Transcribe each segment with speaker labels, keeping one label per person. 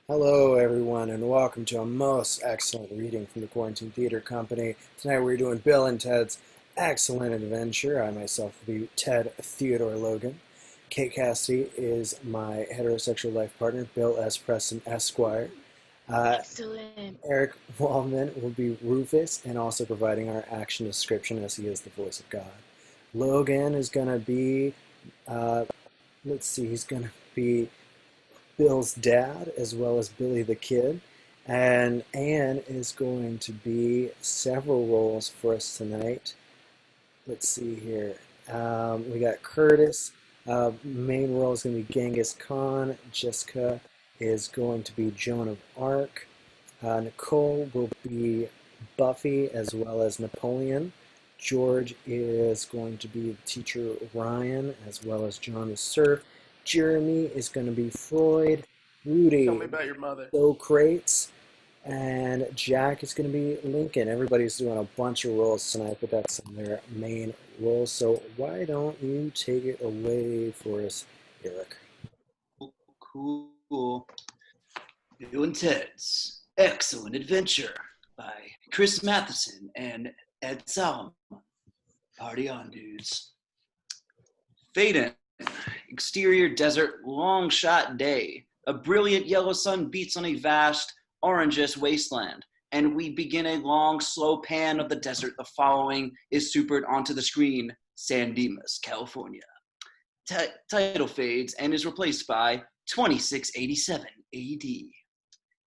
Speaker 1: Hello, everyone, and welcome to a most excellent reading from the Quarantine Theater Company. Tonight we're doing Bill and Ted's Excellent Adventure. I myself will be Ted Theodore Logan. Kate Cassidy is my heterosexual life partner, Bill S. Preston Esquire. Uh,
Speaker 2: Excellent.
Speaker 1: Eric Wallman will be Rufus and also providing our action description as he is the voice of God. Logan is going to be, uh, he's going to be Bill's dad as well as Billy the Kid. And Anne is going to be several roles for us tonight. Let's see here. We got Curtis. Main role is going to be Genghis Khan. Jessica is going to be Joan of Arc. Nicole will be Buffy as well as Napoleon. George is going to be teacher Ryan as well as John the Surf. Jeremy is going to be Freud. Rudy,
Speaker 3: Tell me about your mother.
Speaker 1: Socrates. And Jack is going to be Lincoln. Everybody's doing a bunch of roles tonight, but that's their main roles. So why don't you take it away for us, Eric?
Speaker 4: Cool. Bill and Ted's Excellent Adventure by Chris Matheson and Ed Solomon. Party on, dudes. Faden. Exterior desert, long shot day. A brilliant yellow sun beats on a vast, orangish wasteland, and we begin a long, slow pan of the desert. The following is supered onto the screen: San Dimas, California. Title fades and is replaced by 2687 AD.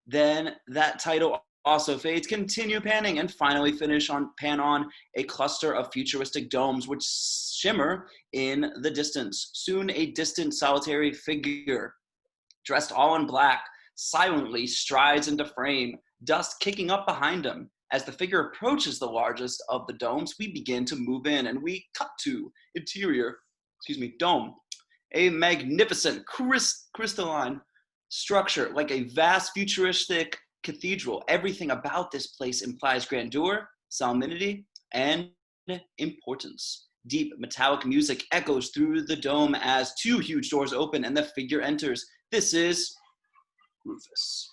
Speaker 4: Then that title also fades, continue panning, and finally pan on a cluster of futuristic domes which shimmer in the distance. Soon a distant solitary figure, dressed all in black, silently strides into frame, dust kicking up behind him. As the figure approaches the largest of the domes, we begin to move in, and we cut to dome. A magnificent crystalline structure, like a vast futuristic cathedral. Everything about this place implies grandeur, solemnity, and importance. Deep metallic music echoes through the dome as two huge doors open and the figure enters. This is Rufus.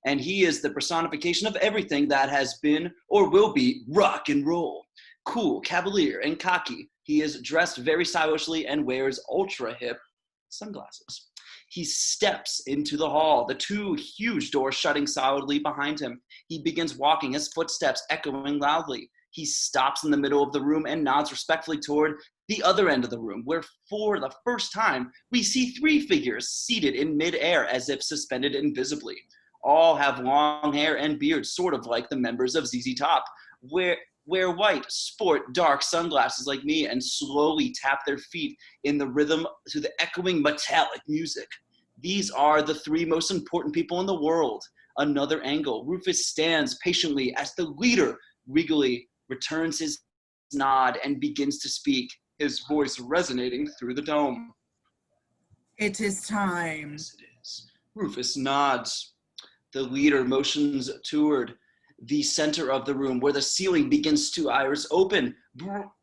Speaker 4: And he is the personification of everything that has been or will be rock and roll. Cool, cavalier, and cocky. He is dressed very stylishly and wears ultra hip sunglasses. He steps into the hall, the two huge doors shutting solidly behind him. He begins walking, his footsteps echoing loudly. He stops in the middle of the room and nods respectfully toward the other end of the room, where for the first time, we see three figures seated in midair as if suspended invisibly. All have long hair and beards, sort of like the members of ZZ Top, wear white, sport dark sunglasses like me, and slowly tap their feet in the rhythm to the echoing metallic music. These are the three most important people in the world. Another angle. Rufus stands patiently as the leader regally returns his nod and begins to speak, his voice resonating through the dome.
Speaker 5: It is time.
Speaker 4: Yes, it is. Rufus nods. The leader motions toward the center of the room, where the ceiling begins to iris open,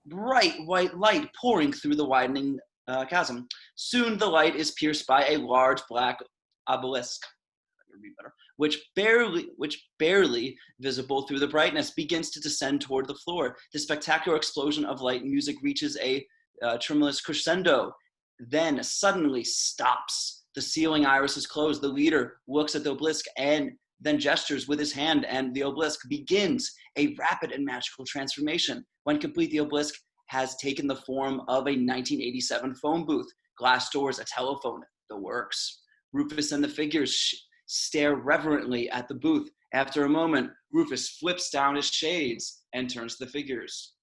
Speaker 4: bright white light pouring through the widening chasm. Soon the light is pierced by a large black obelisk, which barely visible through the brightness, begins to descend toward the floor. The spectacular explosion of light and music reaches a tremulous crescendo, then suddenly stops. The ceiling iris is closed. The leader looks at the obelisk and then gestures with his hand, and the obelisk begins a rapid and magical transformation. When complete, the obelisk has taken the form of a 1987 phone booth, glass doors, a telephone, the works. Rufus and the figures stare reverently at the booth. After a moment, Rufus flips down his shades and turns to the figures.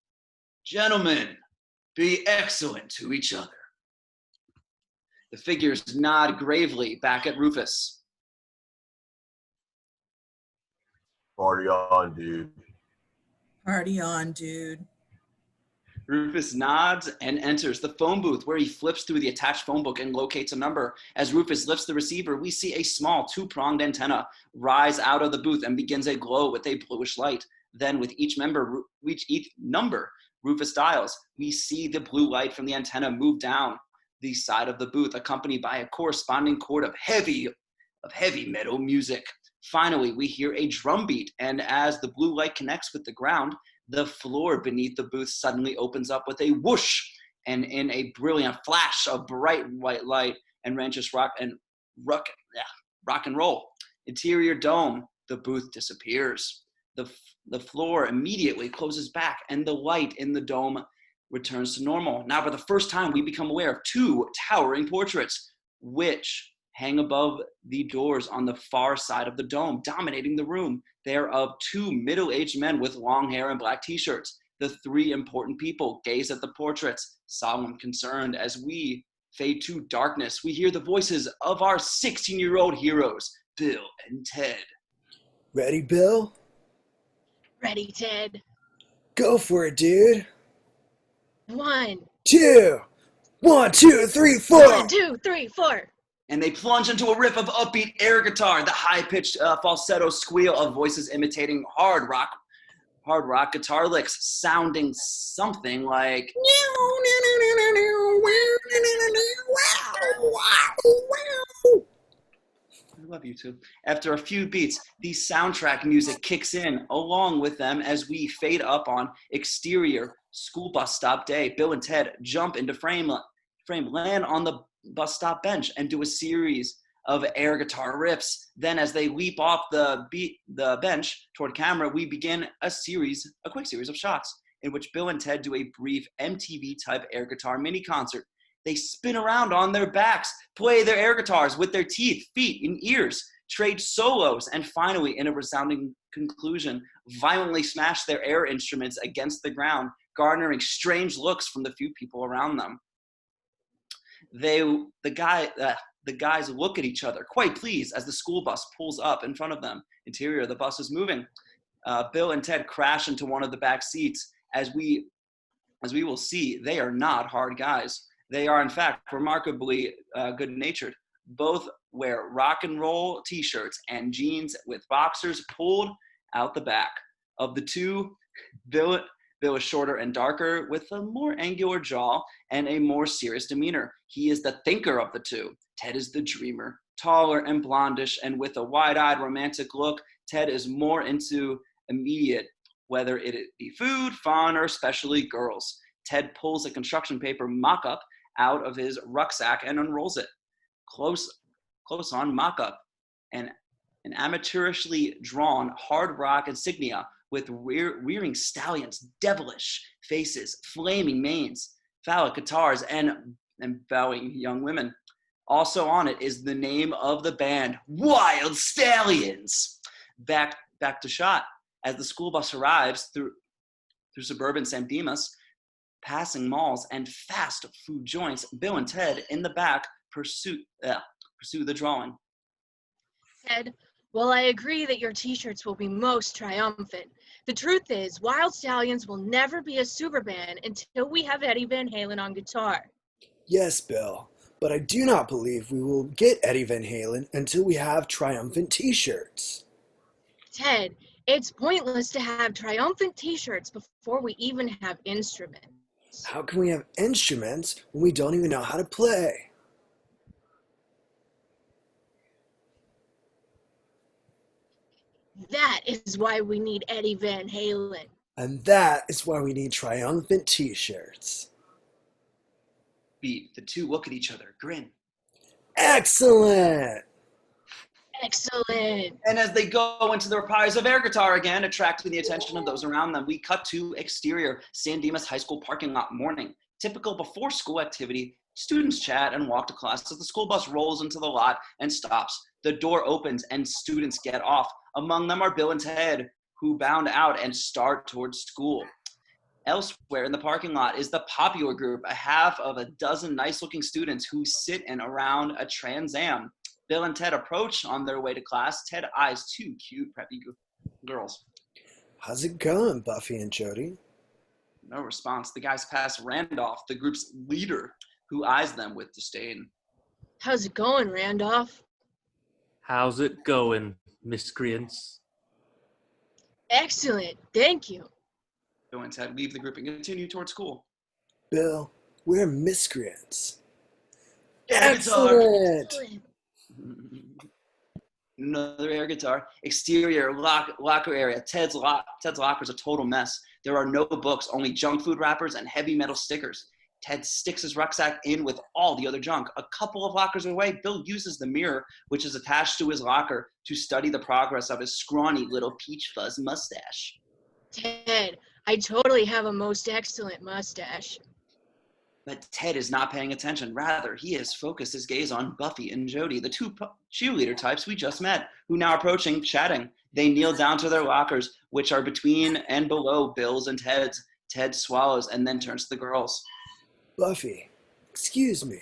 Speaker 4: Gentlemen, be excellent to each other. The figures nod gravely back at Rufus.
Speaker 3: Party on, dude.
Speaker 5: Party on, dude.
Speaker 4: Rufus nods and enters the phone booth, where he flips through the attached phone book and locates a number. As Rufus lifts the receiver, we see a small two-pronged antenna rise out of the booth and begins a glow with a bluish light. Then with each number Rufus dials, we see the blue light from the antenna move down the side of the booth, accompanied by a corresponding chord of heavy of heavy metal music. Finally, we hear a drum beat, and as the blue light connects with the ground, the floor beneath the booth suddenly opens up with a whoosh, and in a brilliant flash of bright white light and ranches rock and roll. Interior dome, the booth disappears. The floor immediately closes back, and the light in the dome returns to normal. Now, for the first time, we become aware of two towering portraits, which hang above the doors on the far side of the dome, dominating the room. They are of two middle-aged men with long hair and black t-shirts. The three important people gaze at the portraits, solemn, concerned. As we fade to darkness, we hear the voices of our 16-year-old heroes, Bill and Ted.
Speaker 1: Ready, Bill?
Speaker 2: Ready, Ted.
Speaker 1: Go for it, dude.
Speaker 2: 1,
Speaker 1: 2. 1, 2, 3, 4.
Speaker 2: 1, 2, 3, 4.
Speaker 4: And they plunge into a riff of upbeat air guitar, the high-pitched falsetto squeal of voices imitating hard rock guitar licks, sounding something like. I love you too. After a few beats, the soundtrack music kicks in along with them as we fade up on exterior school bus stop day. Bill and Ted jump into frame, land on the bus stop bench, and do a series of air guitar riffs. Then as they leap off the bench toward camera, we begin a quick series of shots in which Bill and Ted do a brief MTV-type air guitar mini concert. They spin around on their backs, play their air guitars with their teeth, feet, and ears, trade solos, and finally, in a resounding conclusion, violently smash their air instruments against the ground, garnering strange looks from the few people around them. The guys look at each other, quite pleased, as the school bus pulls up in front of them. Interior, the bus is moving. Bill and Ted crash into one of the back seats. As we will see, they are not hard guys. They are, in fact, remarkably good-natured. Both wear rock and roll t-shirts and jeans with boxers pulled out the back. Of the two, Bill is shorter and darker with a more angular jaw and a more serious demeanor. He is the thinker of the two. Ted is the dreamer, taller and blondish, and with a wide-eyed romantic look. Ted is more into immediate, whether it be food, fun, or especially girls. Ted pulls a construction paper mock-up out of his rucksack and unrolls it. Close on mock-up, an amateurishly drawn hard rock insignia with rearing stallions, devilish faces, flaming manes, phallic guitars, and bowing young women. Also on it is the name of the band, Wild Stallions. Back to shot. As the school bus arrives through suburban San Dimas, passing malls and fast food joints, Bill and Ted in the back pursue the drawing.
Speaker 2: Ted, while I agree that your t-shirts will be most triumphant, the truth is Wild Stallions will never be a super band until we have Eddie Van Halen on guitar.
Speaker 1: Yes, Bill, but I do not believe we will get Eddie Van Halen until we have triumphant t-shirts.
Speaker 2: Ted, it's pointless to have triumphant t-shirts before we even have instruments.
Speaker 1: How can we have instruments when we don't even know how to play?
Speaker 2: That is why we need Eddie Van Halen.
Speaker 1: And that is why we need triumphant t-shirts.
Speaker 4: The two look at each other, grin.
Speaker 1: Excellent!
Speaker 2: Excellent.
Speaker 4: And as they go into the reprise of air guitar again, attracting the attention of those around them, we cut to exterior San Dimas High School parking lot morning. Typical before school activity, students chat and walk to class as the school bus rolls into the lot and stops. The door opens and students get off. Among them are Bill and Ted, who bound out and start towards school. Elsewhere in the parking lot is the popular group, a half of a dozen nice-looking students who sit in around a Trans Am. Bill and Ted approach on their way to class. Ted eyes two cute, preppy girls.
Speaker 1: How's it going, Buffy and Jody?
Speaker 4: No response. The guys pass Randolph, the group's leader, who eyes them with disdain.
Speaker 2: How's it going, Randolph?
Speaker 6: How's it going, miscreants?
Speaker 2: Excellent. Thank you.
Speaker 4: Bill and Ted leave the group and continue towards school.
Speaker 1: Bill, we're miscreants.
Speaker 4: Excellent.
Speaker 1: Excellent!
Speaker 4: Another air guitar. Exterior locker area. Ted's locker is a total mess. There are no books, only junk food wrappers and heavy metal stickers. Ted sticks his rucksack in with all the other junk. A couple of lockers away, Bill uses the mirror, which is attached to his locker, to study the progress of his scrawny little peach fuzz mustache.
Speaker 2: Ted, I totally have a most excellent mustache.
Speaker 4: But Ted is not paying attention. Rather, he has focused his gaze on Buffy and Jody, the two cheerleader types we just met, who now approaching, chatting. They kneel down to their lockers, which are between and below Bill's and Ted's. Ted swallows and then turns to the girls.
Speaker 1: Buffy, excuse me.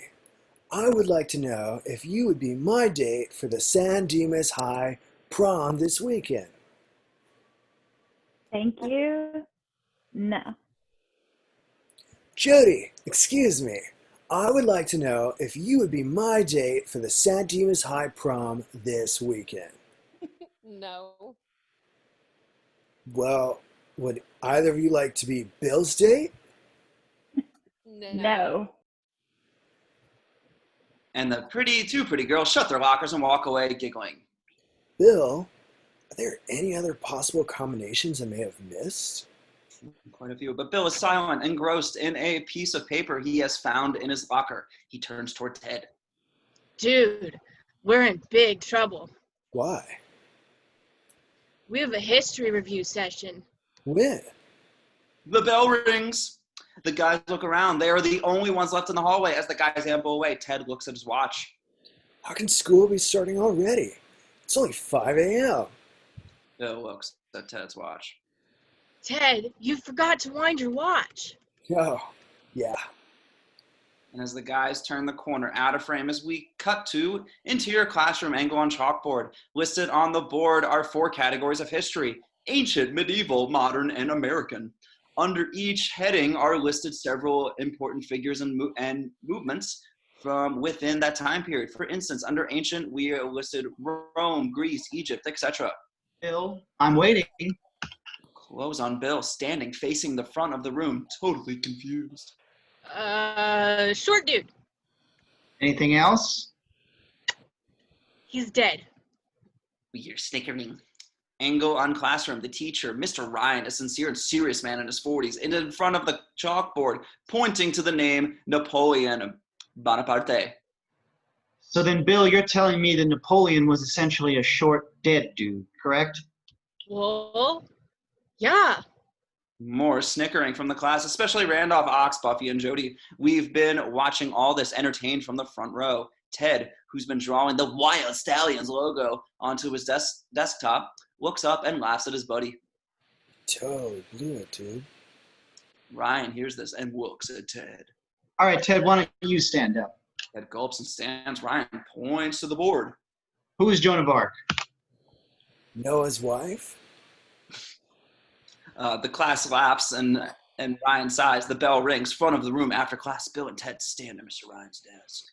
Speaker 1: I would like to know if you would be my date for the San Dimas High prom this weekend.
Speaker 7: Thank you. No.
Speaker 1: Jody, excuse me. I would like to know if you would be my date for the San Dimas High prom this weekend.
Speaker 8: No.
Speaker 1: Well, would either of you like to be Bill's date?
Speaker 7: No.
Speaker 4: And the two pretty girls shut their lockers and walk away, giggling.
Speaker 1: Bill, are there any other possible combinations I may have missed?
Speaker 4: Quite a few, but Bill is silent, engrossed in a piece of paper he has found in his locker. He turns toward Ted.
Speaker 2: Dude, we're in big trouble.
Speaker 1: Why?
Speaker 2: We have a history review session.
Speaker 1: When?
Speaker 4: The bell rings. The guys look around. They are the only ones left in the hallway. As the guys amble away, Ted looks at his watch.
Speaker 1: How can school be starting already? It's only 5 a.m.
Speaker 4: Bill looks at Ted's watch.
Speaker 2: Ted, you forgot to wind your watch.
Speaker 1: Oh, yeah.
Speaker 4: And as the guys turn the corner out of frame, as we cut to interior classroom angle on chalkboard, listed on the board are 4 categories of history: ancient, medieval, modern, and American. Under each heading are listed several important figures and movements from within that time period. For instance, under ancient, we are listed Rome, Greece, Egypt, etc.
Speaker 9: Bill, I'm waiting.
Speaker 4: Close on Bill, standing facing the front of the room, totally confused.
Speaker 2: Short dude.
Speaker 9: Anything else?
Speaker 2: He's dead.
Speaker 4: We hear snickering. Angle on classroom, the teacher, Mr. Ryan, a sincere and serious man in his 40s, and in front of the chalkboard, pointing to the name Napoleon Bonaparte.
Speaker 9: So then, Bill, you're telling me that Napoleon was essentially a short, dead dude, correct?
Speaker 2: Well, yeah.
Speaker 4: More snickering from the class, especially Randolph, Ox, Buffy, and Jody. We've been watching all this entertained from the front row. Ted, who's been drawing the Wild Stallions logo onto his desktop, looks up and laughs at his buddy.
Speaker 1: Totally blew it, dude.
Speaker 4: Ryan hears this and looks at Ted.
Speaker 9: All right, Ted, why don't you stand up?
Speaker 4: Ted gulps and stands. Ryan points to the board.
Speaker 9: Who is Joan of Arc?
Speaker 1: Noah's wife?
Speaker 4: The class laughs and Ryan sighs. The bell rings. Front of the room after class. Bill and Ted stand at Mr. Ryan's desk.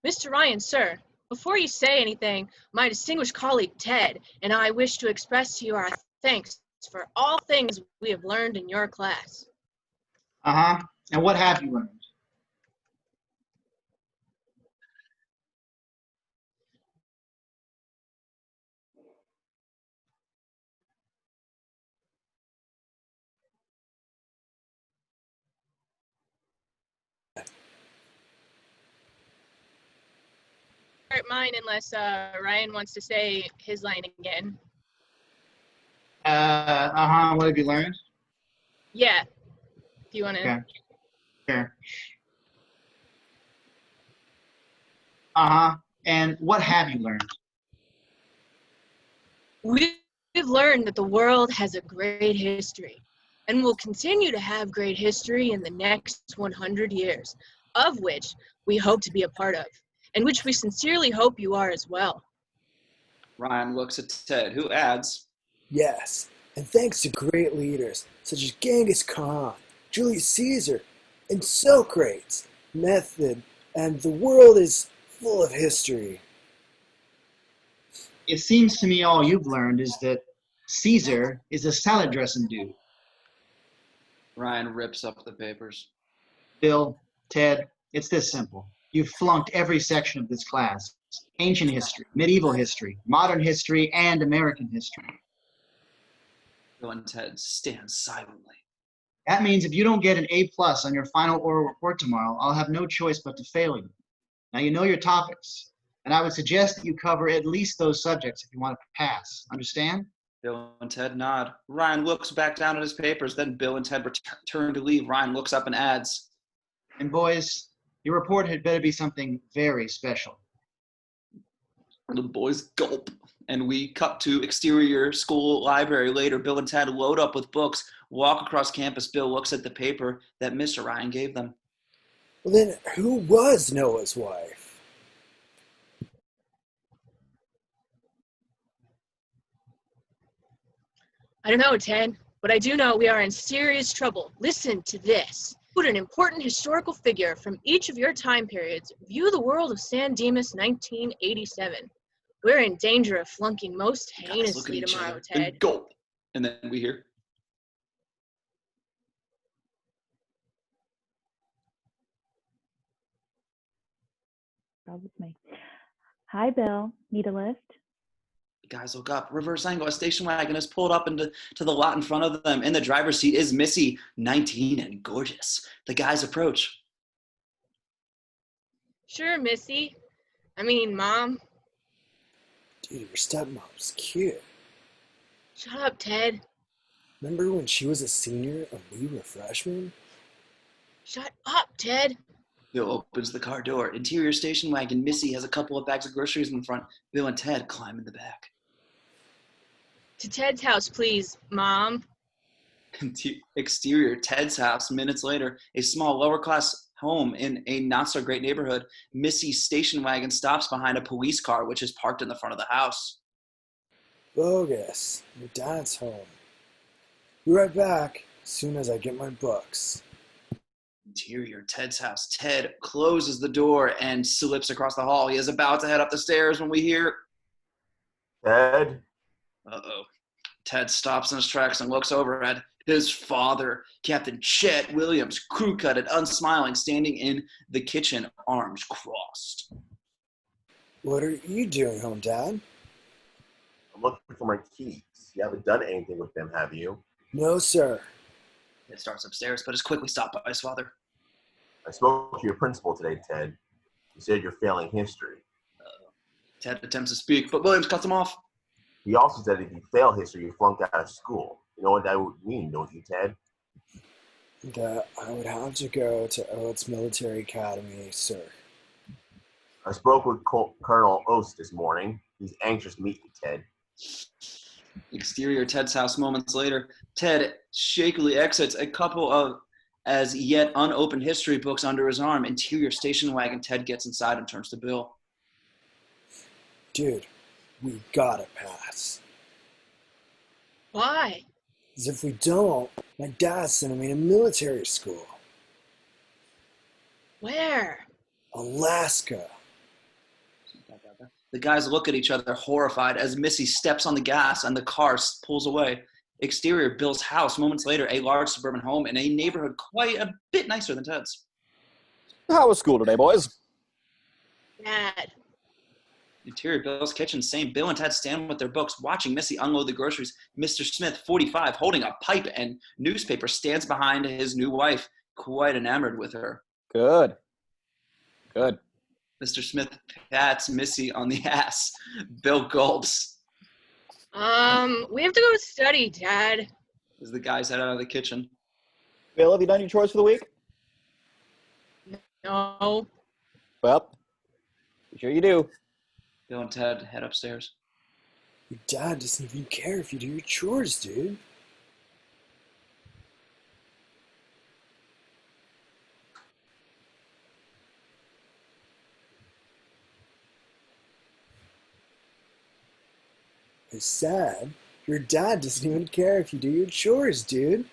Speaker 2: Mr. Ryan, sir, before you say anything, my distinguished colleague Ted and I wish to express to you our thanks for all things we have learned in your class.
Speaker 9: Uh-huh. And what have you learned?
Speaker 2: Start mine unless Ryan wants to say his line again.
Speaker 9: Uh-huh. What have you learned?
Speaker 2: Yeah, if you want to.
Speaker 9: Okay. Sure. Uh-huh. And what have you learned?
Speaker 2: We've learned that the world has a great history and will continue to have great history in the next 100 years, of which we hope to be a part of, and which we sincerely hope you are as well.
Speaker 4: Ryan looks at Ted, who adds,
Speaker 1: Yes, and thanks to great leaders such as Genghis Khan, Julius Caesar, and Socrates, method, and the world is full of history.
Speaker 9: It seems to me all you've learned is that Caesar is a salad dressing dude.
Speaker 4: Ryan rips up the papers.
Speaker 9: Bill, Ted, it's this simple. You've flunked every section of this class. Ancient history, medieval history, modern history, and American history.
Speaker 4: Bill and Ted stand silently.
Speaker 9: That means if you don't get an A+ on your final oral report tomorrow, I'll have no choice but to fail you. Now you know your topics, and I would suggest that you cover at least those subjects if you want to pass. Understand?
Speaker 4: Bill and Ted nod. Ryan looks back down at his papers. Then Bill and Ted turn to leave. Ryan looks up and adds,
Speaker 9: And boys, your report had better be something very special.
Speaker 4: the boys gulp. And we cut to exterior school library later. Bill and Ted load up with books, walk across campus. Bill looks at the paper that Mr. Ryan gave them.
Speaker 1: Well, then who was Noah's wife?
Speaker 2: I don't know, Ted, but I do know we are in serious trouble. Listen to this. Put an important historical figure from each of your time periods. View the world of San Dimas 1987. We're in danger of flunking most
Speaker 4: Guys look at
Speaker 2: heinously
Speaker 4: each
Speaker 2: tomorrow,
Speaker 4: other and
Speaker 2: Ted.
Speaker 4: gulp. And then we hear,
Speaker 7: That was me. Hi, Bill. Need a lift?
Speaker 4: the guys look up. Reverse angle, a station wagon is pulled up into the lot in front of them. In the driver's seat is Missy, 19 and gorgeous. The guys approach.
Speaker 2: Sure, Missy. I mean, Mom.
Speaker 1: Dude, your stepmom's cute.
Speaker 2: Shut up, Ted.
Speaker 1: Remember when she was a senior and we were freshmen?
Speaker 2: Shut up, Ted.
Speaker 4: Bill opens the car door. Interior station wagon. Missy has a couple of bags of groceries in front. Bill and Ted climb in the back.
Speaker 2: To Ted's house, please, Mom.
Speaker 4: Exterior, Ted's house. Minutes later, a small lower-class home in a not-so-great neighborhood. Missy's station wagon stops behind a police car, which is parked in the front of the house.
Speaker 1: Bogus. Your dad's home. Be right back as soon as I get my books.
Speaker 4: Interior, Ted's house. Ted closes the door and slips across the hall. He is about to head up the stairs when we hear,
Speaker 3: Ted?
Speaker 4: uh-oh. Ted stops in his tracks and looks over at his father, Captain Chet Williams, crew-cut and unsmiling, standing in the kitchen, arms crossed.
Speaker 1: What are you doing home, Dad?
Speaker 3: I'm looking for my keys. You haven't done anything with them, have you?
Speaker 1: No, sir.
Speaker 4: Ted starts upstairs, but is quickly stopped by his father.
Speaker 3: I spoke to your principal today, Ted. You said you're failing history.
Speaker 4: Ted attempts to speak, but Williams cuts him off.
Speaker 3: He also said if you fail history, you flunk out of school. You know what that would mean, don't you, Ted?
Speaker 1: That I would have to go to Oates Military Academy, sir.
Speaker 3: I spoke with Colonel Ost this morning. He's anxious to meet you, Ted.
Speaker 4: Exterior, Ted's house. Moments later, Ted shakily exits, a couple of as yet unopened history books under his arm. Interior, station wagon. Ted gets inside and turns to Bill.
Speaker 1: Dude, we gotta pass.
Speaker 2: Why?
Speaker 1: Because if we don't, my dad's sending me to military school.
Speaker 2: Where?
Speaker 1: Alaska.
Speaker 4: The guys look at each other horrified as Missy steps on the gas and the car pulls away. Exterior, Bill's house. Moments later, a large suburban home in a neighborhood quite a bit nicer than Ted's.
Speaker 10: How was school today, boys?
Speaker 2: Dad.
Speaker 4: Interior, Bill's kitchen. Same. Bill and Ted stand with their books, watching Missy unload the groceries. Mr. Smith, 45, holding a pipe and newspaper, stands behind his new wife, quite enamored with her.
Speaker 10: Good. Good.
Speaker 4: Mr. Smith pats Missy on the ass. Bill gulps
Speaker 2: We have to go study, Dad.
Speaker 4: as the guys head out of the kitchen.
Speaker 10: Bill, have you done your chores for the week?
Speaker 2: No.
Speaker 10: Well, be sure you do.
Speaker 4: Bill and Ted head upstairs.
Speaker 1: Your dad doesn't even care if you do your chores, dude. I said, your dad doesn't even care if you do your chores, dude.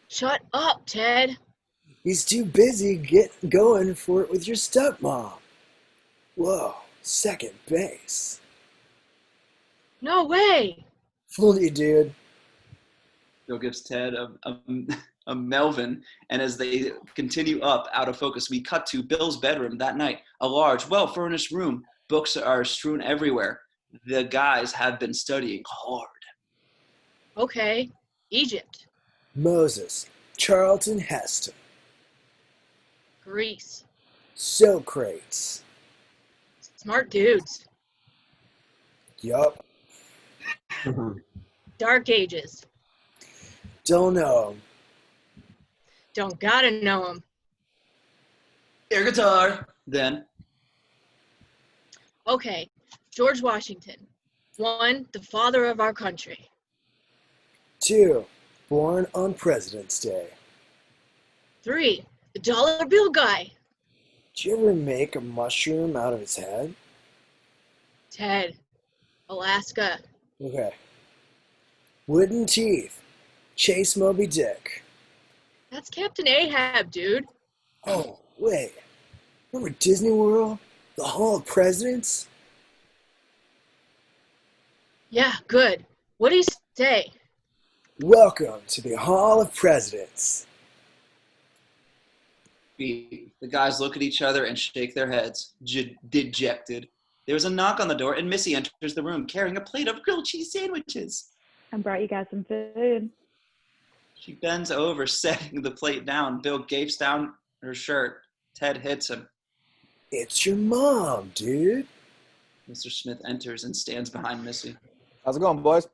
Speaker 2: Shut up, Ted.
Speaker 1: He's too busy going for it with your stepmom. Whoa, second base.
Speaker 2: No way.
Speaker 1: Fooled you, dude.
Speaker 4: Bill gives Ted a Melvin, and as they continue up, out of focus, we cut to Bill's bedroom that night. A large, well-furnished room. Books are strewn everywhere. The guys have been studying hard.
Speaker 2: Okay, Egypt,
Speaker 1: Moses, Charlton Heston,
Speaker 2: Greece,
Speaker 1: Socrates.
Speaker 2: smart dudes,
Speaker 1: Yup,
Speaker 2: Dark Ages,
Speaker 1: don't know 'em.
Speaker 2: don't gotta know 'em.
Speaker 4: Air guitar. Then
Speaker 2: Okay, George Washington, 1, the father of our country.
Speaker 1: 2, born on President's Day.
Speaker 2: 3, the dollar bill guy.
Speaker 1: Did you ever make a mushroom out of his head?
Speaker 2: Ted, Alaska.
Speaker 1: Okay. Wooden teeth. Chase Moby Dick.
Speaker 2: That's Captain Ahab, dude.
Speaker 1: Oh, wait. Remember Disney World? The Hall of Presidents?
Speaker 2: Yeah, good. What'd he say?
Speaker 1: Welcome to the Hall of Presidents.
Speaker 4: the guys look at each other and shake their heads, dejected. There's a knock on the door, and Missy enters the room carrying a plate of grilled cheese sandwiches.
Speaker 7: I brought you guys some food.
Speaker 4: She bends over, setting the plate down. Bill gapes down her shirt. Ted hits him.
Speaker 1: It's your mom, dude.
Speaker 4: Mr. Smith enters and stands behind Missy.
Speaker 10: How's it going, boys?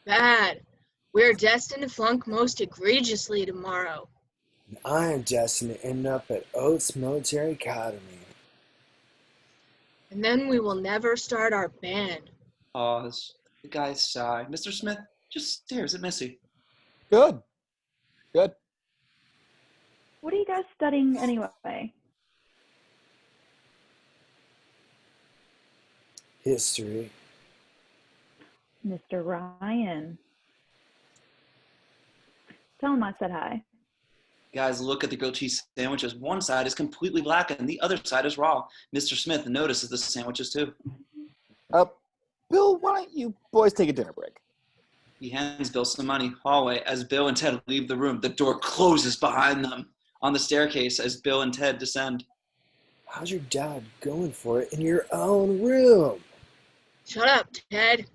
Speaker 2: Bad. We're destined to flunk most egregiously tomorrow.
Speaker 1: I am destined to end up at Oates Military Academy.
Speaker 2: And then we will never start our band.
Speaker 4: Pause. The guys sigh. Mr. Smith just stares at Missy.
Speaker 10: Good. Good.
Speaker 7: What are you guys studying anyway?
Speaker 1: History.
Speaker 7: Mr. Ryan. Tell him I said hi.
Speaker 4: Guys look at the grilled cheese sandwiches. One side is completely black and the other side is raw. Mr. Smith notices the sandwiches too.
Speaker 10: Bill, why don't you boys take a dinner break?
Speaker 4: He hands Bill some money. Hallway. As Bill and Ted leave the room, the door closes behind them. On the staircase, as Bill and Ted descend.
Speaker 1: How's your dad going for it in your own room?
Speaker 2: Shut up, Ted.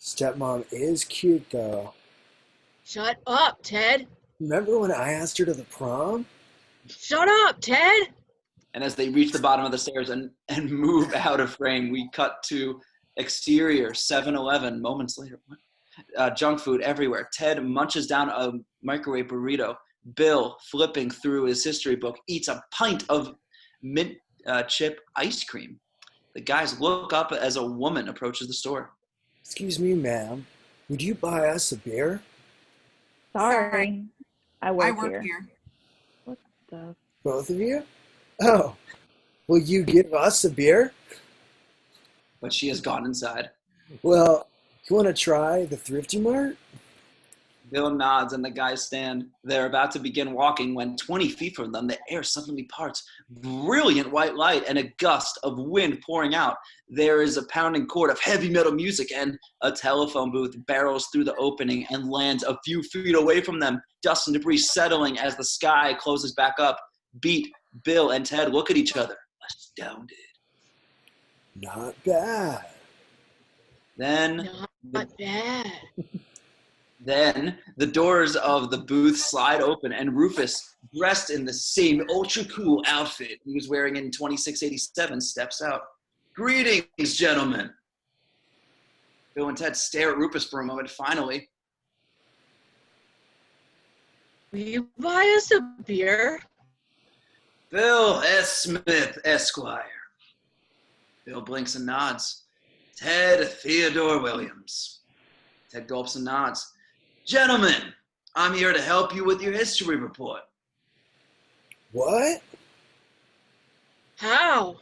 Speaker 1: Stepmom is cute, though.
Speaker 2: Shut up, Ted.
Speaker 1: Remember when I asked her to the prom?
Speaker 2: Shut up, Ted.
Speaker 4: And as they reach the bottom of the stairs and move out of frame, we cut to exterior 7-Eleven moments later. Junk food everywhere. Ted munches down a microwave burrito. Bill, flipping through his history book, eats a pint of mint chip ice cream. The guys look up as a woman approaches the store.
Speaker 1: Excuse me, ma'am. Would you buy us a beer?
Speaker 7: Sorry. I work
Speaker 5: here.
Speaker 7: What the?
Speaker 1: Both of you? Oh, will you give us a beer?
Speaker 4: But she has gone inside.
Speaker 1: Well, you want to try the Thrifty Mart?
Speaker 4: Bill nods and the guys stand. They're about to begin walking when 20 feet from them, the air suddenly parts. Brilliant white light and a gust of wind pouring out. There is a pounding chord of heavy metal music, and a telephone booth barrels through the opening and lands a few feet away from them. Dust and debris settling as the sky closes back up. Beat, Bill, and Ted look at each other, astounded.
Speaker 1: Not bad.
Speaker 4: Then
Speaker 2: Not bad.
Speaker 4: Then the doors of the booth slide open, and Rufus, dressed in the same ultra-cool outfit he was wearing in 2687, steps out. Greetings, gentlemen. Bill and Ted stare at Rufus for a moment. Finally,
Speaker 2: Will you buy us a beer?
Speaker 4: Bill S. Smith, Esquire. Bill blinks and nods. Ted Theodore Williams. Ted gulps and nods. Gentlemen, I'm here to help you with your history report.
Speaker 1: What?
Speaker 2: How?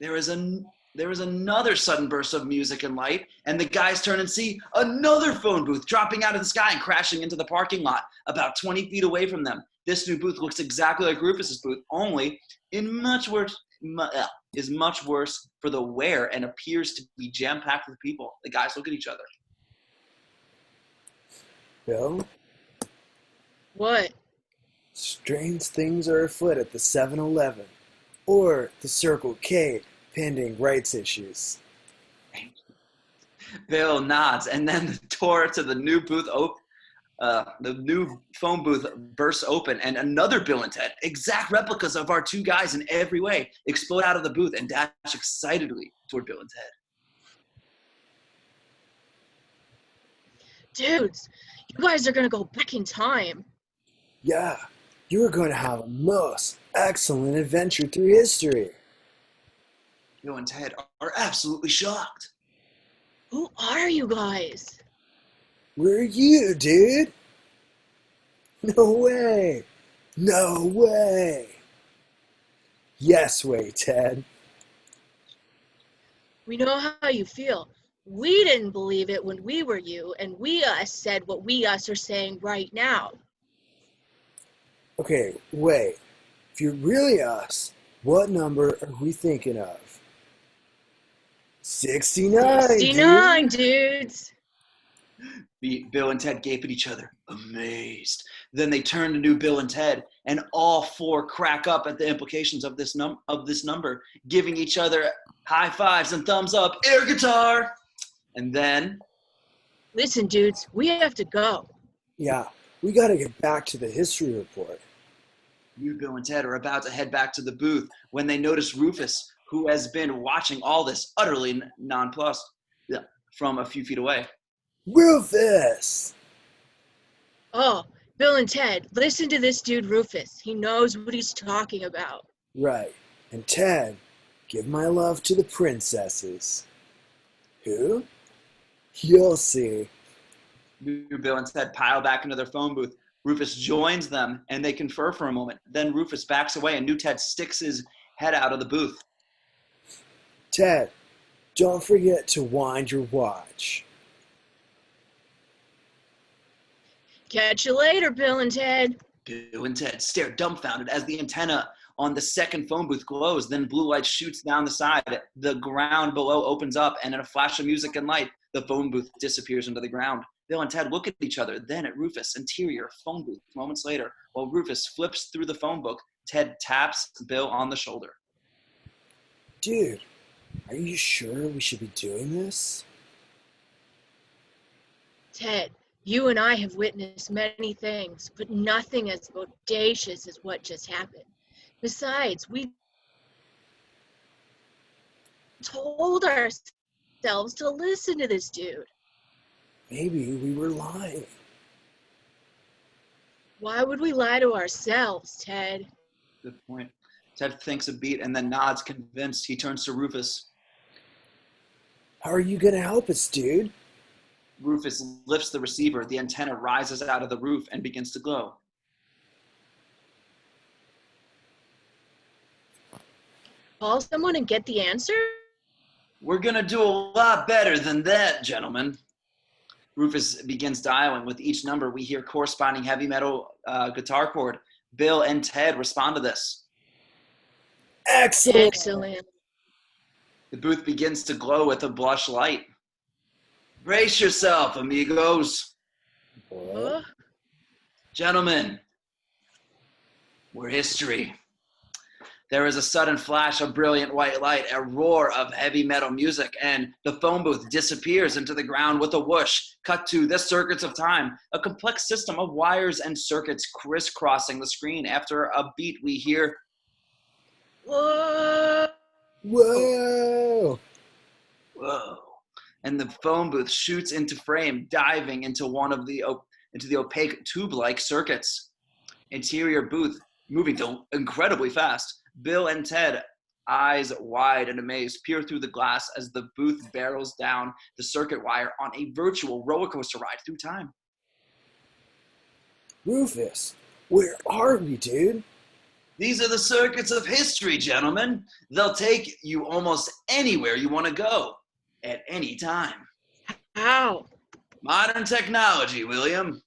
Speaker 4: There is another sudden burst of music and light, and the guys turn and see another phone booth dropping out of the sky and crashing into the parking lot about 20 feet away from them. This new booth looks exactly like Rufus's booth, only is much worse for the wear and appears to be jam-packed with people. The guys look at each other.
Speaker 1: Bill,
Speaker 2: What?
Speaker 1: strange things are afoot at the 7-Eleven or the Circle K pending rights issues.
Speaker 4: Bill nods, and then the door to the new the new phone booth bursts open, and another Bill and Ted, exact replicas of our two guys in every way, explode out of the booth and dash excitedly toward Bill and Ted.
Speaker 2: Dudes, you guys are gonna go back in time.
Speaker 1: Yeah, you are going to have a most excellent adventure through history.
Speaker 4: Bill and Ted are absolutely shocked.
Speaker 2: Who are you guys?
Speaker 1: Where are you, dude? No way. No way. Yes way, Ted.
Speaker 2: We know how you feel. We didn't believe it when we were you, and we us said what we us are saying right now.
Speaker 1: Okay, wait. If you're really us, what number are we thinking of? 69,
Speaker 2: 69,
Speaker 1: dude.
Speaker 2: dudes.
Speaker 4: Bill and Ted gape at each other, amazed. Then they turn to new Bill and Ted, and all four crack up at the implications of this number, giving each other high fives and thumbs up, air guitar. And then,
Speaker 2: Listen, dudes, we have to go.
Speaker 1: Yeah, we gotta get back to the history report.
Speaker 4: new Bill and Ted are about to head back to the booth when they notice Rufus, who has been watching all this utterly nonplussed from a few feet away.
Speaker 1: Rufus!
Speaker 2: Oh, Bill and Ted, listen to this dude Rufus. He knows what he's talking about.
Speaker 1: Right. And Ted, give my love to the princesses. Who? You'll see.
Speaker 4: New Bill and Ted pile back into their phone booth. Rufus joins them, and they confer for a moment. Then Rufus backs away, and new Ted sticks his head out of the booth.
Speaker 1: Ted, don't forget to wind your watch.
Speaker 2: Catch you later, Bill and Ted.
Speaker 4: Bill and Ted stare dumbfounded as the antenna on the second phone booth glows. Then blue light shoots down the side. The ground below opens up, and in a flash of music and light, the phone booth disappears into the ground. Bill and Ted look at each other, then at Rufus' interior phone booth. Moments later, while Rufus flips through the phone book, Ted taps Bill on the shoulder.
Speaker 1: Dude, are you sure we should be doing this?
Speaker 2: Ted, you and I have witnessed many things, but nothing as audacious as what just happened. Besides, we told ourselves to listen to this dude.
Speaker 1: Maybe we were lying.
Speaker 2: Why would we lie to ourselves, Ted?
Speaker 4: Good point. Ted thinks a beat and then nods, convinced. He turns to Rufus.
Speaker 1: How are you gonna help us, dude?
Speaker 4: Rufus lifts the receiver. The antenna rises out of the roof and begins to glow.
Speaker 2: Call someone and get the answer?
Speaker 4: We're gonna do a lot better than that, gentlemen. Rufus begins dialing. With each number, we hear corresponding heavy metal guitar chord. Bill and Ted respond to this.
Speaker 1: Excellent!
Speaker 2: Excellent.
Speaker 4: The booth begins to glow with a blush light. Brace yourself, amigos.
Speaker 2: Huh?
Speaker 4: Gentlemen, we're history. There is a sudden flash of brilliant white light, a roar of heavy metal music, and the phone booth disappears into the ground with a whoosh. Cut to the circuits of time, a complex system of wires and circuits crisscrossing the screen. After a beat, we hear,
Speaker 2: Whoa!
Speaker 1: Whoa!
Speaker 4: whoa, and the phone booth shoots into frame, diving into the opaque tube-like circuits. Interior booth moving incredibly fast. Bill and Ted, eyes wide and amazed, peer through the glass as the booth barrels down the circuit wire on a virtual roller coaster ride through time.
Speaker 1: Rufus, where are we, dude?
Speaker 4: These are the circuits of history, gentlemen. They'll take you almost anywhere you want to go, at any time.
Speaker 2: How?
Speaker 4: Modern technology, William.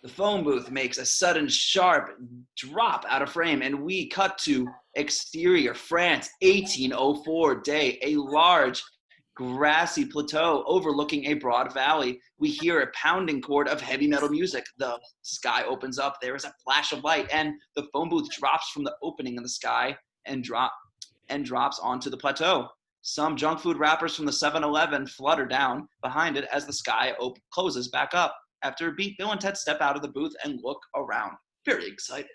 Speaker 4: The phone booth makes a sudden sharp drop out of frame, and we cut to exterior France, 1804 day. A large grassy plateau overlooking a broad valley. We hear a pounding chord of heavy metal music. The sky opens up. There is a flash of light, and the phone booth drops from the opening in the sky and drops onto the plateau. Some junk food wrappers from the 7-Eleven flutter down behind it as the sky closes back up. After a beat, Bill and Ted step out of the booth and look around, very excited.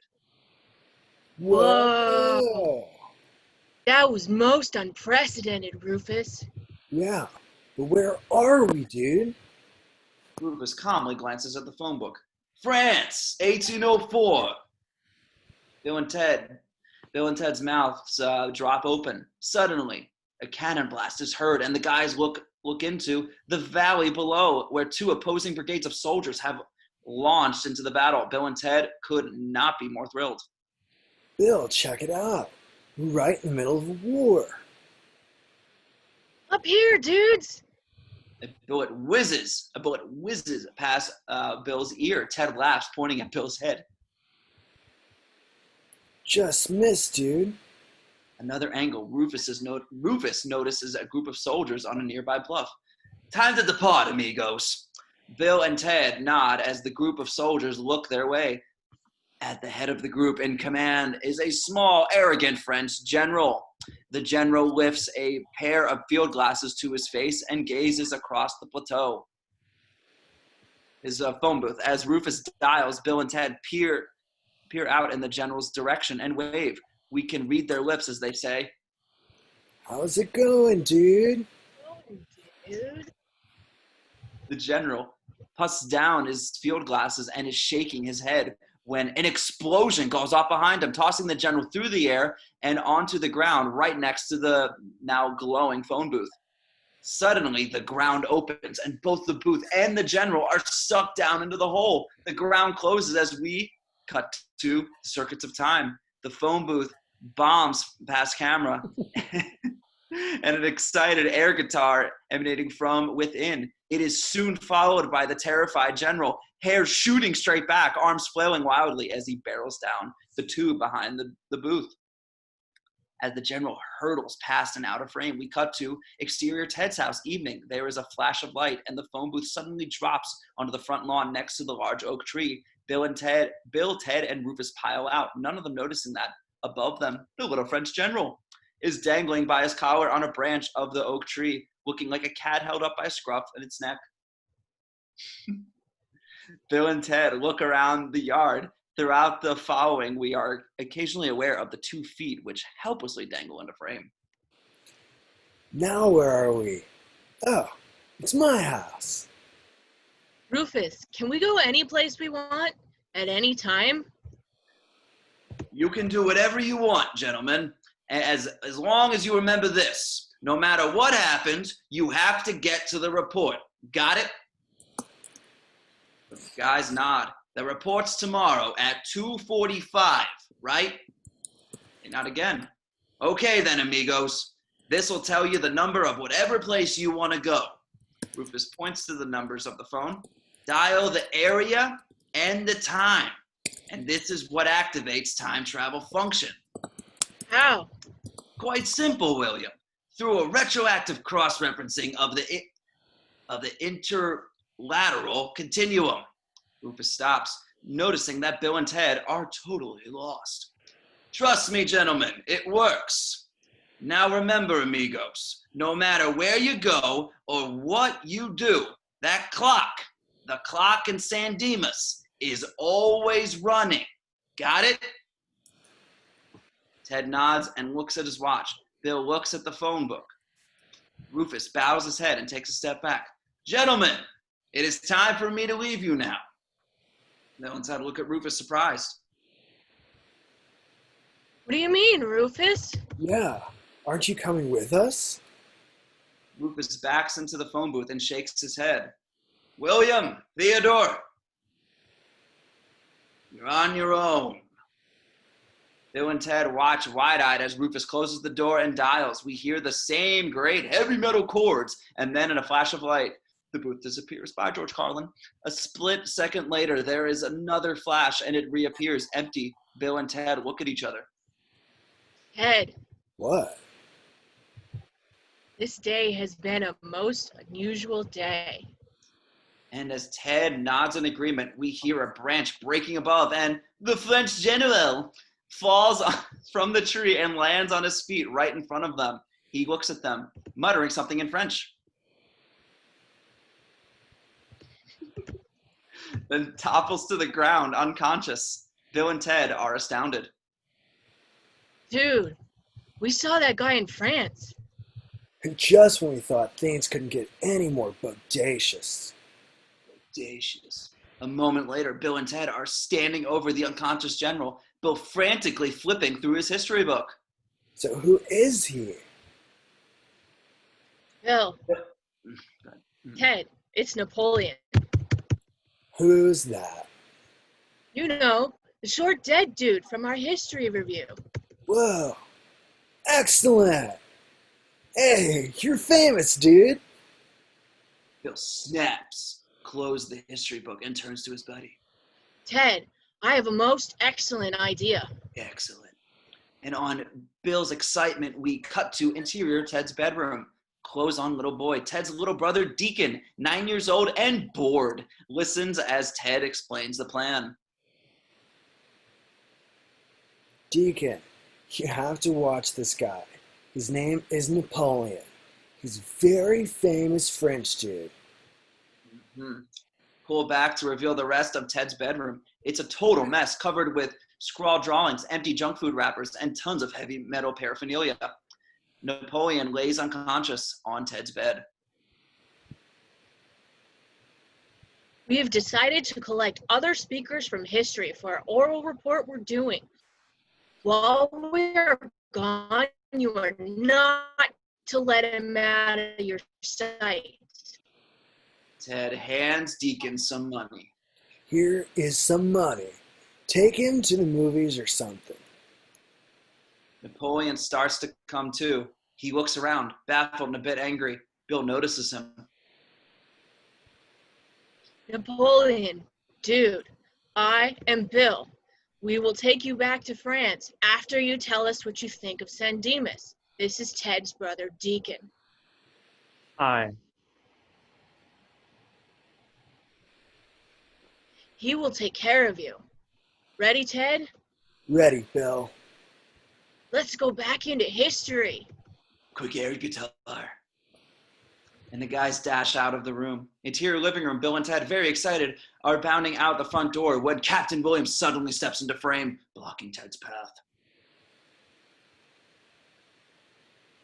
Speaker 2: Whoa. That was most unprecedented, Rufus.
Speaker 1: Yeah, but where are we, dude?
Speaker 4: Rufus calmly glances at the phone book. France, 1804. Bill and Ted's mouths drop open. Suddenly, a cannon blast is heard, and the guys look into the valley below, where two opposing brigades of soldiers have launched into the battle. Bill and Ted could not be more thrilled.
Speaker 1: Bill, check it out. We're right in the middle of a war.
Speaker 2: Up here, dudes.
Speaker 4: A bullet whizzes past Bill's ear. Ted laughs, pointing at Bill's head.
Speaker 1: Just missed, dude.
Speaker 4: Another angle. Rufus notices a group of soldiers on a nearby bluff. Time to depart, amigos. Bill and Ted nod as the group of soldiers look their way. At the head of the group in command is a small, arrogant French general. The general lifts a pair of field glasses to his face and gazes across the plateau. His phone booth. As Rufus dials, Bill and Ted peer out in the general's direction and wave. We can read their lips as they say,
Speaker 1: How's it going, dude?
Speaker 4: The general puts down his field glasses and is shaking his head when an explosion goes off behind him, tossing the general through the air and onto the ground right next to the now glowing phone booth. Suddenly, the ground opens and both the booth and the general are sucked down into the hole. The ground closes as we cut to circuits of time. The phone booth bombs past camera and an excited air guitar emanating from within. It is soon followed by the terrified general, hair shooting straight back, arms flailing wildly as he barrels down the tube behind the booth. As the general hurtles past and out of frame, we cut to exterior Ted's house. Evening. There is a flash of light, and the phone booth suddenly drops onto the front lawn next to the large oak tree. Bill, Ted, and Rufus pile out, none of them noticing that above them, the little French general is dangling by his collar on a branch of the oak tree, looking like a cat held up by a scruff in its neck. Bill and Ted look around the yard. Throughout the following, we are occasionally aware of the 2 feet which helplessly dangle into frame.
Speaker 1: Now where are we? Oh, it's my house.
Speaker 2: Rufus, can we go any place we want at any time?
Speaker 4: You can do whatever you want, gentlemen, as long as you remember this. No matter what happens, you have to get to the report. Got it? The guys nod. The report's tomorrow at 2:45, right? And not again. Okay then, amigos. This will tell you the number of whatever place you want to go. Rufus points to the numbers of the phone. Dial the area and the time. And this is what activates time travel function.
Speaker 2: How?
Speaker 4: Quite simple, William. Through a retroactive cross-referencing of the interlateral continuum. Rufus stops, noticing that Bill and Ted are totally lost. Trust me, gentlemen, it works. Now remember, amigos, no matter where you go or what you do, that clock, the clock in San Dimas, is always running. Got it? Ted nods and looks at his watch. Bill looks at the phone book. Rufus bows his head and takes a step back. Gentlemen, it is time for me to leave you now. Bill and Ted look at Rufus surprised.
Speaker 2: What do you mean, Rufus?
Speaker 1: Yeah, aren't you coming with us?
Speaker 4: Rufus backs into the phone booth and shakes his head. William, Theodore, you're on your own. Bill and Ted watch wide-eyed as Rufus closes the door and dials. We hear the same great heavy metal chords, and then in a flash of light, the booth disappears. By George Carlin. A split second later, there is another flash, and it reappears empty. Bill and Ted look at each other.
Speaker 2: Ted,
Speaker 1: What?
Speaker 2: This day has been a most unusual day.
Speaker 4: And as Ted nods in agreement, we hear a branch breaking above, and the French general falls from the tree and lands on his feet right in front of them. He looks at them, muttering something in French. Then topples to the ground, unconscious. Bill and Ted are astounded.
Speaker 2: Dude, we saw that guy in France.
Speaker 1: And just when we thought things couldn't get any more bodacious.
Speaker 4: Audacious. A moment later, Bill and Ted are standing over the unconscious general, Bill frantically flipping through his history book.
Speaker 1: So who is he?
Speaker 2: Bill, Ted, it's Napoleon.
Speaker 1: Who's that?
Speaker 2: You know, the short dead dude from our history review.
Speaker 1: Whoa. Excellent. Hey, you're famous, dude.
Speaker 4: Bill snaps, closes the history book, and turns to his buddy.
Speaker 2: Ted, I have a most excellent idea.
Speaker 4: Excellent. And on Bill's excitement, we cut to interior Ted's bedroom. Clothes on little boy. Ted's little brother, Deacon, 9 years old and bored, listens as Ted explains the plan.
Speaker 1: Deacon, you have to watch this guy. His name is Napoleon. He's a very famous French dude.
Speaker 4: Pull back to reveal the rest of Ted's bedroom. It's a total mess, covered with scrawled drawings, empty junk food wrappers, and tons of heavy metal paraphernalia. Napoleon lays unconscious on Ted's bed.
Speaker 2: We have decided to collect other speakers from history for our oral report we're doing. While we're gone, you are not to let him out of your sight.
Speaker 4: Ted hands Deacon some money.
Speaker 1: Here is some money. Take him to the movies or something.
Speaker 4: Napoleon starts to come to. He looks around, baffled and a bit angry. Bill notices him.
Speaker 2: Napoleon, dude, I am Bill. We will take you back to France after you tell us what you think of San Dimas. This is Ted's brother, Deacon.
Speaker 6: Hi.
Speaker 2: He will take care of you. Ready, Ted?
Speaker 1: Ready, Bill.
Speaker 2: Let's go back into history.
Speaker 4: Quick air guitar. And the guys dash out of the room. Interior living room, Bill and Ted, very excited, are bounding out the front door when Captain Williams suddenly steps into frame, blocking Ted's path.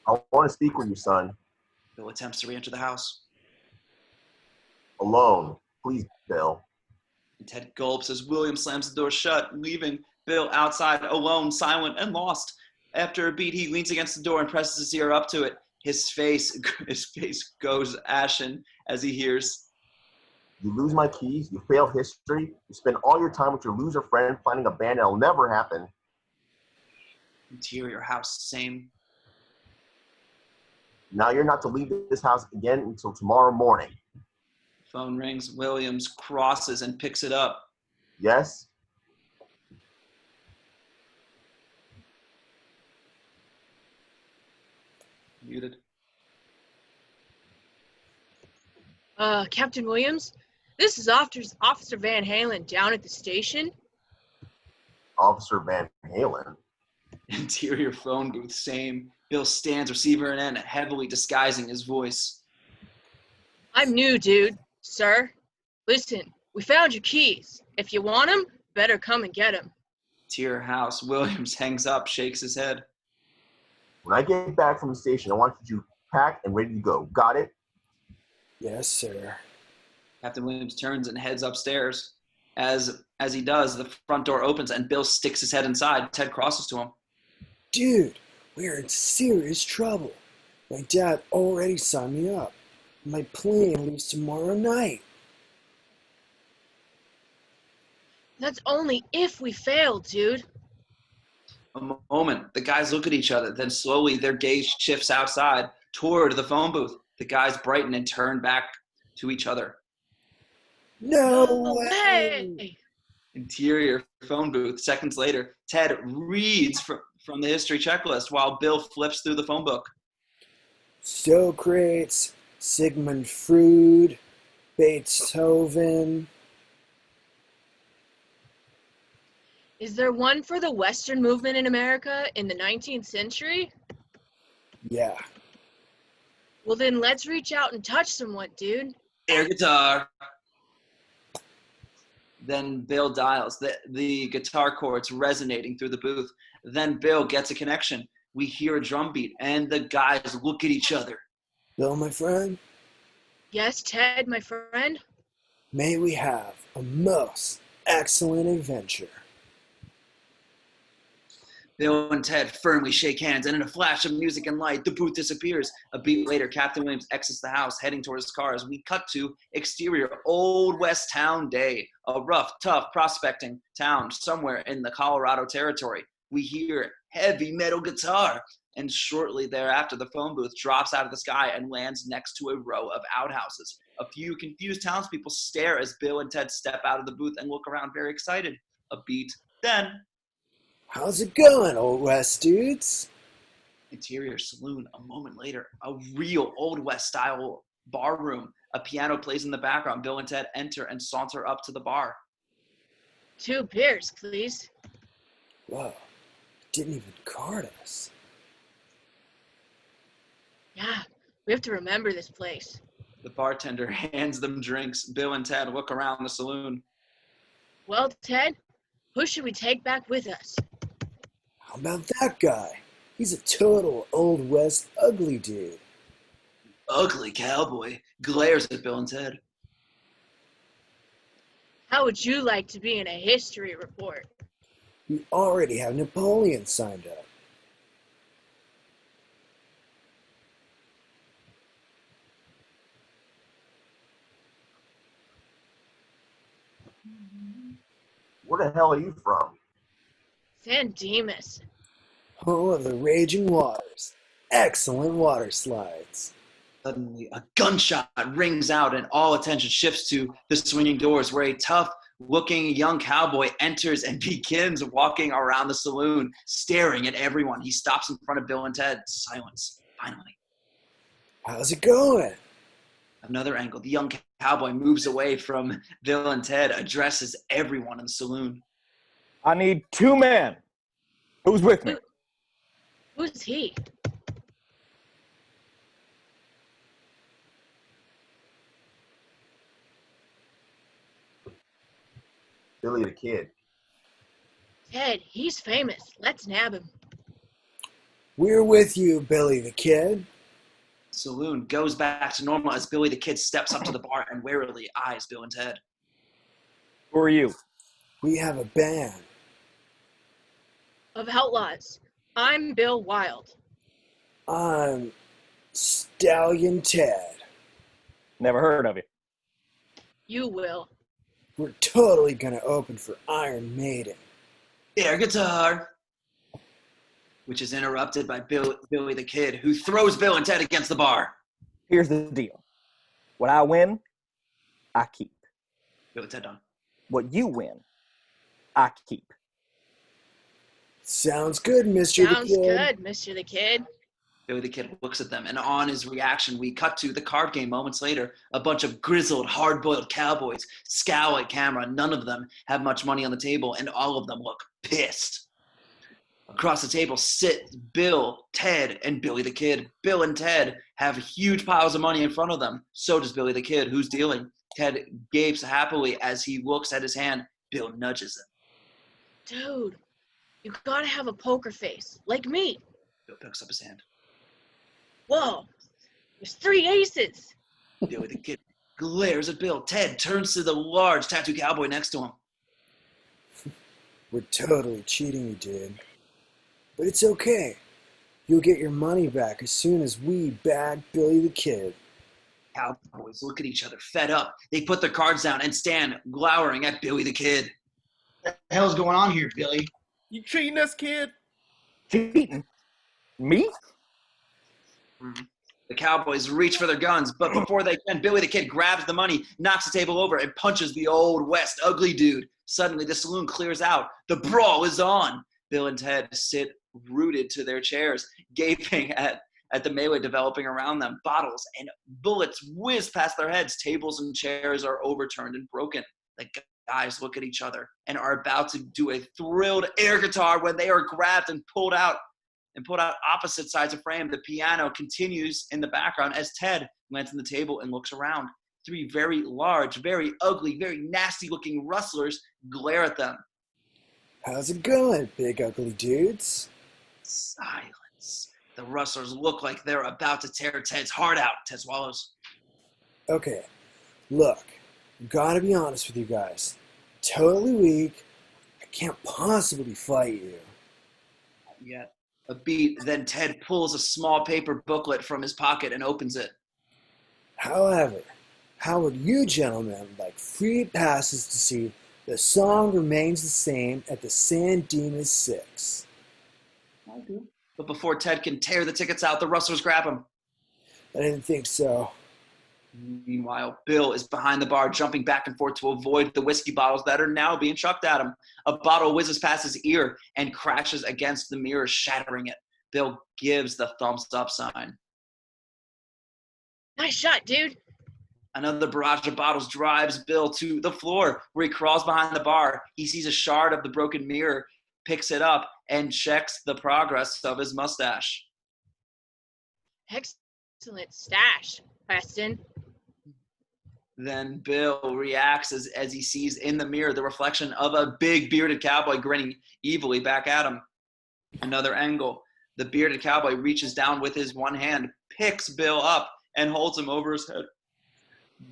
Speaker 3: I want to speak with you, son.
Speaker 4: Bill attempts to re-enter the house.
Speaker 3: Alone. Please, Bill.
Speaker 4: And Ted gulps as Williams slams the door shut, leaving Bill outside, alone, silent, and lost. After a beat, he leans against the door and presses his ear up to it. His face goes ashen as he hears.
Speaker 3: You lose my keys, you fail history, you spend all your time with your loser friend planning a band that'll never happen.
Speaker 4: Interior house, same.
Speaker 3: Now you're not to leave this house again until tomorrow morning.
Speaker 4: Phone rings. Williams crosses and picks it up.
Speaker 3: Yes?
Speaker 4: Muted.
Speaker 2: Captain Williams, this is Officer Van Halen down at the station.
Speaker 3: Officer Van Halen.
Speaker 4: Interior phone booth, same. Bill stands, receiver in end, heavily disguising his voice.
Speaker 2: I'm new, dude. Sir, listen, we found your keys. If you want them, better come and get them.
Speaker 4: Interior house. Williams hangs up, shakes his head.
Speaker 3: When I get back from the station, I want you packed and ready to go. Got it?
Speaker 1: Yes, sir.
Speaker 4: Captain Williams turns and heads upstairs. As he does, the front door opens and Bill sticks his head inside. Ted crosses to him.
Speaker 1: Dude, we're in serious trouble. My dad already signed me up. My plane leaves tomorrow night.
Speaker 2: That's only if we fail, dude.
Speaker 4: A moment. The guys look at each other. Then slowly their gaze shifts outside toward the phone booth. The guys brighten and turn back to each other.
Speaker 1: No way!
Speaker 2: Way!
Speaker 4: Interior phone booth. Seconds later, Ted reads from the history checklist while Bill flips through the phone book.
Speaker 1: Socrates, Sigmund Freud, Beethoven.
Speaker 2: Is there one for the Western movement in America in the 19th century?
Speaker 1: Yeah.
Speaker 2: Well, then let's reach out and touch someone, dude.
Speaker 4: Air guitar. Then Bill dials. The guitar chords resonating through the booth. Then Bill gets a connection. We hear a drum beat, and the guys look at each other.
Speaker 1: Bill, my friend,
Speaker 2: Yes, Ted, my friend?
Speaker 1: may we have a most excellent adventure.
Speaker 4: Bill and Ted firmly shake hands, and in a flash of music and light, the booth disappears. A beat later, Captain Williams exits the house, heading towards his car as we cut to exterior Old West Town Day, a rough, tough prospecting town somewhere in the Colorado Territory. We hear heavy metal guitar, and shortly thereafter, the phone booth drops out of the sky and lands next to a row of outhouses. A few confused townspeople stare as Bill and Ted step out of the booth and look around very excited. A beat, then
Speaker 1: How's it going, Old West dudes?
Speaker 4: interior saloon. A moment later, a real Old West style bar room. A piano plays in the background. Bill and Ted enter and saunter up to the bar.
Speaker 2: 2 beers, please.
Speaker 1: Whoa, didn't even card us.
Speaker 2: Yeah, we have to remember this place.
Speaker 4: The bartender hands them drinks. Bill and Ted look around the saloon.
Speaker 2: Well, Ted, who should we take back with us?
Speaker 1: How about that guy? He's a total Old West ugly dude.
Speaker 4: Ugly cowboy glares at Bill and Ted.
Speaker 2: How would you like to be in a history report?
Speaker 1: We already have Napoleon signed up.
Speaker 3: Where the hell are you from?
Speaker 2: San Dimas.
Speaker 1: Home of the raging waters. Excellent water slides.
Speaker 4: Suddenly, a gunshot rings out, and all attention shifts to the swinging doors, where a tough-looking young cowboy enters and begins walking around the saloon, staring at everyone. He stops in front of Bill and Ted. Silence. Finally,
Speaker 1: How's it going?
Speaker 4: another angle. The young cowboy moves away from Bill and Ted, addresses everyone in the saloon.
Speaker 10: I need 2 men. Who's with me?
Speaker 2: Who's he?
Speaker 3: Billy the Kid.
Speaker 2: Ted, he's famous. Let's nab him.
Speaker 1: We're with you, Billy the Kid.
Speaker 4: Saloon goes back to normal as Billy the Kid steps up to the bar and warily eyes Bill and Ted.
Speaker 10: Who are you?
Speaker 1: We have a band.
Speaker 2: Of outlaws. I'm Bill Wild.
Speaker 1: I'm Stallion Ted.
Speaker 10: Never heard of you.
Speaker 2: You will.
Speaker 1: We're totally gonna open for Iron Maiden.
Speaker 4: Air guitar, which is interrupted by Billy the Kid, who throws Bill and Ted against the bar.
Speaker 10: Here's the deal. What I win, I keep.
Speaker 4: Bill and Ted done.
Speaker 10: What you win, I keep.
Speaker 1: Sounds good, Mr. the
Speaker 2: Sounds
Speaker 1: Kid.
Speaker 2: good, Mr. the Kid.
Speaker 4: Billy the Kid looks at them, and on his reaction, we cut to the card game moments later. A bunch of grizzled, hard-boiled cowboys scowl at camera. None of them have much money on the table, and all of them look pissed. Across the table sit Bill, Ted, and Billy the Kid. Bill and Ted have huge piles of money in front of them. So does Billy the Kid, who's dealing. Ted gapes happily as he looks at his hand. Bill nudges him.
Speaker 2: Dude, you gotta have a poker face, like me.
Speaker 4: Bill picks up his hand.
Speaker 2: Whoa, there's 3 aces.
Speaker 4: Billy the Kid glares at Bill. Ted turns to the large tattooed cowboy next to him.
Speaker 1: We're totally cheating you, dude. But it's okay. You'll get your money back as soon as we bag Billy the Kid.
Speaker 4: Cowboys look at each other, fed up. They put their cards down and stand glowering at Billy the Kid.
Speaker 9: What the hell's going on here, Billy?
Speaker 10: You cheating us, kid? Cheating? Me?
Speaker 4: The Cowboys reach for their guns, but before they can, Billy the Kid grabs the money, knocks the table over, and punches the Old West ugly dude. Suddenly, the saloon clears out. The brawl is on. Bill and Ted sit rooted to their chairs, gaping at at the melee developing around them. Bottles and bullets whiz past their heads. Tables and chairs are overturned and broken. The guys look at each other and are about to do a thrilled air guitar when they are grabbed and pulled out opposite sides of frame. The piano continues in the background as Ted lands on the table and looks around. 3 very large, very ugly, very nasty-looking rustlers glare at them.
Speaker 1: How's it going, big ugly dudes?
Speaker 4: Silence. The rustlers look like they're about to tear Ted's heart out. Ted swallows.
Speaker 1: Okay, look, gotta be honest with you guys. Totally weak. I can't possibly fight you.
Speaker 4: Yet. A beat, then Ted pulls a small paper booklet from his pocket and opens it.
Speaker 1: However, how would you gentlemen like free passes to see The Song Remains the Same at the San Dimas 6?
Speaker 4: I do. But before Ted can tear the tickets out, the rustlers grab him.
Speaker 1: I didn't think so.
Speaker 4: Meanwhile, Bill is behind the bar, jumping back and forth to avoid the whiskey bottles that are now being chucked at him. A bottle whizzes past his ear and crashes against the mirror, shattering it. Bill gives the thumbs up sign.
Speaker 2: Nice shot, dude.
Speaker 4: Another barrage of bottles drives Bill to the floor, where he crawls behind the bar. He sees a shard of the broken mirror, picks it up, and checks the progress of his mustache.
Speaker 2: Excellent stash, Preston.
Speaker 4: Then Bill reacts as he sees in the mirror the reflection of a big bearded cowboy grinning evilly back at him. Another angle. The bearded cowboy reaches down with his one hand, picks Bill up, and holds him over his head.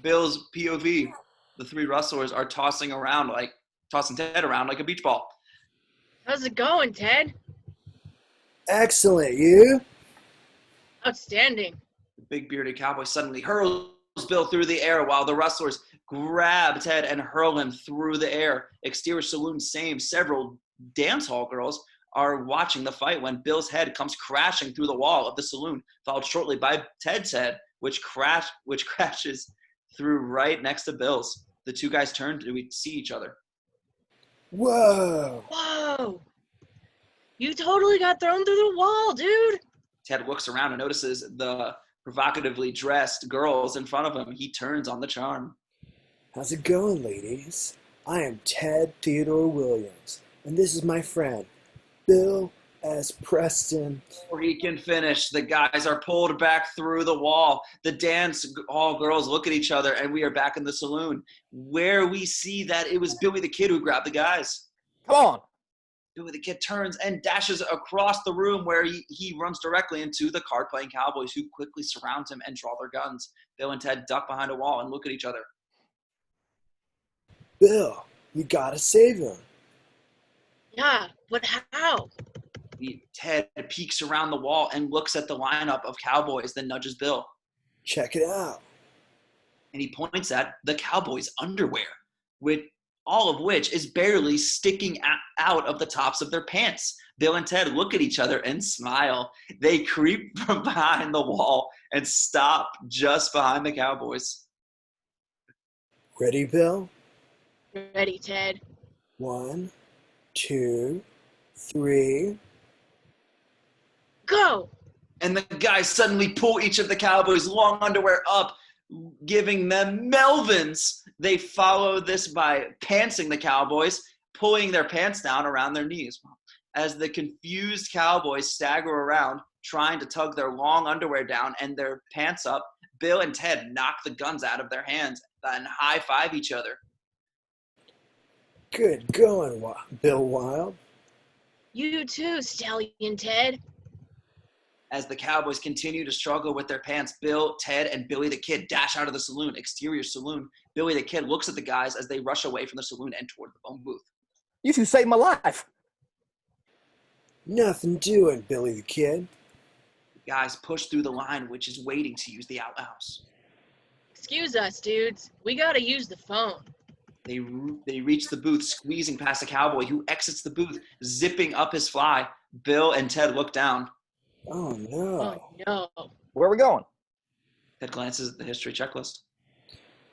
Speaker 4: Bill's POV. The 3 rustlers are tossing Ted around like a beach ball.
Speaker 2: How's it going, Ted?
Speaker 1: Excellent, you?
Speaker 2: Outstanding.
Speaker 4: The big bearded cowboy suddenly hurls Bill through the air while the rustlers grab Ted and hurl him through the air. Exterior saloon same. Several dance hall girls are watching the fight when Bill's head comes crashing through the wall of the saloon, followed shortly by Ted's head, which crashes through right next to Bill's. The 2 guys turn to see each other.
Speaker 1: Whoa!
Speaker 2: Whoa! You totally got thrown through the wall, dude!
Speaker 4: Ted looks around and notices the provocatively dressed girls in front of him. He turns on the charm.
Speaker 1: How's it going, ladies? I am Ted Theodore Williams, and this is my friend, Bill S. Preston.
Speaker 4: Before he can finish, the guys are pulled back through the wall. The dance hall girls look at each other, and we are back in the saloon, where we see that it was Billy the Kid who grabbed the guys.
Speaker 10: Come on.
Speaker 4: Billy the Kid turns and dashes across the room, where he runs directly into the card-playing cowboys, who quickly surround him and draw their guns. Bill and Ted duck behind a wall and look at each other.
Speaker 1: Bill, you gotta save him.
Speaker 2: Yeah, but how?
Speaker 4: Ted peeks around the wall and looks at the lineup of cowboys, then nudges Bill.
Speaker 1: Check it out.
Speaker 4: And he points at the cowboys' underwear, all of which is barely sticking out of the tops of their pants. Bill and Ted look at each other and smile. They creep from behind the wall and stop just behind the cowboys.
Speaker 1: Ready, Bill?
Speaker 2: Ready, Ted.
Speaker 1: 1, 2, 3.
Speaker 2: Go!
Speaker 4: And the guys suddenly pull each of the cowboys' long underwear up, giving them Melvins. They follow this by pantsing the cowboys, pulling their pants down around their knees. As the confused cowboys stagger around, trying to tug their long underwear down and their pants up, Bill and Ted knock the guns out of their hands and high-five each other.
Speaker 1: Good going, Bill Wild.
Speaker 2: You too, Stallion Ted.
Speaker 4: As the cowboys continue to struggle with their pants, Bill, Ted, and Billy the Kid dash out of the saloon, exterior saloon. Billy the Kid looks at the guys as they rush away from the saloon and toward the phone booth.
Speaker 10: You 2 saved my life.
Speaker 1: Nothing doing, Billy the Kid.
Speaker 4: The guys push through the line, which is waiting to use the outhouse.
Speaker 2: Excuse us, dudes. We gotta use the phone.
Speaker 4: They reach the booth, squeezing past a cowboy who exits the booth, zipping up his fly. Bill and Ted look down.
Speaker 1: Oh, no.
Speaker 2: Oh, no.
Speaker 10: Where are we going?
Speaker 4: Ted glances at the history checklist.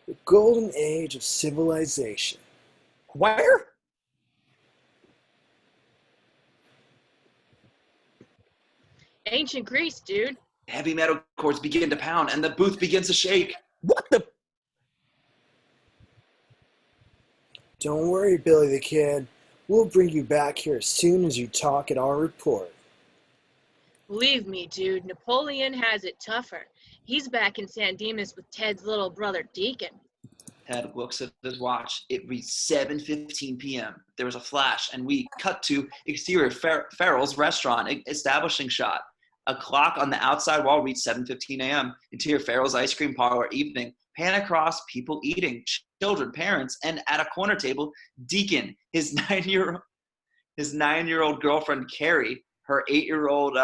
Speaker 1: The golden age of civilization.
Speaker 10: Where?
Speaker 2: Ancient Greece, dude.
Speaker 4: Heavy metal chords begin to pound, and the booth begins to shake.
Speaker 10: What the?
Speaker 1: Don't worry, Billy the Kid. We'll bring you back here as soon as you talk at our report.
Speaker 2: Believe me, dude, Napoleon has it tougher. He's back in San Dimas with Ted's little brother, Deacon.
Speaker 4: Ted looks at his watch. It reads 7:15 p.m. There was a flash, and we cut to exterior Farrell's restaurant establishing shot. A clock on the outside wall reads 7:15 a.m. Interior Farrell's ice cream parlor evening. Pan across, people eating, children, parents, and at a corner table, Deacon, his 9-year-old girlfriend Carrie, her 8-year-old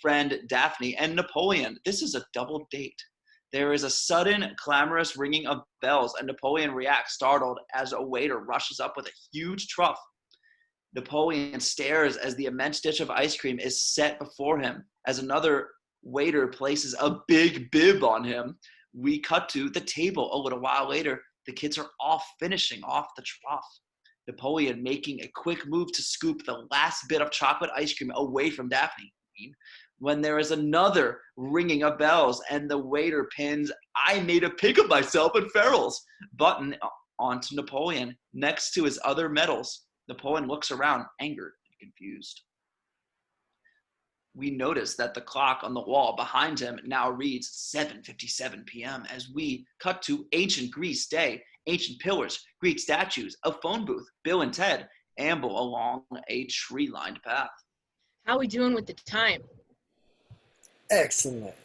Speaker 4: friend Daphne, and Napoleon. This is a double date. There is a sudden, clamorous ringing of bells, and Napoleon reacts, startled, as a waiter rushes up with a huge trough. Napoleon stares as the immense dish of ice cream is set before him, as another waiter places a big bib on him. We cut to the table a little while later. The kids are all finishing off the trough. Napoleon making a quick move to scoop the last bit of chocolate ice cream away from Daphne. When there is another ringing of bells and the waiter pins "I made a pig of myself at Farrell's" button onto Napoleon next to his other medals. Napoleon looks around, angered and confused. We notice that the clock on the wall behind him now reads 7:57 p.m. as we cut to ancient Greece day. Ancient pillars, Greek statues, a phone booth. Bill and Ted amble along a tree-lined path.
Speaker 2: How we doing with the time?
Speaker 1: Excellent.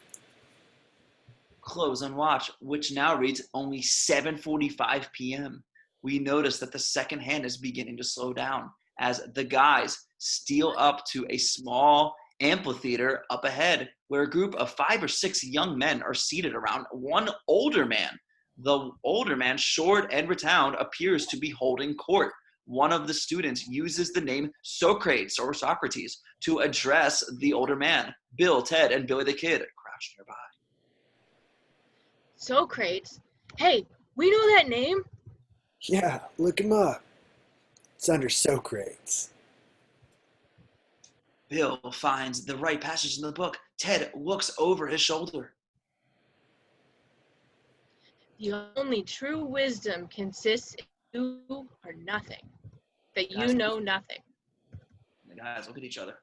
Speaker 4: Close on watch, which now reads only 7:45 p.m. We notice that the second hand is beginning to slow down as the guys steal up to a small amphitheater up ahead where a group of 5 or 6 young men are seated around one older man. The older man, short and rotund, appears to be holding court. One of the students uses the name Socrates or Socrates to address the older man. Bill, Ted, and Billy the Kid crouch nearby.
Speaker 2: Socrates? Hey, we know that name.
Speaker 1: Yeah, look him up. It's under Socrates.
Speaker 4: Bill finds the right passage in the book. Ted looks over his shoulder.
Speaker 2: The only true wisdom consists in you or nothing. That you know nothing.
Speaker 4: The guys look at each other.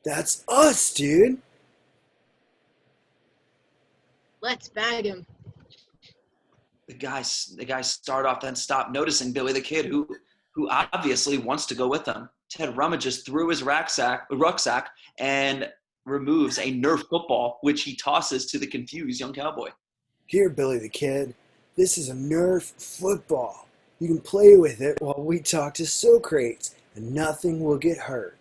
Speaker 1: That's us, dude.
Speaker 2: Let's bag him.
Speaker 4: The guys start off, then stop, noticing Billy the Kid, who obviously wants to go with them. Ted rummages through his rucksack and removes a Nerf football, which he tosses to the confused young cowboy.
Speaker 1: Here, Billy the Kid. This is a Nerf football. You can play with it while we talk to Socrates, and nothing will get hurt.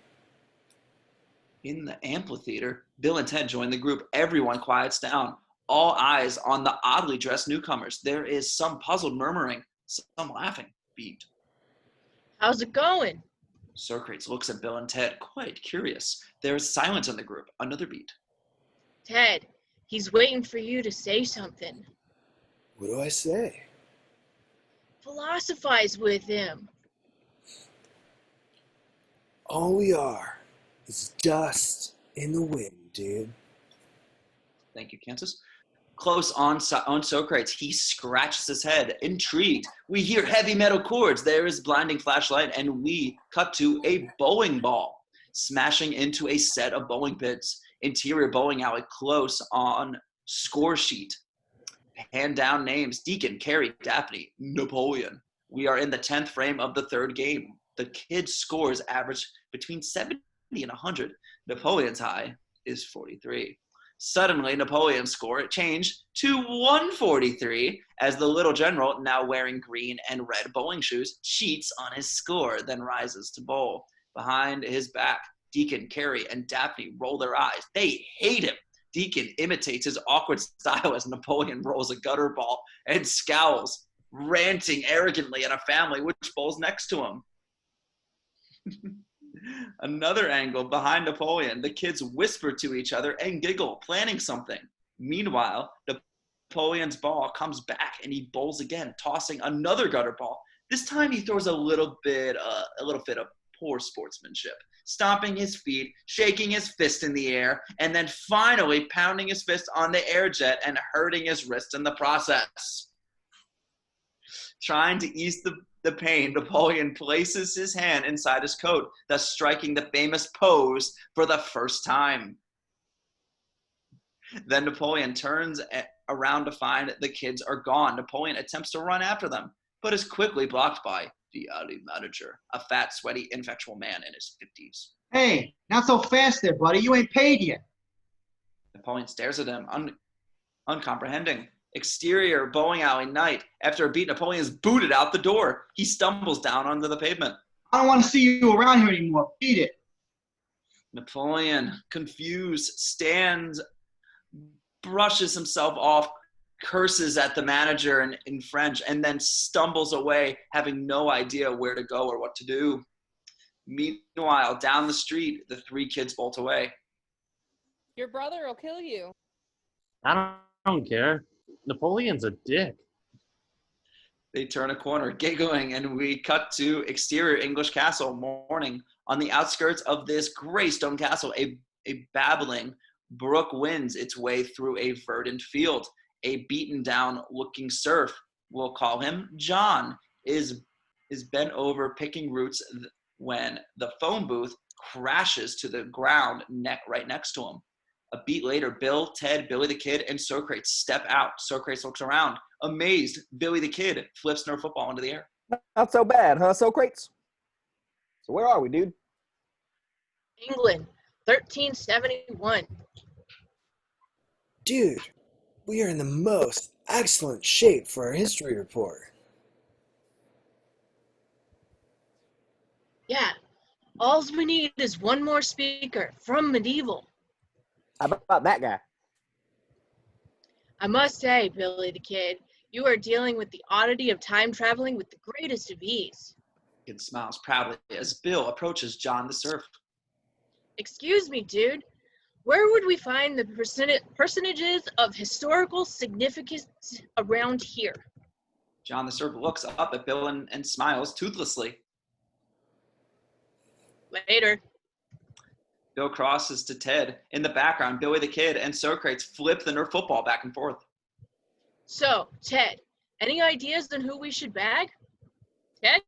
Speaker 4: In the amphitheater, Bill and Ted join the group. Everyone quiets down. All eyes on the oddly dressed newcomers. There is some puzzled murmuring, some laughing. Beat.
Speaker 2: How's it going?
Speaker 4: Socrates looks at Bill and Ted, quite curious. There is silence in the group. Another beat.
Speaker 2: Ted, he's waiting for you to say something.
Speaker 1: What do I say?
Speaker 2: Philosophize with him.
Speaker 1: All we are is dust in the wind, dude.
Speaker 4: Thank you, Kansas. Close on Socrates, he scratches his head, intrigued. We hear heavy metal chords. There is blinding flashlight, and we cut to a bowling ball smashing into a set of bowling pins. Interior bowling alley close on score sheet. Hand down names: Deacon, Carrie, Daphne, Napoleon. We are in the 10th frame of the third game. The kids' scores average between 70 and 100. Napoleon's high is 43. Suddenly, Napoleon's score changed to 143 as the little general, now wearing green and red bowling shoes, cheats on his score, then rises to bowl. Behind his back, Deacon, Carrie, and Daphne roll their eyes. They hate him. Deacon imitates his awkward style as Napoleon rolls a gutter ball and scowls, ranting arrogantly at a family which bowls next to him. Another angle behind Napoleon. The kids whisper to each other and giggle, planning something. Meanwhile, Napoleon's ball comes back and he bowls again, tossing another gutter ball. This time he throws a little bit of poor sportsmanship, stomping his feet, shaking his fist in the air, and then finally pounding his fist on the air jet and hurting his wrist in the process. Trying to ease the pain, Napoleon places his hand inside his coat, thus striking the famous pose for the first time. Then Napoleon turns around to find the kids are gone. Napoleon attempts to run after them, but is quickly blocked by the alley manager, a fat, sweaty, ineffectual man in his 50s.
Speaker 9: Hey, not so fast there, buddy. You ain't paid yet.
Speaker 4: Napoleon stares at him, uncomprehending. Exterior bowling alley night. After a beat, Napoleon is booted out the door. He stumbles down onto the pavement.
Speaker 9: I don't want to see you around here anymore. Beat it.
Speaker 4: Napoleon, confused, stands, brushes himself off, curses at the manager in French, and then stumbles away, having no idea where to go or what to do. Meanwhile, down the street, the three kids bolt away.
Speaker 8: Your brother will kill you.
Speaker 6: I don't care. Napoleon's a dick.
Speaker 4: They turn a corner, giggling, and we cut to exterior English castle morning. On the outskirts of this gray stone castle, a babbling brook winds its way through a verdant field. A beaten down looking serf, we'll call him John, is bent over picking roots when the phone booth crashes to the ground right next to him. A beat later, Bill, Ted, Billy the Kid, and Socrates step out. Socrates looks around. Amazed, Billy the Kid flips Nerf football into the air.
Speaker 10: Not so bad, huh, Socrates? So where are we, dude?
Speaker 2: England, 1371.
Speaker 1: Dude, we are in the most excellent shape for our history report.
Speaker 2: Yeah, all we need is one more speaker from medieval.
Speaker 10: How about that guy?
Speaker 2: I must say, Billy the Kid, you are dealing with the oddity of time traveling with the greatest of ease.
Speaker 4: Kid smiles proudly as Bill approaches John the Serf.
Speaker 2: Excuse me, dude. Where would we find the personages of historical significance around here?
Speaker 4: John the Serf looks up at Bill and smiles toothlessly.
Speaker 2: Later.
Speaker 4: Bill crosses to Ted. In the background, Billy the Kid and Socrates flip the Nerf football back and forth.
Speaker 2: So, Ted, any ideas on who we should bag? Ted?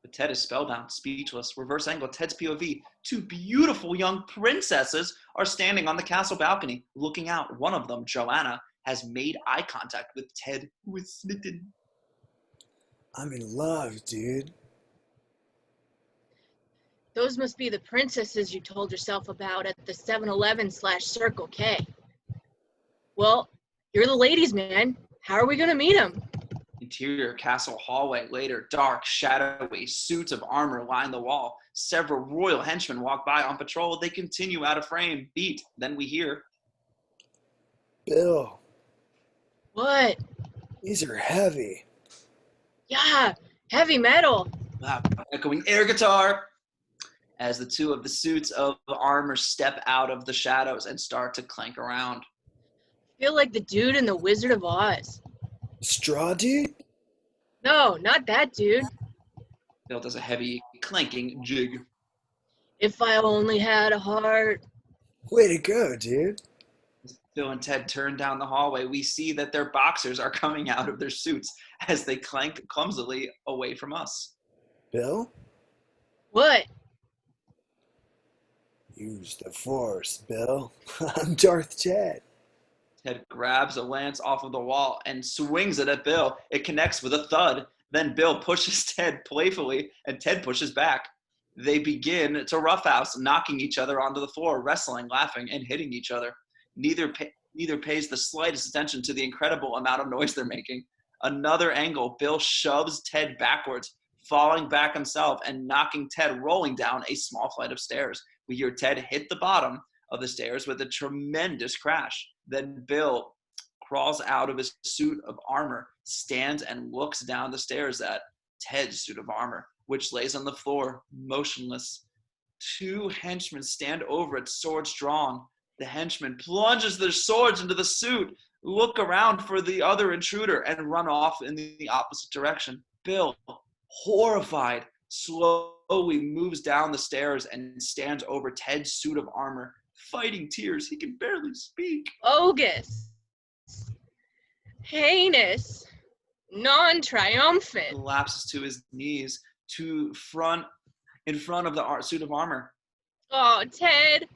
Speaker 4: But Ted is spellbound, speechless. Reverse angle, Ted's POV. Two beautiful young princesses are standing on the castle balcony, looking out. One of them, Joanna, has made eye contact with Ted, who is smitten.
Speaker 1: I'm in love, dude.
Speaker 2: Those must be the princesses you told yourself about at the 7-Eleven/Circle K. Well, you're the ladies, man. How are we going to meet them?
Speaker 4: Interior castle hallway. Later, dark, shadowy suits of armor line the wall. Several royal henchmen walk by on patrol. They continue out of frame. Beat. Then we hear.
Speaker 1: Bill,
Speaker 2: What?
Speaker 1: these are heavy.
Speaker 2: Yeah, heavy metal.
Speaker 4: Loud, echoing air guitar. As the two of the suits of armor step out of the shadows and start to clank around.
Speaker 2: Feel like the dude in the Wizard of Oz.
Speaker 1: Straw dude?
Speaker 2: No, not that dude.
Speaker 4: Bill does a heavy clanking jig.
Speaker 2: If I only had a heart.
Speaker 1: Way to go, dude.
Speaker 4: As Bill and Ted turn down the hallway, we see that their boxers are coming out of their suits as they clank clumsily away from us.
Speaker 1: Bill?
Speaker 2: What?
Speaker 1: Use the force, Bill. I'm Darth Ted.
Speaker 4: Ted grabs a lance off of the wall and swings it at Bill. It connects with a thud. Then Bill pushes Ted playfully, and Ted pushes back. They begin to roughhouse, knocking each other onto the floor, wrestling, laughing, and hitting each other. Neither pays the slightest attention to the incredible amount of noise they're making. Another angle, Bill shoves Ted backwards, falling back himself and knocking Ted rolling down a small flight of stairs. We hear Ted hit the bottom of the stairs with a tremendous crash. Then Bill crawls out of his suit of armor, stands and looks down the stairs at Ted's suit of armor, which lays on the floor, motionless. Two henchmen stand over it, swords drawn. The henchman plunges their swords into the suit, look around for the other intruder, and run off in the opposite direction. Bill, horrified, slowly moves down the stairs and stands over Ted's suit of armor, fighting tears. He can barely speak.
Speaker 2: Bogus. Heinous. Non-triumphant.
Speaker 4: Collapses to his knees in front of the suit of armor.
Speaker 2: Oh, Ted.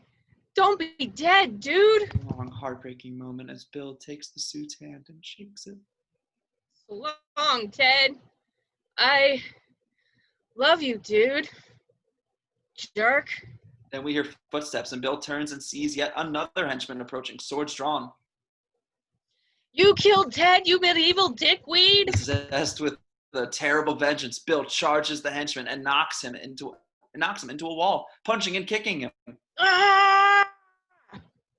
Speaker 2: Don't be dead, dude.
Speaker 4: A long, heartbreaking moment as Bill takes the suit's hand and shakes it.
Speaker 2: So long, Ted. I love you, dude. Jerk.
Speaker 4: Then we hear footsteps, and Bill turns and sees yet another henchman approaching, sword drawn.
Speaker 2: You killed Ted, you medieval dickweed.
Speaker 4: Possessed with a terrible vengeance, Bill charges the henchman and knocks him into a wall, punching and kicking him.
Speaker 2: Ah!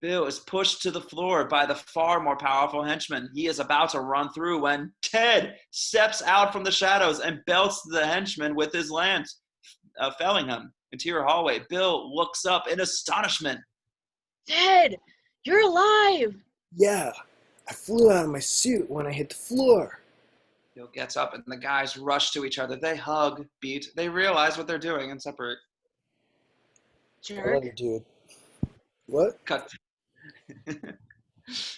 Speaker 4: Bill is pushed to the floor by the far more powerful henchman. He is about to run through when Ted steps out from the shadows and belts the henchman with his lance, felling him. Interior hallway. Bill looks up in astonishment.
Speaker 2: Ted, you're alive.
Speaker 1: Yeah, I flew out of my suit when I hit the floor.
Speaker 4: Bill gets up and the guys rush to each other. They hug, beat, they realize what they're doing and separate.
Speaker 1: I love you, dude. What?
Speaker 4: Cut.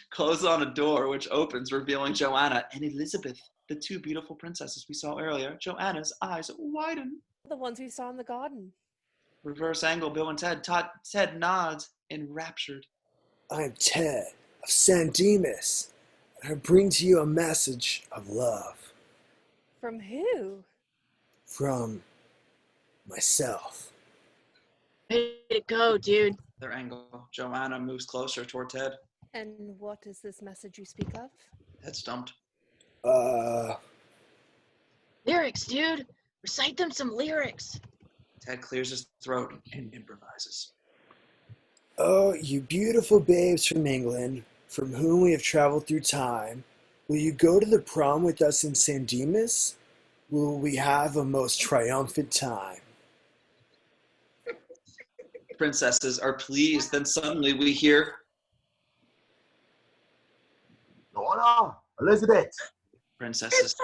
Speaker 4: Close on a door which opens, revealing Joanna and Elizabeth, the two beautiful princesses we saw earlier. Joanna's eyes widen.
Speaker 8: The ones we saw in the garden.
Speaker 4: Reverse angle, Bill and Ted. Ted nods, enraptured.
Speaker 1: I'm Ted of San Dimas, and I bring to you a message of love.
Speaker 8: From who?
Speaker 1: From myself.
Speaker 2: Way to go, dude.
Speaker 4: Their angle. Joanna moves closer toward Ted.
Speaker 8: And what is this message you speak of?
Speaker 4: Ted stumped.
Speaker 2: Lyrics, dude. Recite them some lyrics.
Speaker 4: Ted clears his throat and improvises.
Speaker 1: Oh, you beautiful babes from England, from whom we have traveled through time, will you go to the prom with us in San Dimas? Will we have a most triumphant time?
Speaker 4: Princesses are pleased. Then suddenly we hear
Speaker 3: Joanna, Elizabeth.
Speaker 4: princesses.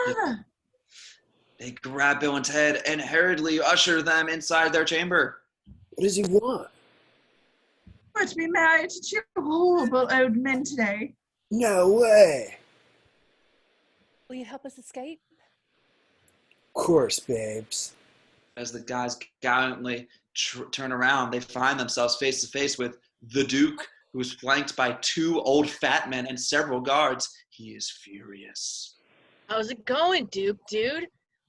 Speaker 4: They grab Bill and Ted and hurriedly usher them inside their chamber.
Speaker 1: What does he want?
Speaker 5: We're to be married to two horrible old men today.
Speaker 1: No way.
Speaker 8: Will you help us escape?
Speaker 1: Of course, babes.
Speaker 4: As the guys gallantly turn around, they find themselves face to face with the Duke, who is flanked by two old fat men and several guards. He is furious.
Speaker 2: How's it going, Duke, dude?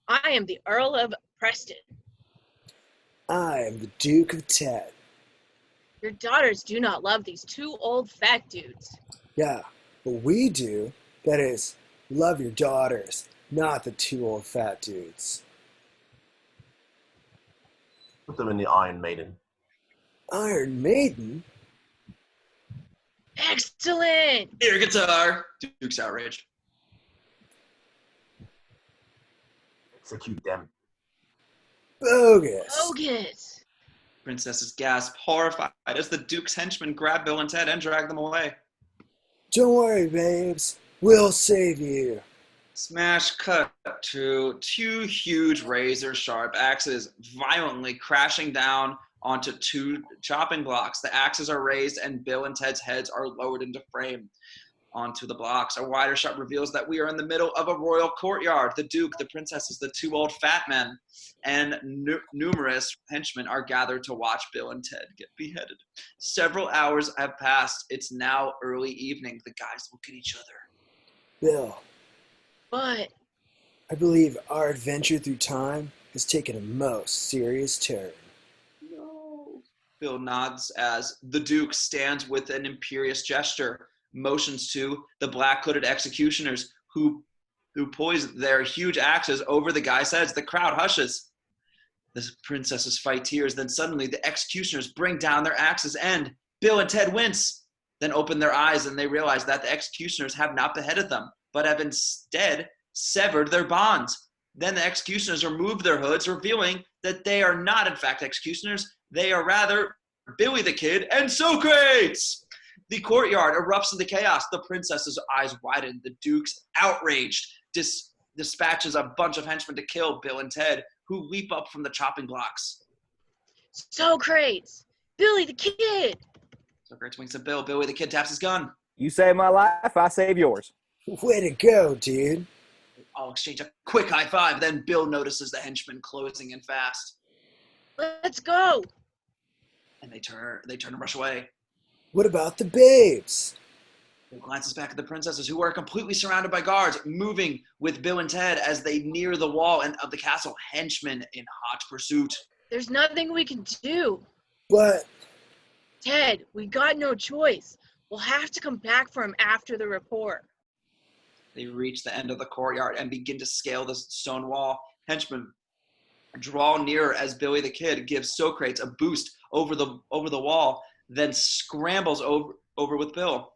Speaker 2: I am the Earl of Preston.
Speaker 1: I am the Duke of Ted.
Speaker 2: Your daughters do not love these two old fat dudes.
Speaker 1: Yeah, but we do. That is, love your daughters, not the two old fat dudes.
Speaker 3: Put them in the Iron Maiden.
Speaker 1: Iron Maiden?
Speaker 2: Excellent!
Speaker 4: Air guitar. Duke's outraged.
Speaker 3: Execute them.
Speaker 1: Bogus.
Speaker 2: Bogus!
Speaker 4: Princesses gasp, horrified, as the Duke's henchmen grab Bill and Ted and drag them away.
Speaker 1: Don't worry, babes. We'll save you.
Speaker 4: Smash cut to two huge razor-sharp axes violently crashing down onto two chopping blocks. The axes are raised and Bill and Ted's heads are lowered into frame onto the blocks. A wider shot reveals that we are in the middle of a royal courtyard. The Duke, the princesses, the two old fat men, and numerous henchmen are gathered to watch Bill and Ted get beheaded. Several hours have passed. It's now early evening. The guys look at each other.
Speaker 1: Bill,
Speaker 2: What?
Speaker 1: I believe our adventure through time has taken a most serious turn.
Speaker 4: No. Bill nods as the Duke stands with an imperious gesture, motions to the black-hooded executioners who poise their huge axes over the guys' heads. The crowd hushes. The princesses fight tears. Then suddenly the executioners bring down their axes and Bill and Ted wince. Then open their eyes and they realize that the executioners have not beheaded them, but have instead severed their bonds. Then the executioners remove their hoods, revealing that they are not in fact executioners. They are rather Billy the Kid and Socrates. The courtyard erupts into chaos. The princess's eyes widen. The Duke's outraged dispatches a bunch of henchmen to kill Bill and Ted, who leap up from the chopping blocks.
Speaker 2: Socrates! Billy the Kid!
Speaker 4: Socrates winks at Bill. Billy the Kid taps his gun.
Speaker 10: You save my life, I save yours.
Speaker 1: Way to go, dude.
Speaker 4: They all exchange a quick high five. Then Bill notices the henchmen closing in fast.
Speaker 2: Let's go!
Speaker 4: And they turn and rush away.
Speaker 1: What about the babes?
Speaker 4: Bill glances back at the princesses, who are completely surrounded by guards, moving with Bill and Ted as they near the wall of the castle. Henchmen in hot pursuit.
Speaker 2: There's nothing we can do.
Speaker 1: But
Speaker 2: Ted, we got no choice. We'll have to come back for him after the report.
Speaker 4: They reach the end of the courtyard and begin to scale the stone wall. Henchmen draw nearer as Billy the Kid gives Socrates a boost over the wall, then scrambles over with Bill.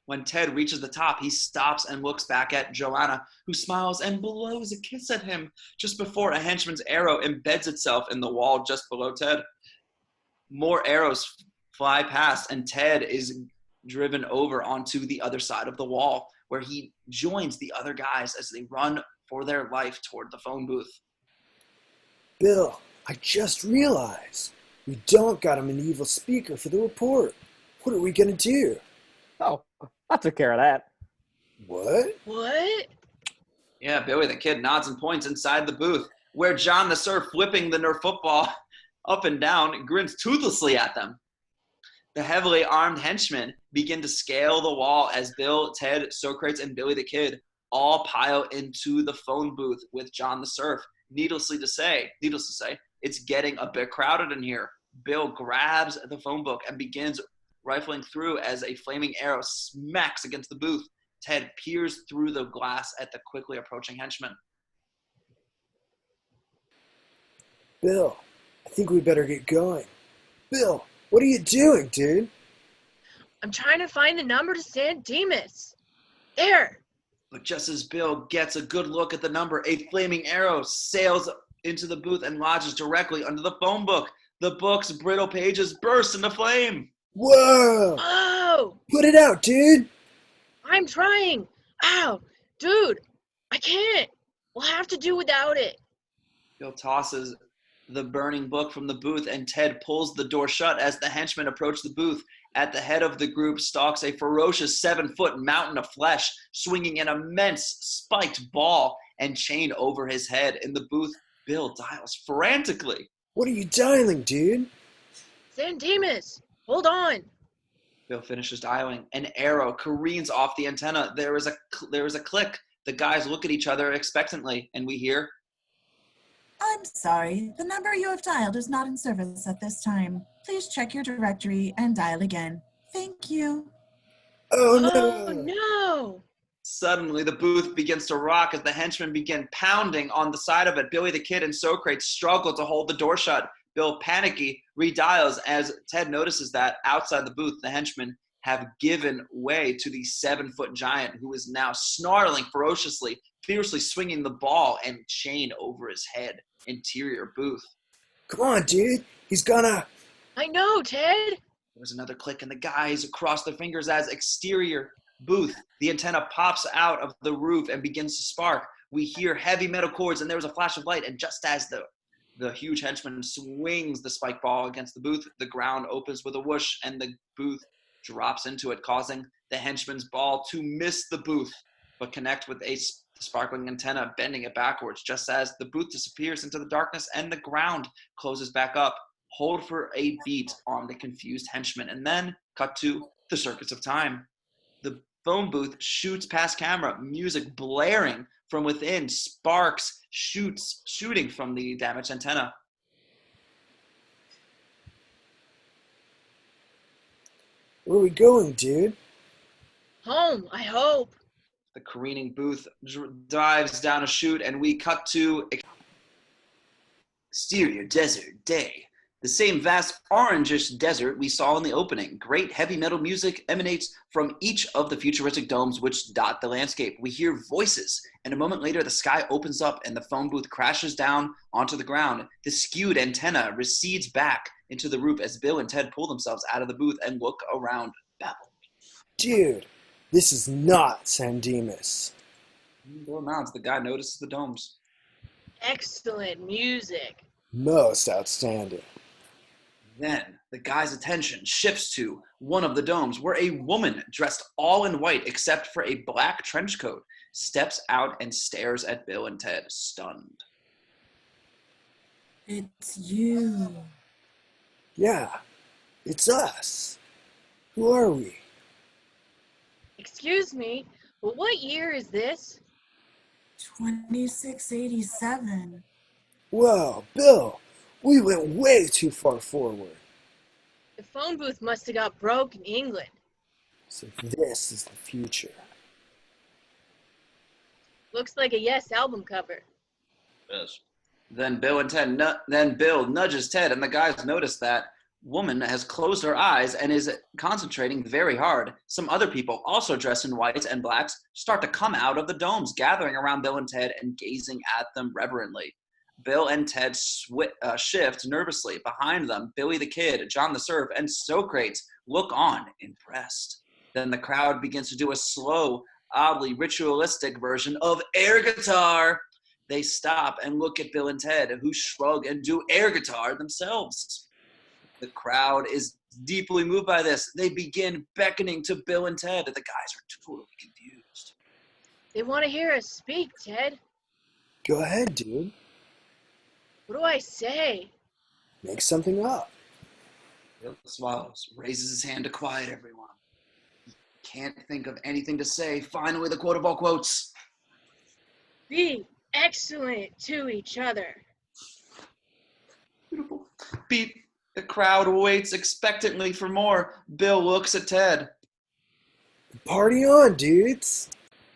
Speaker 4: When Ted reaches the top, he stops and looks back at Joanna, who smiles and blows a kiss at him just before a henchman's arrow embeds itself in the wall just below Ted. More arrows fly past, and Ted is driven over onto the other side of the wall, where he joins the other guys as they run for their life toward the phone booth.
Speaker 1: Bill, I just realized we don't got him an evil speaker for the report. What are we gonna do?
Speaker 10: Oh, I took care of that.
Speaker 1: What?
Speaker 2: What?
Speaker 4: Yeah, Billy the Kid nods and points inside the booth, where John the Surf, flipping the Nerf football up and down, grins toothlessly at them. The heavily armed henchmen begin to scale the wall as Bill, Ted, Socrates, and Billy the Kid all pile into the phone booth with John the Surf. Needless to say, it's getting a bit crowded in here. Bill grabs the phone book and begins rifling through as a flaming arrow smacks against the booth. Ted peers through the glass at the quickly approaching henchman.
Speaker 1: Bill, I think we better get going. Bill, what are you doing, dude?
Speaker 2: I'm trying to find the number to San Dimas. There!
Speaker 4: But just as Bill gets a good look at the number, a flaming arrow sails into the booth and lodges directly under the phone book. The book's brittle pages burst into flame.
Speaker 1: Whoa!
Speaker 2: Oh!
Speaker 1: Put it out, dude!
Speaker 2: I'm trying! Ow! Dude! I can't! We'll have to do without it.
Speaker 4: Bill tosses the burning book from the booth, and Ted pulls the door shut as the henchmen approach the booth. At the head of the group stalks a ferocious 7-foot mountain of flesh, swinging an immense spiked ball and chain over his head. In the booth, Bill dials frantically.
Speaker 1: What are you dialing, dude?
Speaker 2: San Dimas! Hold on!
Speaker 4: Bill finishes dialing. An arrow careens off the antenna. There is a click. The guys look at each other expectantly, and we hear,
Speaker 5: I'm sorry, the number you have dialed is not in service at this time. Please check your directory and dial again. Thank you.
Speaker 1: Oh no!
Speaker 2: Oh no!
Speaker 4: Suddenly, the booth begins to rock as the henchmen begin pounding on the side of it. Billy the Kid and Socrates struggle to hold the door shut. Bill, panicky, redials as Ted notices that outside the booth, the henchmen have given way to the 7-foot giant, who is now snarling ferociously, fiercely swinging the ball and chain over his head. Interior booth.
Speaker 1: Come on, dude! He's gonna...
Speaker 2: I know, Ted!
Speaker 4: There's another click, and the guys cross their fingers as exterior booth. The antenna pops out of the roof and begins to spark. We hear heavy metal cords, and there's a flash of light, and just as the huge henchman swings the spike ball against the booth, the ground opens with a whoosh, and the booth drops into it, causing the henchman's ball to miss the booth, but connect with a sparkling antenna, bending it backwards. Just as the booth disappears into the darkness and the ground closes back up, hold for a beat on the confused henchman, and then cut to the circuits of time. The phone booth shoots past camera, music blaring from within, sparks shooting from the damaged antenna.
Speaker 1: Where are we going, dude?
Speaker 2: Home, I hope.
Speaker 4: The careening booth dives down a chute, and we cut to exterior desert day. The same vast orangish desert we saw in the opening. Great heavy metal music emanates from each of the futuristic domes which dot the landscape. We hear voices, and a moment later the sky opens up and the phone booth crashes down onto the ground. The skewed antenna recedes back into the roof as Bill and Ted pull themselves out of the booth and look around, baffled.
Speaker 1: Dude, this is not San Dimas.
Speaker 4: Bill nods. The guy notices the domes.
Speaker 2: Excellent music.
Speaker 1: Most outstanding.
Speaker 4: Then the guy's attention shifts to one of the domes where a woman dressed all in white except for a black trench coat steps out and stares at Bill and Ted, stunned.
Speaker 5: It's you.
Speaker 1: Yeah, it's us. Who are we?
Speaker 2: Excuse me, but what year is this?
Speaker 5: 2687.
Speaker 1: Whoa, Bill, we went way too far forward.
Speaker 2: The phone booth must have got broke in England.
Speaker 1: So this is the future.
Speaker 2: Looks like a Yes album cover.
Speaker 4: Yes. Then Bill nudges Ted, and the guys notice that woman has closed her eyes and is concentrating very hard. Some other people, also dressed in whites and blacks, start to come out of the domes, gathering around Bill and Ted and gazing at them reverently. Bill and Ted shift nervously. Behind them, Billy the Kid, John the Serf, and Socrates look on, impressed. Then the crowd begins to do a slow, oddly ritualistic version of air guitar. They stop and look at Bill and Ted, who shrug and do air guitar themselves. The crowd is deeply moved by this. They begin beckoning to Bill and Ted. The guys are totally confused.
Speaker 2: They want to hear us speak, Ted.
Speaker 1: Go ahead, dude.
Speaker 2: What do I say?
Speaker 1: Make something up.
Speaker 4: Bill swallows, raises his hand to quiet everyone. He can't think of anything to say. Finally, the quote of all quotes.
Speaker 2: Be excellent to each other.
Speaker 4: Beautiful. Beat. The crowd waits expectantly for more. Bill looks at Ted.
Speaker 1: Party on, dudes.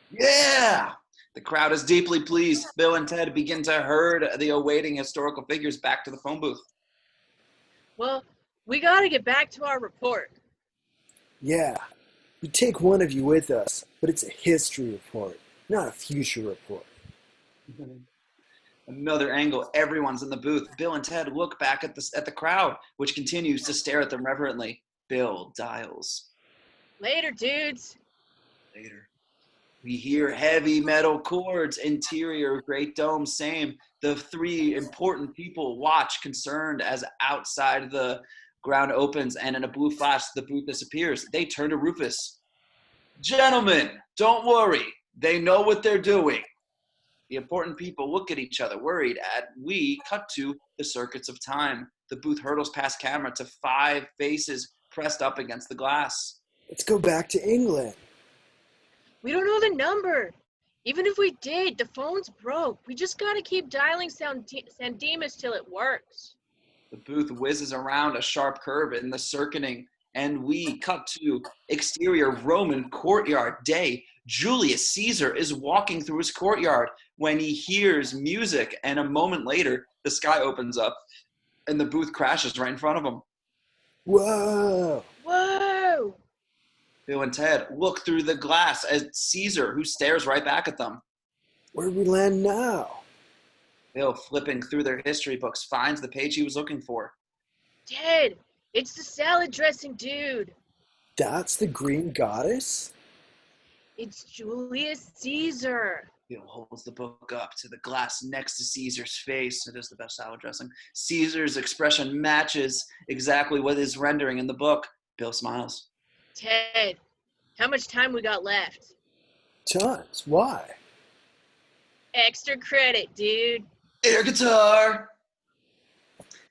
Speaker 4: Yeah! The crowd is deeply pleased. Bill and Ted begin to herd the awaiting historical figures back to the phone booth.
Speaker 2: Well, we got to get back to our report.
Speaker 1: Yeah, we take one of you with us, but it's a history report, not a future report.
Speaker 4: Another angle, everyone's in the booth. Bill and Ted look back at the crowd, which continues to stare at them reverently. Bill dials.
Speaker 2: Later, dudes.
Speaker 4: Later. We hear heavy metal chords, interior, great dome, same. The three important people watch, concerned, as outside the ground opens and in a blue flash, the booth disappears. They turn to Rufus. Gentlemen, don't worry. They know what they're doing. The important people look at each other, worried. We cut to the circuits of time. The booth hurtles past camera to 5 faces pressed up against the glass.
Speaker 1: Let's go back to England.
Speaker 2: We don't know the number. Even if we did, the phone's broke. We just got to keep dialing San Dimas till it works.
Speaker 4: The booth whizzes around a sharp curve in the circuiting, and we cut to exterior Roman courtyard day. Julius Caesar is walking through his courtyard when he hears music, and a moment later, the sky opens up, and the booth crashes right in front of him.
Speaker 1: Whoa!
Speaker 2: Whoa!
Speaker 4: Bill and Ted look through the glass at Caesar, who stares right back at them.
Speaker 1: Where do we land now?
Speaker 4: Bill, flipping through their history books, finds the page he was looking for.
Speaker 2: Ted, it's the salad dressing dude.
Speaker 1: That's the green goddess?
Speaker 2: It's Julius Caesar.
Speaker 4: Bill holds the book up to the glass next to Caesar's face. It is the best salad dressing. Caesar's expression matches exactly what is rendering in the book. Bill smiles.
Speaker 2: Ted, how much time we got left?
Speaker 1: Tons. Why?
Speaker 2: Extra credit, dude.
Speaker 4: Air guitar!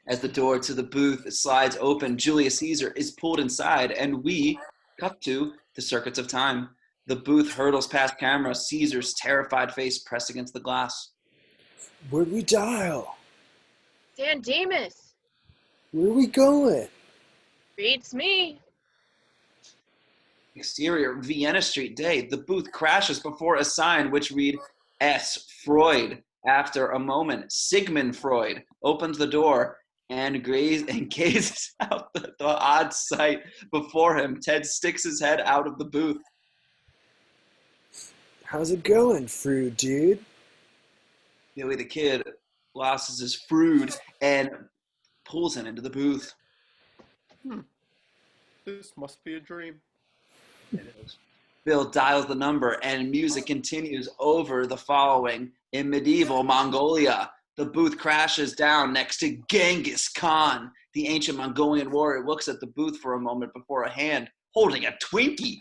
Speaker 4: As the door to the booth slides open, Julius Caesar is pulled inside, and we cut to the circuits of time. The booth hurtles past camera, Caesar's terrified face pressed against the glass.
Speaker 1: Where'd we dial?
Speaker 2: San Dimas.
Speaker 1: Where are we going?
Speaker 2: Beats me.
Speaker 4: Exterior, Vienna Street day. The booth crashes before a sign which read S. Freud. After a moment, Sigmund Freud opens the door and gazes out the odd sight before him. Ted sticks his head out of the booth.
Speaker 1: How's it going, Freud, dude?
Speaker 4: Billy the Kid loses his Freud and pulls him into the booth.
Speaker 11: This must be a dream.
Speaker 4: It is. Bill dials the number and music continues over the following. In medieval Mongolia, The booth crashes down next to Genghis Khan. The ancient Mongolian warrior looks at the booth for a moment before a hand holding a Twinkie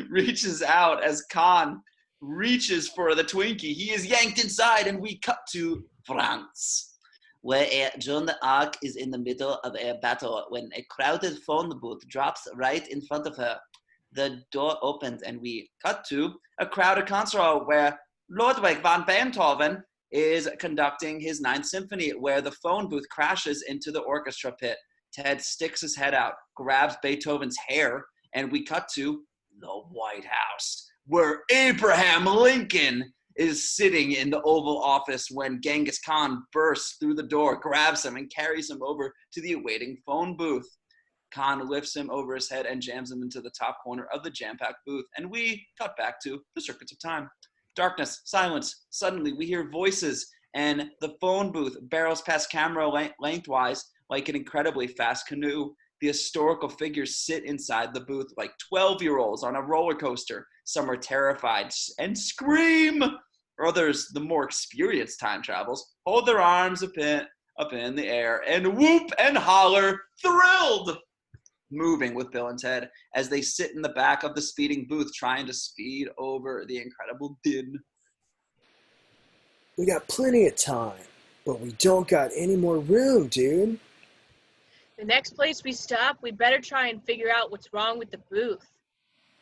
Speaker 4: reaches out as Khan reaches for the Twinkie. He is yanked inside, and we cut to France, where Joan d'Arc is in the middle of a battle when a crowded phone booth drops right in front of her. The door opens, and we cut to a crowded concert hall where Ludwig van Beethoven is conducting his Ninth Symphony, where the phone booth crashes into the orchestra pit. Ted sticks his head out, grabs Beethoven's hair, and we cut to the White House, where Abraham Lincoln is sitting in the Oval Office when Genghis Khan bursts through the door, grabs him, and carries him over to the awaiting phone booth. Khan lifts him over his head and jams him into the top corner of the jam-packed booth, and we cut back to the circuits of time. Darkness, silence. Suddenly, we hear voices, and the phone booth barrels past camera lengthwise like an incredibly fast canoe. The historical figures sit inside the booth like 12-year-olds on a roller coaster. Some are terrified and scream. Others, the more experienced time travels, hold their arms up in the air and whoop and holler, thrilled. Moving with Bill and Ted as they sit in the back of the speeding booth trying to speed over the incredible din.
Speaker 1: We got plenty of time, but we don't got any more room, dude.
Speaker 2: The next place we stop, we better try and figure out what's wrong with the booth.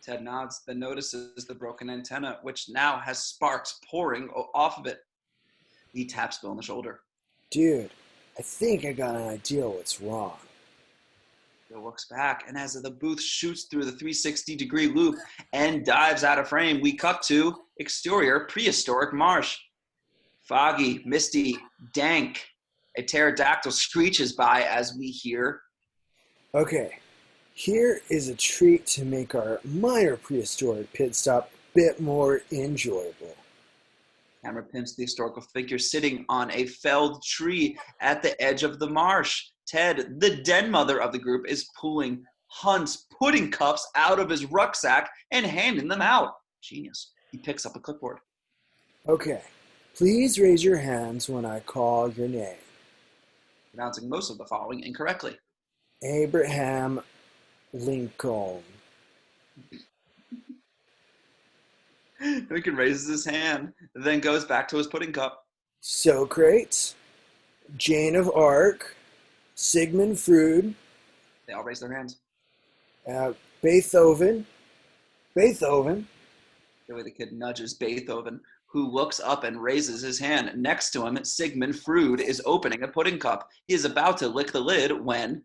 Speaker 4: Ted nods, then notices the broken antenna, which now has sparks pouring off of it. He taps Bill on the shoulder.
Speaker 1: Dude, I think I got an idea what's wrong.
Speaker 4: Bill looks back, and as the booth shoots through the 360-degree loop and dives out of frame, we cut to exterior prehistoric marsh. Foggy, misty, dank. A pterodactyl screeches by as we hear.
Speaker 1: Okay, here is a treat to make our minor prehistoric pit stop a bit more enjoyable.
Speaker 4: Camera pins the historical figure sitting on a felled tree at the edge of the marsh. Ted, the den mother of the group, is pulling Hunt's pudding cups out of his rucksack and handing them out. Genius. He picks up a clipboard.
Speaker 1: Okay, please raise your hands when I call your name.
Speaker 4: Pronouncing most of the following incorrectly.
Speaker 1: Abraham Lincoln.
Speaker 4: Lincoln raises his hand, then goes back to his pudding cup.
Speaker 1: Socrates, Jane of Arc, Sigmund Freud,
Speaker 4: They all raise their hands.
Speaker 1: Beethoven.
Speaker 4: The way the kid nudges Beethoven, who looks up and raises his hand. Next to him, Sigmund Freud is opening a pudding cup. He is about to lick the lid when...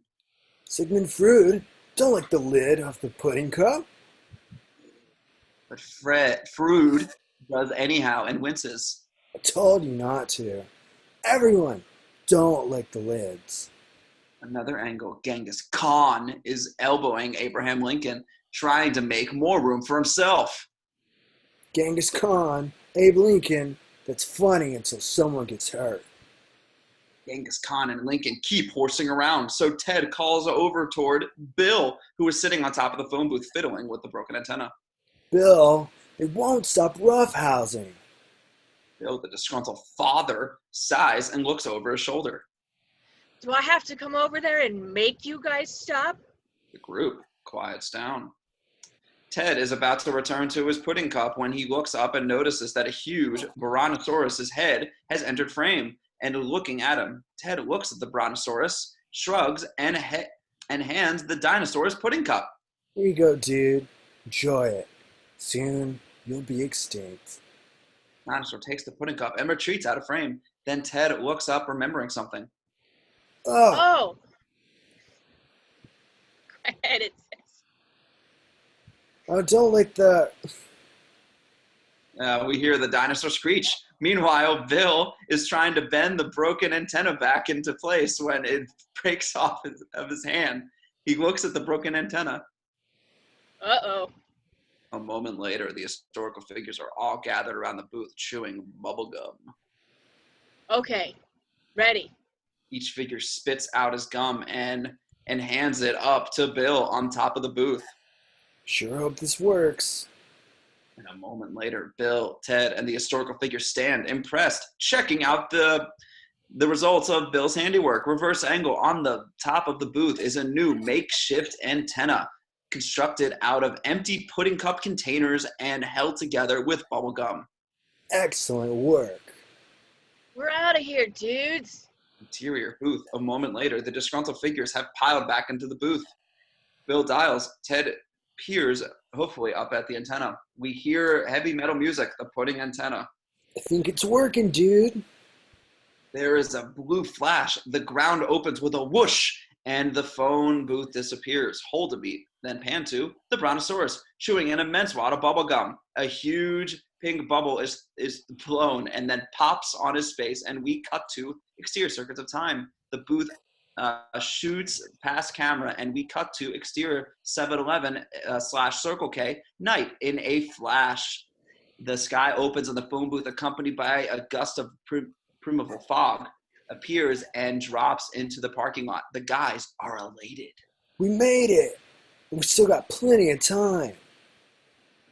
Speaker 1: Sigmund Freud, don't lick the lid off the pudding cup.
Speaker 4: But Freud does anyhow and winces.
Speaker 1: I told you not to. Everyone, don't lick the lids.
Speaker 4: Another angle, Genghis Khan is elbowing Abraham Lincoln, trying to make more room for himself.
Speaker 1: Genghis Khan, Abe Lincoln, that's funny until someone gets hurt.
Speaker 4: Genghis Khan and Lincoln keep horsing around, so Ted calls over toward Bill, who is sitting on top of the phone booth fiddling with the broken antenna.
Speaker 1: Bill, it won't stop roughhousing.
Speaker 4: Bill, the disgruntled father, sighs and looks over his shoulder.
Speaker 2: Do I have to come over there and make you guys stop?
Speaker 4: The group quiets down. Ted is about to return to his pudding cup when he looks up and notices that a huge Brontosaurus's head has entered frame and looking at him. Ted looks at the Brontosaurus, shrugs, and hands the dinosaur's pudding cup.
Speaker 1: Here you go, dude. Enjoy it. Soon, you'll be extinct.
Speaker 4: Dinosaur takes the pudding cup and retreats out of frame. Then Ted looks up, remembering something.
Speaker 1: Oh!
Speaker 2: And it says.
Speaker 1: Oh, don't lick the...
Speaker 4: We hear the dinosaur screech. Meanwhile, Bill is trying to bend the broken antenna back into place when it breaks off of his hand. He looks at the broken antenna.
Speaker 2: Uh-oh.
Speaker 4: A moment later, the historical figures are all gathered around the booth chewing bubblegum.
Speaker 2: Okay, ready.
Speaker 4: Each figure spits out his gum and hands it up to Bill on top of the booth.
Speaker 1: Sure hope this works.
Speaker 4: And a moment later, Bill, Ted, and the historical figure stand impressed, checking out the results of Bill's handiwork. Reverse angle on the top of the booth is a new makeshift antenna constructed out of empty pudding cup containers and held together with bubble gum.
Speaker 1: Excellent work.
Speaker 2: We're out of here, dudes.
Speaker 4: Interior booth. A moment later, the disgruntled figures have piled back into the booth. Bill dials. Ted peers, hopefully up at the antenna. We hear heavy metal music, the pudding antenna.
Speaker 1: I think it's working, dude.
Speaker 4: There is a blue flash. The ground opens with a whoosh, and the phone booth disappears. Hold a beat, then pan to the Brontosaurus, chewing an immense wad of bubble gum. A huge pink bubble is blown and then pops on his face, and we cut to exterior circuits of time. The booth shoots past camera, and we cut to exterior 7-Eleven / Circle K night in a flash. The sky opens, and the phone booth, accompanied by a gust of primeval fog, appears and drops into the parking lot. The guys are elated.
Speaker 1: We made it. We still got plenty of time.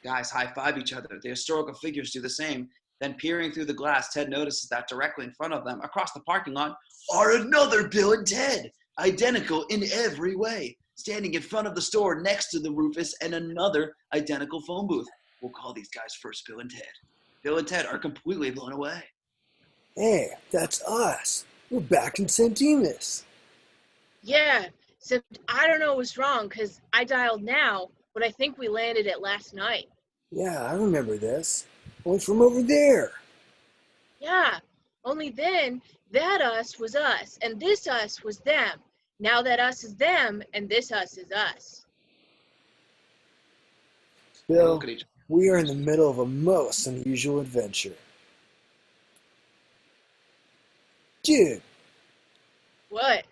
Speaker 4: Guys high-five each other. The historical figures do the same. Then peering through the glass, Ted notices that directly in front of them, across the parking lot, are another Bill and Ted, identical in every way, standing in front of the store next to the Rufus and another identical phone booth. We'll call these guys first Bill and Ted. Bill and Ted are completely blown away.
Speaker 1: Hey, that's us. We're back in St. Demas.
Speaker 2: Yeah, except I don't know what's wrong because I dialed now, but I think we landed it last night.
Speaker 1: Yeah, I remember this. Only from over there.
Speaker 2: Yeah, only then that us was us, and this us was them. Now that us is them, and this us is us.
Speaker 1: Bill,
Speaker 4: Look at each other.
Speaker 1: we are in the middle of a most unusual adventure. Dude,
Speaker 2: What?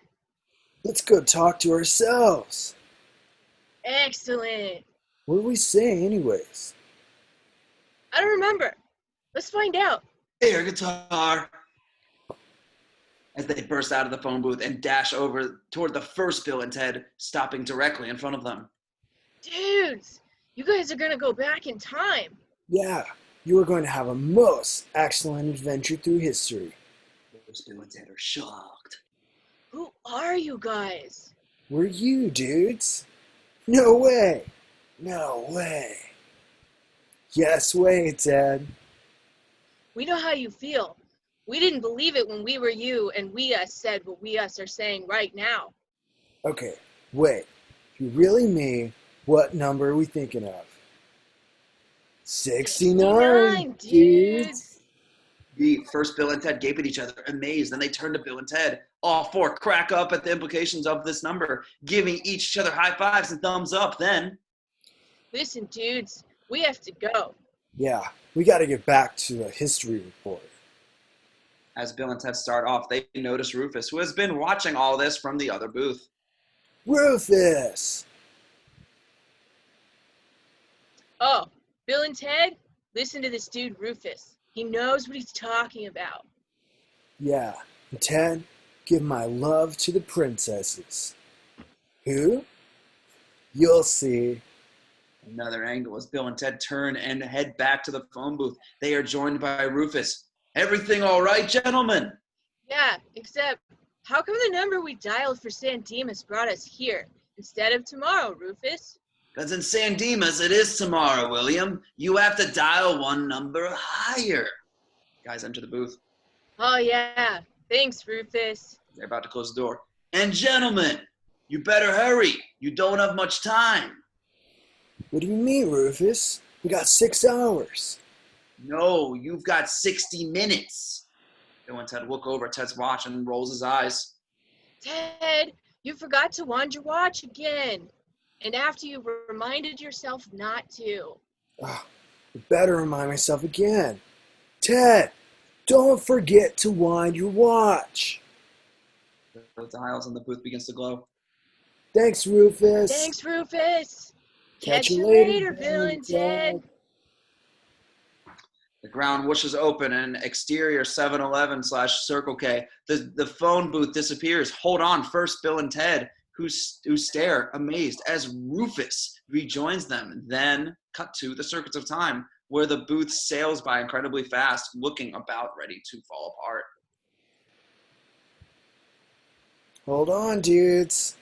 Speaker 1: let's go talk to ourselves.
Speaker 2: Excellent.
Speaker 1: What do we say anyways?
Speaker 2: I don't remember. Let's find out.
Speaker 4: Air guitar. As they burst out of the phone booth and dash over toward the first Bill and Ted, stopping directly in front of them.
Speaker 2: Dudes, you guys are gonna go back in time.
Speaker 1: Yeah, you are going to have a most excellent adventure through history.
Speaker 4: First Bill and Ted are shocked.
Speaker 2: Who are you guys?
Speaker 1: We're you, dudes. No way. No way. Yes way, Ted.
Speaker 2: We know how you feel. We didn't believe it when we were you and we us said what we us are saying right now.
Speaker 1: Okay, wait. If you really mean, what number are we thinking of? 69, dudes.
Speaker 4: The first Bill and Ted gape at each other, amazed. Then they turn to Bill and Ted. All four crack up at the implications of this number, giving each other high fives and thumbs up. Then,
Speaker 2: Listen, dudes, we have to go.
Speaker 1: Yeah, we got to get back to the history report.
Speaker 4: as Bill and Ted start off, they notice Rufus, who has been watching all this from the other booth.
Speaker 1: Rufus!
Speaker 2: Oh, Bill and Ted, listen to this dude Rufus. He knows what he's talking about.
Speaker 1: Yeah, and Ted, give my love to the princesses. Who? You'll see.
Speaker 4: Another angle as Bill and Ted turn and head back to the phone booth. They are joined by Rufus. Everything all right, gentlemen?
Speaker 2: Yeah, except, how come the number we dialed for San Dimas brought us here instead of tomorrow, Rufus?
Speaker 4: Because in San Dimas, it is tomorrow, William. You have to dial one number higher. Guys enter the booth.
Speaker 2: Oh yeah, thanks, Rufus.
Speaker 4: They're about to close the door. And gentlemen, you better hurry. You don't have much time.
Speaker 1: What do you mean, Rufus? We got 6 hours.
Speaker 4: No, you've got 60 minutes. Bill and Ted look over at Ted's watch and rolls his eyes.
Speaker 2: Ted, you forgot to wind your watch again. And after you reminded yourself not to.
Speaker 1: Oh, I better remind myself again. Ted, don't forget to wind your watch.
Speaker 4: The dials in the booth begins to glow.
Speaker 1: Thanks, Rufus.
Speaker 2: Thanks, Rufus.
Speaker 1: Catch you
Speaker 2: later, Bill and Ted.
Speaker 4: The ground whooshes open and exterior 7-Eleven / Circle K. The phone booth disappears. Hold on, first Bill and Ted, who stare amazed as Rufus rejoins them. Then cut to the circuits of time. where the booth sails by incredibly fast, looking about ready to fall apart.
Speaker 1: Hold on, dudes.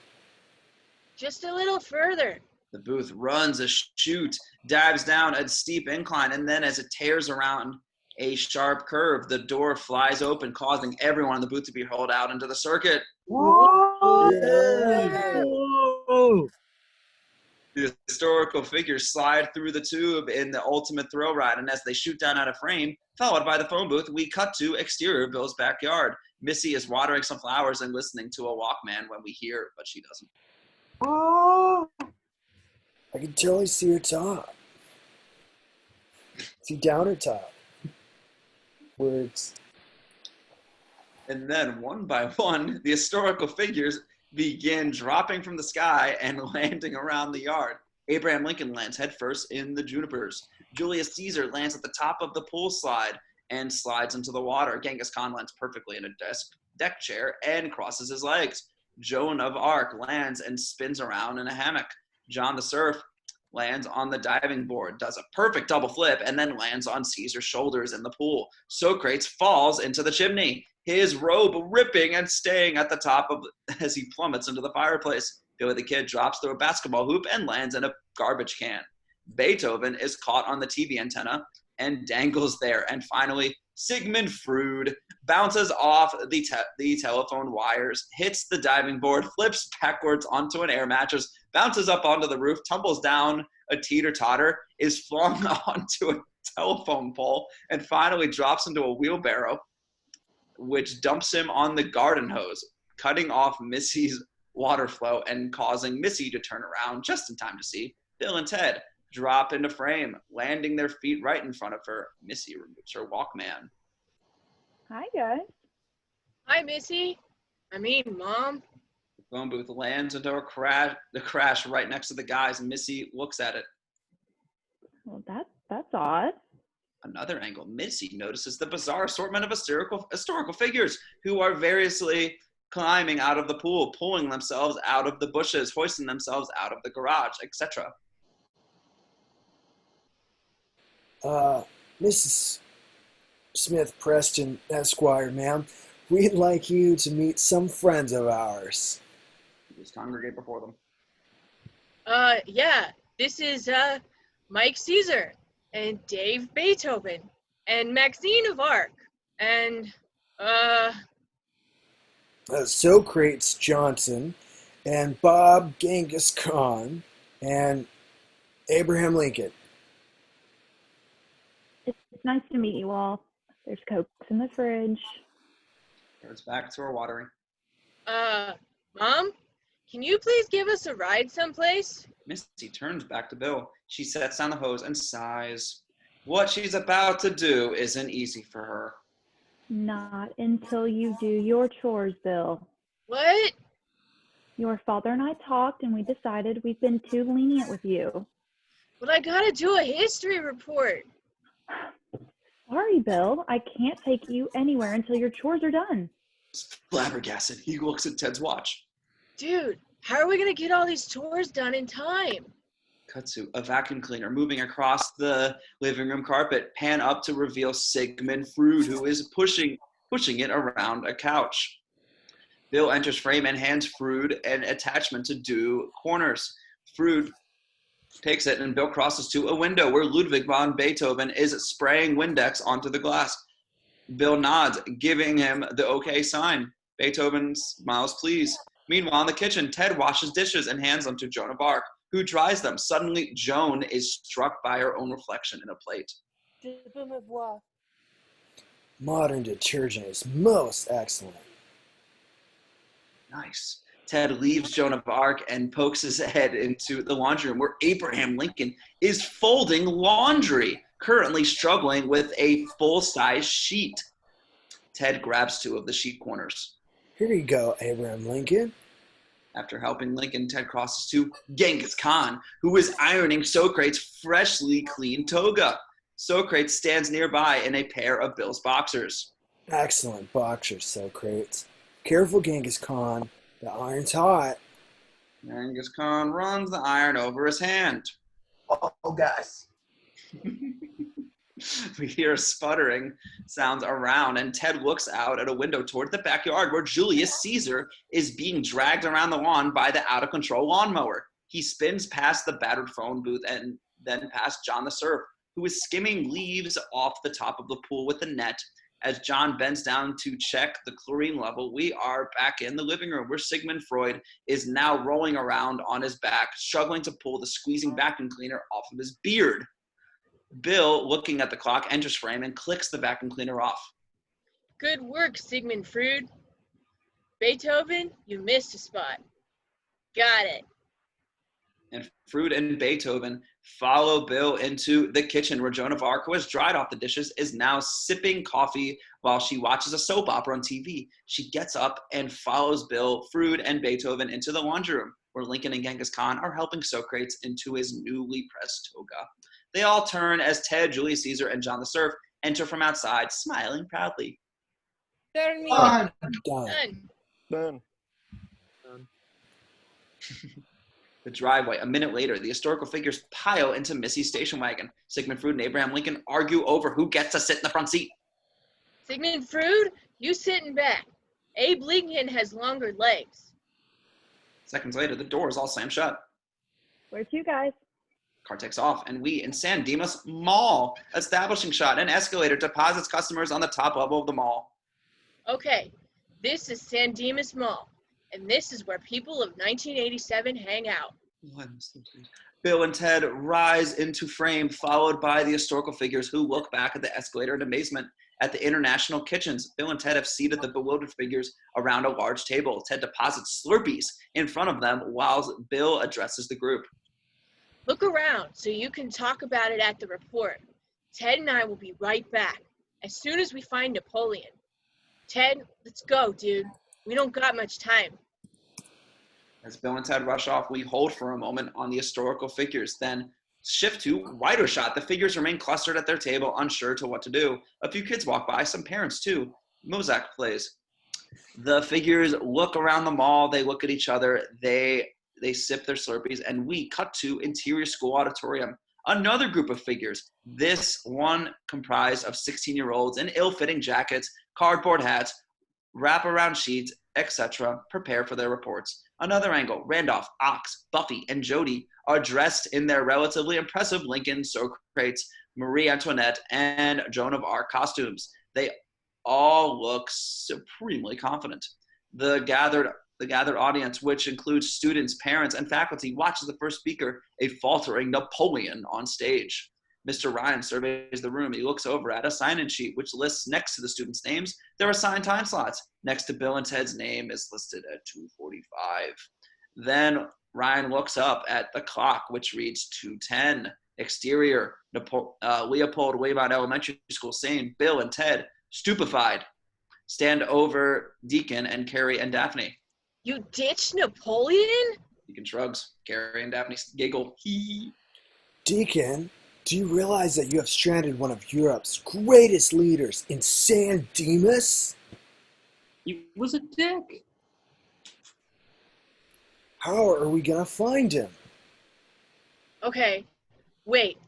Speaker 2: Just a little further.
Speaker 4: The booth runs a chute, dives down a steep incline, and then as it tears around a sharp curve, the door flies open, causing everyone in the booth to be hurled out into the circuit. The historical figures slide through the tube in the ultimate thrill ride, and as they shoot down out of frame, followed by the phone booth, we cut to exterior Bill's backyard. Missy is watering some flowers and listening to a Walkman when we hear, but she doesn't.
Speaker 1: I can totally see her top. See down her top. Words.
Speaker 4: And then, one by one, the historical figures begin dropping from the sky and landing around the yard. Abraham Lincoln lands headfirst in the junipers. Julius Caesar lands at the top of the pool slide and slides into the water. Genghis Khan lands perfectly in a deck chair and crosses his legs. Joan of Arc lands and spins around in a hammock. John the Surf lands on the diving board, does a perfect double flip, and then lands on Caesar's shoulders in the pool. Socrates falls into the chimney, his robe ripping and staying at the top of as he plummets into the fireplace. Billy the Kid drops through a basketball hoop and lands in a garbage can. Beethoven is caught on the TV antenna and dangles there. And finally, Sigmund Freud bounces off the telephone wires, hits the diving board, flips backwards onto an air mattress, bounces up onto the roof, tumbles down a teeter-totter, is flung onto a telephone pole, and finally drops into a wheelbarrow, which dumps him on the garden hose, cutting off Missy's water flow and causing Missy to turn around just in time to see Bill and Ted drop into frame, landing their feet right in front of her. Missy removes her Walkman.
Speaker 7: Hi, guys.
Speaker 2: Hi, Missy. Mom.
Speaker 4: The phone booth lands into a crash right next to the guys, and Missy looks at it.
Speaker 7: Well, that's odd.
Speaker 4: Another angle, Missy notices the bizarre assortment of historical figures who are variously climbing out of the pool, pulling themselves out of the bushes, hoisting themselves out of the garage, etc.
Speaker 1: Mrs. Smith Preston, Esquire, ma'am, we'd like you to meet some friends of ours.
Speaker 4: Just congregate before them.
Speaker 2: Yeah, this is, Mike Caesar, and Dave Beethoven, and Maxine of Arc, and,
Speaker 1: Socrates Johnson, and Bob Genghis Khan, and Abraham Lincoln.
Speaker 7: It's nice to meet you all. There's Cokes in the fridge.
Speaker 4: Turns back to her watering.
Speaker 2: Mom, can you please give us a ride someplace?
Speaker 4: Missy turns back to Bill. She sets down the hose and sighs. What she's about to do isn't easy for her.
Speaker 7: Not until you do your chores, Bill.
Speaker 2: What?
Speaker 7: Your father and I talked, and we decided we've been too lenient with you.
Speaker 2: But I gotta do a history report.
Speaker 7: Sorry, Bill. I can't take you anywhere until your chores are done.
Speaker 4: Flabbergasted, he looks at Ted's watch.
Speaker 2: Dude, how are we gonna get all these chores done in time?
Speaker 4: Cut to a vacuum cleaner moving across the living room carpet. Pan up to reveal Sigmund Freud, who is pushing it around a couch. Bill enters frame and hands Freud an attachment to do corners. Freud takes it, and Bill crosses to a window where Ludwig van Beethoven is spraying Windex onto the glass. Bill nods, giving him the okay sign. Beethoven smiles please. Meanwhile, in the kitchen, Ted washes dishes and hands them to Joan of Arc, who dries them. Suddenly, Joan is struck by her own reflection in a plate.
Speaker 8: Je peux me voir.
Speaker 1: Modern detergent is most excellent.
Speaker 4: Nice. Ted leaves Joan of Arc and pokes his head into the laundry room where Abraham Lincoln is folding laundry, currently struggling with a full-size sheet. Ted grabs two of the sheet corners.
Speaker 1: Here you go, Abraham Lincoln.
Speaker 4: After helping Lincoln, Ted crosses to Genghis Khan, who is ironing Socrates' freshly cleaned toga. Socrates stands nearby in a pair of Bill's boxers.
Speaker 1: Excellent boxers, Socrates. Careful, Genghis Khan. The iron's hot.
Speaker 4: Genghis Khan runs the iron over his hand.
Speaker 3: Oh, guys.
Speaker 4: We hear sputtering sounds around, and Ted looks out at a window toward the backyard where Julius Caesar is being dragged around the lawn by the out-of-control lawnmower. He spins past the battered phone booth and then past John the Surf, who is skimming leaves off the top of the pool with the net. As John bends down to check the chlorine level, we are back in the living room where Sigmund Freud is now rolling around on his back, struggling to pull the squeezing vacuum cleaner off of his beard. Bill, looking at the clock, enters frame and clicks the vacuum cleaner off.
Speaker 2: Good work, Sigmund Freud. Beethoven, you missed a spot. Got it.
Speaker 4: And Freud and Beethoven follow Bill into the kitchen where Joan of Arc, who has dried off the dishes, is now sipping coffee while she watches a soap opera on TV. She gets up and follows Bill, Freud, and Beethoven into the laundry room where Lincoln and Genghis Khan are helping Socrates into his newly pressed toga. They all turn as Ted, Julius Caesar, and John the Surf enter from outside, smiling proudly.
Speaker 8: Termina.
Speaker 2: Done.
Speaker 10: Done.
Speaker 4: The driveway. A minute later, the historical figures pile into Missy's station wagon. Sigmund Freud and Abraham Lincoln argue over who gets to sit in the front seat.
Speaker 2: Sigmund Freud, you sitting back. Abe Lincoln has longer legs.
Speaker 4: Seconds later, the doors all slam shut.
Speaker 7: Where to, guys?
Speaker 4: Car takes off, and we in San Dimas Mall. Establishing shot. An escalator deposits customers on the top level of the mall.
Speaker 2: Okay, this is San Dimas Mall, and this is where people of 1987 hang out.
Speaker 4: Bill and Ted rise into frame, followed by the historical figures who look back at the escalator in amazement. At the International Kitchens, Bill and Ted have seated the bewildered figures around a large table. Ted deposits Slurpees in front of them while Bill addresses the group.
Speaker 2: Look around so you can talk about it at the report. Ted and I will be right back as soon as we find Napoleon. Ted, let's go, dude. We don't got much time.
Speaker 4: As Bill and Ted rush off, we hold for a moment on the historical figures, then shift to wider shot. The figures remain clustered at their table, unsure to what to do. A few kids walk by, some parents too. Mozart plays. The figures look around the mall, they look at each other, they sip their Slurpees, and we cut to interior school auditorium. Another group of figures, this one comprised of 16-year-olds in ill-fitting jackets, cardboard hats, wraparound sheets, etc., prepare for their reports. Another angle, Randolph, Ox, Buffy, and Jody are dressed in their relatively impressive Lincoln, Socrates, Marie Antoinette, and Joan of Arc costumes. They all look supremely confident. The gathered audience, which includes students, parents, and faculty, watches the first speaker, a faltering Napoleon, on stage. Mr. Ryan surveys the room. He looks over at a sign-in sheet, which lists next to the students' names their assigned time slots. Next to Bill and Ted's name is listed at 2:45. Then Ryan looks up at the clock, which reads 2:10. Exterior, Leopold Wayvine Elementary School, same. Bill and Ted, stupefied, stand over Deacon and Carrie and Daphne.
Speaker 2: You ditched Napoleon?
Speaker 4: Deacon shrugs. Carrie and Daphne giggle.
Speaker 1: Deacon, do you realize that you have stranded one of Europe's greatest leaders in San Dimas?
Speaker 6: He was a dick.
Speaker 1: How are we gonna find him?
Speaker 2: Okay, wait.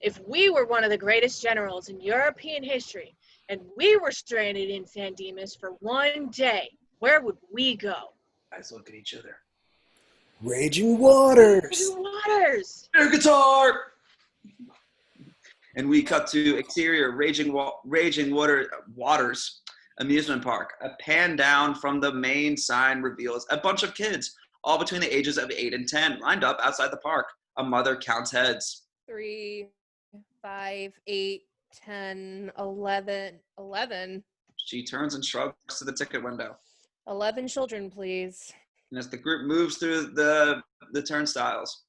Speaker 2: If we were one of the greatest generals in European history, and we were stranded in San Dimas for one day, where would we go?
Speaker 4: Guys look at each other.
Speaker 1: Raging Waters!
Speaker 2: Raging Waters!
Speaker 4: Air guitar! And we cut to exterior Raging Waters amusement park. A pan down from the main sign reveals a bunch of kids, all between the ages of 8 and 10, lined up outside the park. A mother counts heads.
Speaker 8: 3, 5, 8, 10, 11.
Speaker 4: She turns and shrugs to the ticket window.
Speaker 8: 11 children, please.
Speaker 4: And as the group moves through the turnstiles,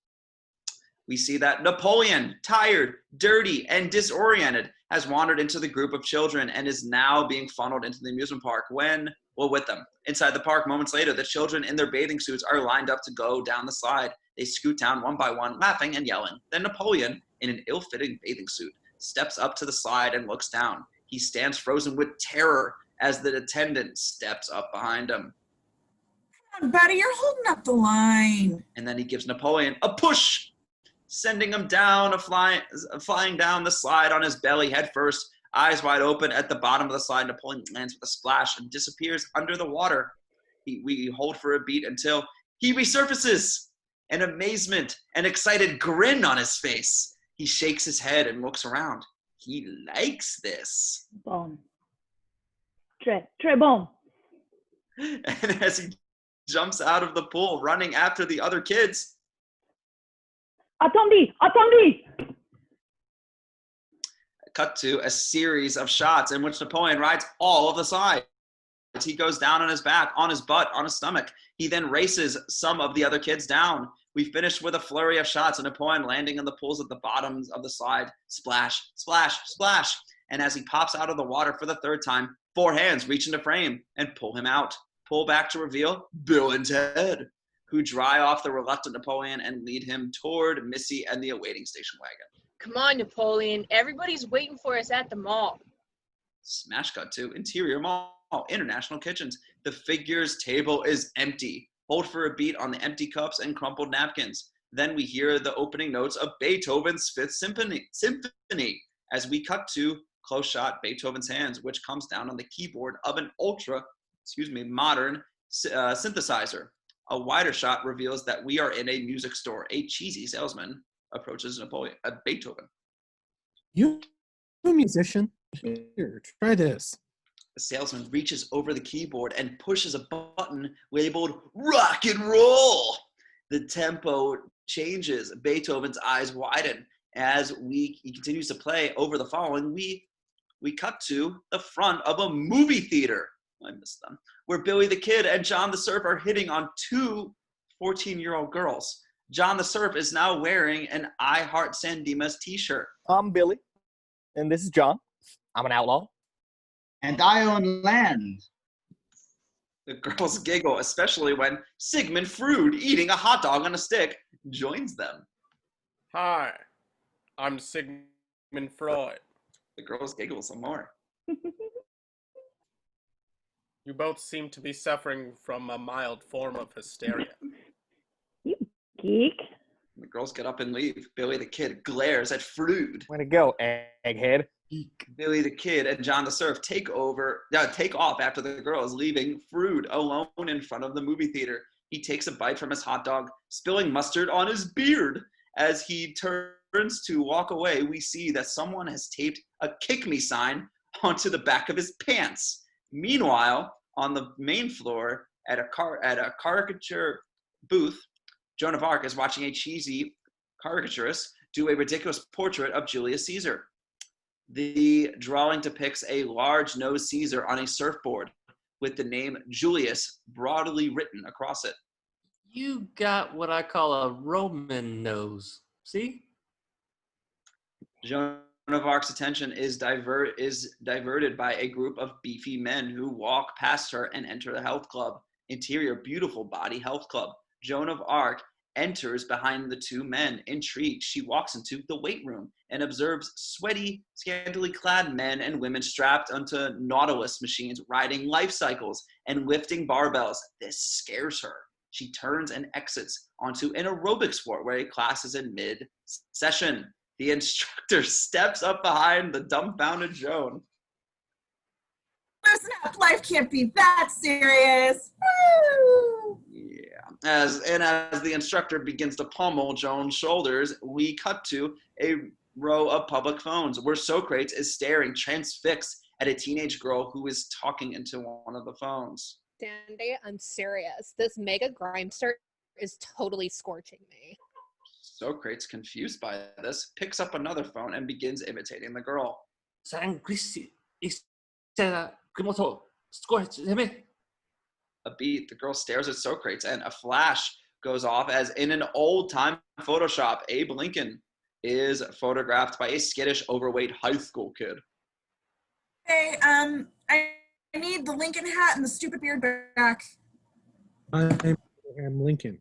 Speaker 4: we see that Napoleon, tired, dirty, and disoriented, has wandered into the group of children and is now being funneled into the amusement park with them. Inside the park, moments later, the children in their bathing suits are lined up to go down the slide. They scoot down one by one, laughing and yelling. Then Napoleon, in an ill-fitting bathing suit, steps up to the slide and looks down. He stands frozen with terror as the attendant steps up behind him.
Speaker 5: Come on, buddy, you're holding up the line.
Speaker 4: And then he gives Napoleon a push. sending him down, flying down the slide on his belly head first, eyes wide open at the bottom of the slide. Napoleon lands with a splash and disappears under the water. We hold for a beat until he resurfaces. An amazement, an excited grin on his face. He shakes his head and looks around. He likes this.
Speaker 7: Bon. Très bon.
Speaker 4: And as he jumps out of the pool, running after the other kids.
Speaker 7: Attendez! Attendez!
Speaker 4: Cut to a series of shots in which Napoleon rides all of the sides. He goes down on his back, on his butt, on his stomach. He then races some of the other kids down. We finished with a flurry of shots of Napoleon landing in the pools at the bottoms of the slide. Splash, splash, splash. And as he pops out of the water for the third time, 4 hands reach into frame and pull him out. Pull back to reveal Bill and Ted, who dry off the reluctant Napoleon and lead him toward Missy and the awaiting station wagon.
Speaker 2: Come on, Napoleon. Everybody's waiting for us at the mall.
Speaker 4: Smash cut to Interior Mall, International Kitchens. The figures table is empty. Hold for a beat on the empty cups and crumpled napkins. Then we hear the opening notes of Beethoven's Fifth Symphony as we cut to close shot Beethoven's hands, which comes down on the keyboard of an modern synthesizer. A wider shot reveals that we are in a music store. A cheesy salesman approaches Beethoven.
Speaker 11: You a musician? Here, try this.
Speaker 4: The salesman reaches over the keyboard and pushes a button labeled rock and roll. The tempo changes. Beethoven's eyes widen. As he continues to play over the following, we cut to the front of a movie theater. I missed them. Where Billy the Kid and John the Surf are hitting on 2 14-year-old girls. John the Surf is now wearing an I Heart San Dimas t-shirt.
Speaker 10: I'm Billy, and this is John. I'm an outlaw.
Speaker 9: And I own land.
Speaker 4: The girls giggle, especially when Sigmund Freud, eating a hot dog on a stick, joins them.
Speaker 12: Hi, I'm Sigmund Freud.
Speaker 4: The girls giggle some more.
Speaker 12: You both seem to be suffering from a mild form of hysteria.
Speaker 7: You geek.
Speaker 4: The girls get up and leave. Billy the Kid glares at Freud.
Speaker 10: Way to go, egghead.
Speaker 4: Billy the Kid and John the Surf take off after the girls, leaving Freud alone in front of the movie theater. He takes a bite from his hot dog, spilling mustard on his beard. As he turns to walk away, we see that someone has taped a "Kick Me" sign onto the back of his pants. Meanwhile, on the main floor at a caricature booth, Joan of Arc is watching a cheesy caricaturist do a ridiculous portrait of Julius Caesar. The drawing depicts a large-nosed Caesar on a surfboard with the name Julius broadly written across it.
Speaker 6: You got what I call a Roman nose. See?
Speaker 4: Joan of Arc's attention is diverted by a group of beefy men who walk past her and enter the health club. Interior Beautiful Body Health Club. Joan of Arc enters behind the 2 men. Intrigued, she walks into the weight room and observes sweaty, scantily clad men and women strapped onto Nautilus machines, riding life cycles and lifting barbells. This scares her. She turns and exits onto an aerobics floor where a class is in mid-session. The instructor steps up behind the dumbfounded Joan.
Speaker 5: Listen up, life can't be that serious. Woo!
Speaker 4: Yeah. As the instructor begins to pummel Joan's shoulders, we cut to a row of public phones where Socrates is staring transfixed at a teenage girl who is talking into one of the phones.
Speaker 8: Sandy, I'm serious. This mega grimester is totally scorching me.
Speaker 4: Socrates, confused by this, picks up another phone and begins imitating the girl. A beat, the girl stares at Socrates and a flash goes off as in an old-time Photoshop, Abe Lincoln is photographed by a skittish, overweight high school kid.
Speaker 5: Hey, I need the Lincoln hat and the stupid beard back.
Speaker 11: I'm Abraham Lincoln.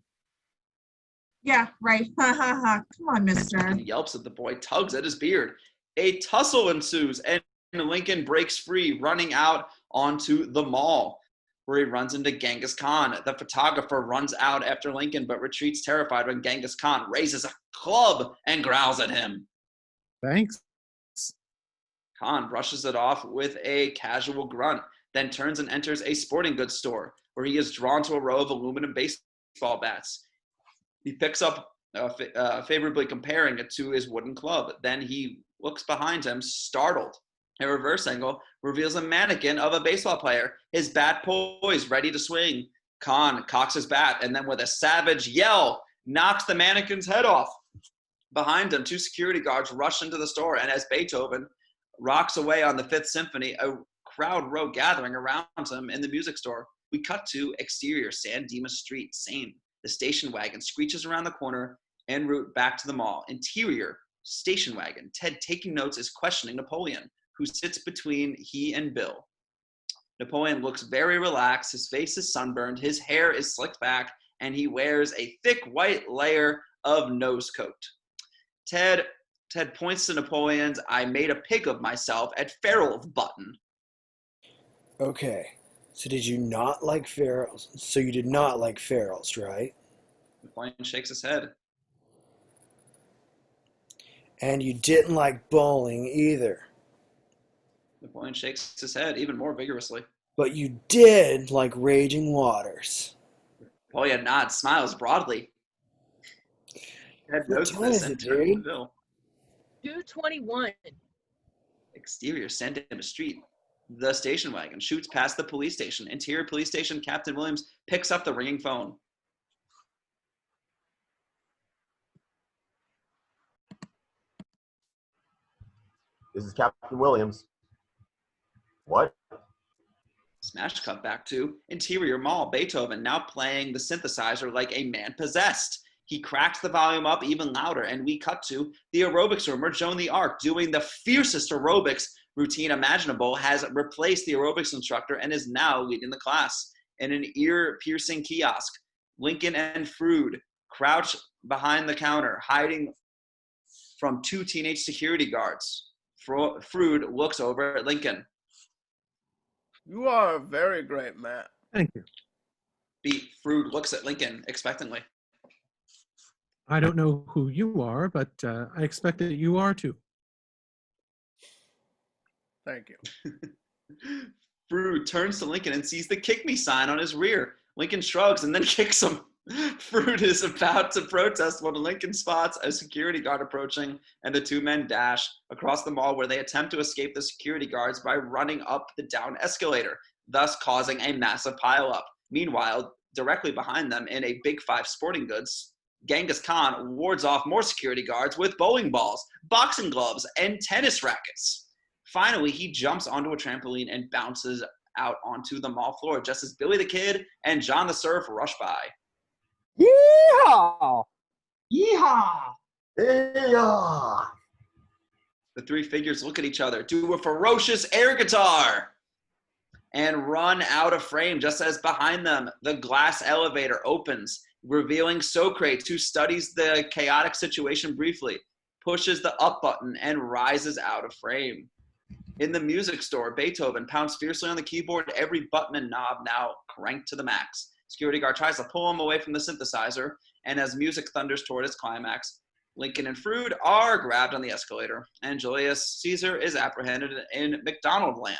Speaker 5: Yeah, right. Ha ha ha. Come on, mister.
Speaker 4: He yelps at the boy, tugs at his beard. A tussle ensues and Lincoln breaks free, running out onto the mall.
Speaker 13: where he runs into Genghis Khan. The photographer runs out after Lincoln, but retreats terrified when Genghis Khan raises a club and growls at him.
Speaker 11: Thanks.
Speaker 13: Khan brushes it off with a casual grunt, then turns and enters a sporting goods store, where he is drawn to a row of aluminum baseball bats. He picks up, favorably comparing it to his wooden club. Then he looks behind him, startled. A reverse angle reveals a mannequin of a baseball player, his bat poised, ready to swing. Khan cocks his bat and then with a savage yell, knocks the mannequin's head off. Behind him, 2 security guards rush into the store, and as Beethoven rocks away on the Fifth Symphony, a crowd row gathering around him in the music store. We cut to exterior San Dimas Street, same. The station wagon screeches around the corner en route back to the mall. Interior station wagon. Ted, taking notes, is questioning Napoleon, who sits between he and Bill. Napoleon looks very relaxed. His face is sunburned. His hair is slicked back, and he wears a thick white layer of nose coat. Ted points to Napoleon's "I made a pig of myself" at Farrell's button.
Speaker 1: Okay, so did you not like Farrell's? So you did not like Farrell's, right?
Speaker 13: Napoleon shakes his head.
Speaker 1: And you didn't like bowling either.
Speaker 13: Napoleon shakes his head even more vigorously.
Speaker 1: But you did like Raging Waters.
Speaker 13: Napoleon nods, smiles broadly. Ted
Speaker 1: What
Speaker 13: notes
Speaker 1: time
Speaker 13: this
Speaker 1: is
Speaker 13: and
Speaker 1: it,
Speaker 13: turns to
Speaker 1: dude?
Speaker 13: Bill.
Speaker 2: 2:21.
Speaker 13: Exterior San Dimas Street. The station wagon shoots past the police station. Interior police station, Captain Williams picks up the ringing phone.
Speaker 3: This is Captain Williams. What?
Speaker 13: Smash cut back to interior mall. Beethoven now playing the synthesizer like a man possessed. He cracks the volume up even louder, and we cut to the aerobics room where Joan the Arc, doing the fiercest aerobics routine imaginable, has replaced the aerobics instructor and is now leading the class. In an ear-piercing kiosk, Lincoln and Froude crouch behind the counter, hiding from 2 teenage security guards. Froude looks over at Lincoln.
Speaker 12: You are a very great man.
Speaker 11: Thank you.
Speaker 13: Froude looks at Lincoln expectantly.
Speaker 11: I don't know who you are, but I expect that you are too.
Speaker 12: Thank you.
Speaker 13: Froude turns to Lincoln and sees the "kick me" sign on his rear. Lincoln shrugs and then kicks him. Froude is about to protest when Lincoln spots a security guard approaching, and the 2 men dash across the mall where they attempt to escape the security guards by running up the down escalator, thus causing a massive pileup. Meanwhile, directly behind them in a Big 5 sporting goods, Genghis Khan wards off more security guards with bowling balls, boxing gloves, and tennis rackets. Finally, he jumps onto a trampoline and bounces out onto the mall floor just as Billy the Kid and John the Surf rush by.
Speaker 10: Yeehaw!
Speaker 9: Yeehaw!
Speaker 3: Yeah.
Speaker 13: The 3 figures look at each other, do a ferocious air guitar, and run out of frame just as behind them the glass elevator opens, revealing Socrates, who studies the chaotic situation briefly, pushes the up button, and rises out of frame. In the music store, Beethoven pounds fiercely on the keyboard, every button and knob now cranked to the max. Security guard tries to pull him away from the synthesizer, and as music thunders toward its climax, Lincoln and Froude are grabbed on the escalator, and Julius Caesar is apprehended in McDonald land,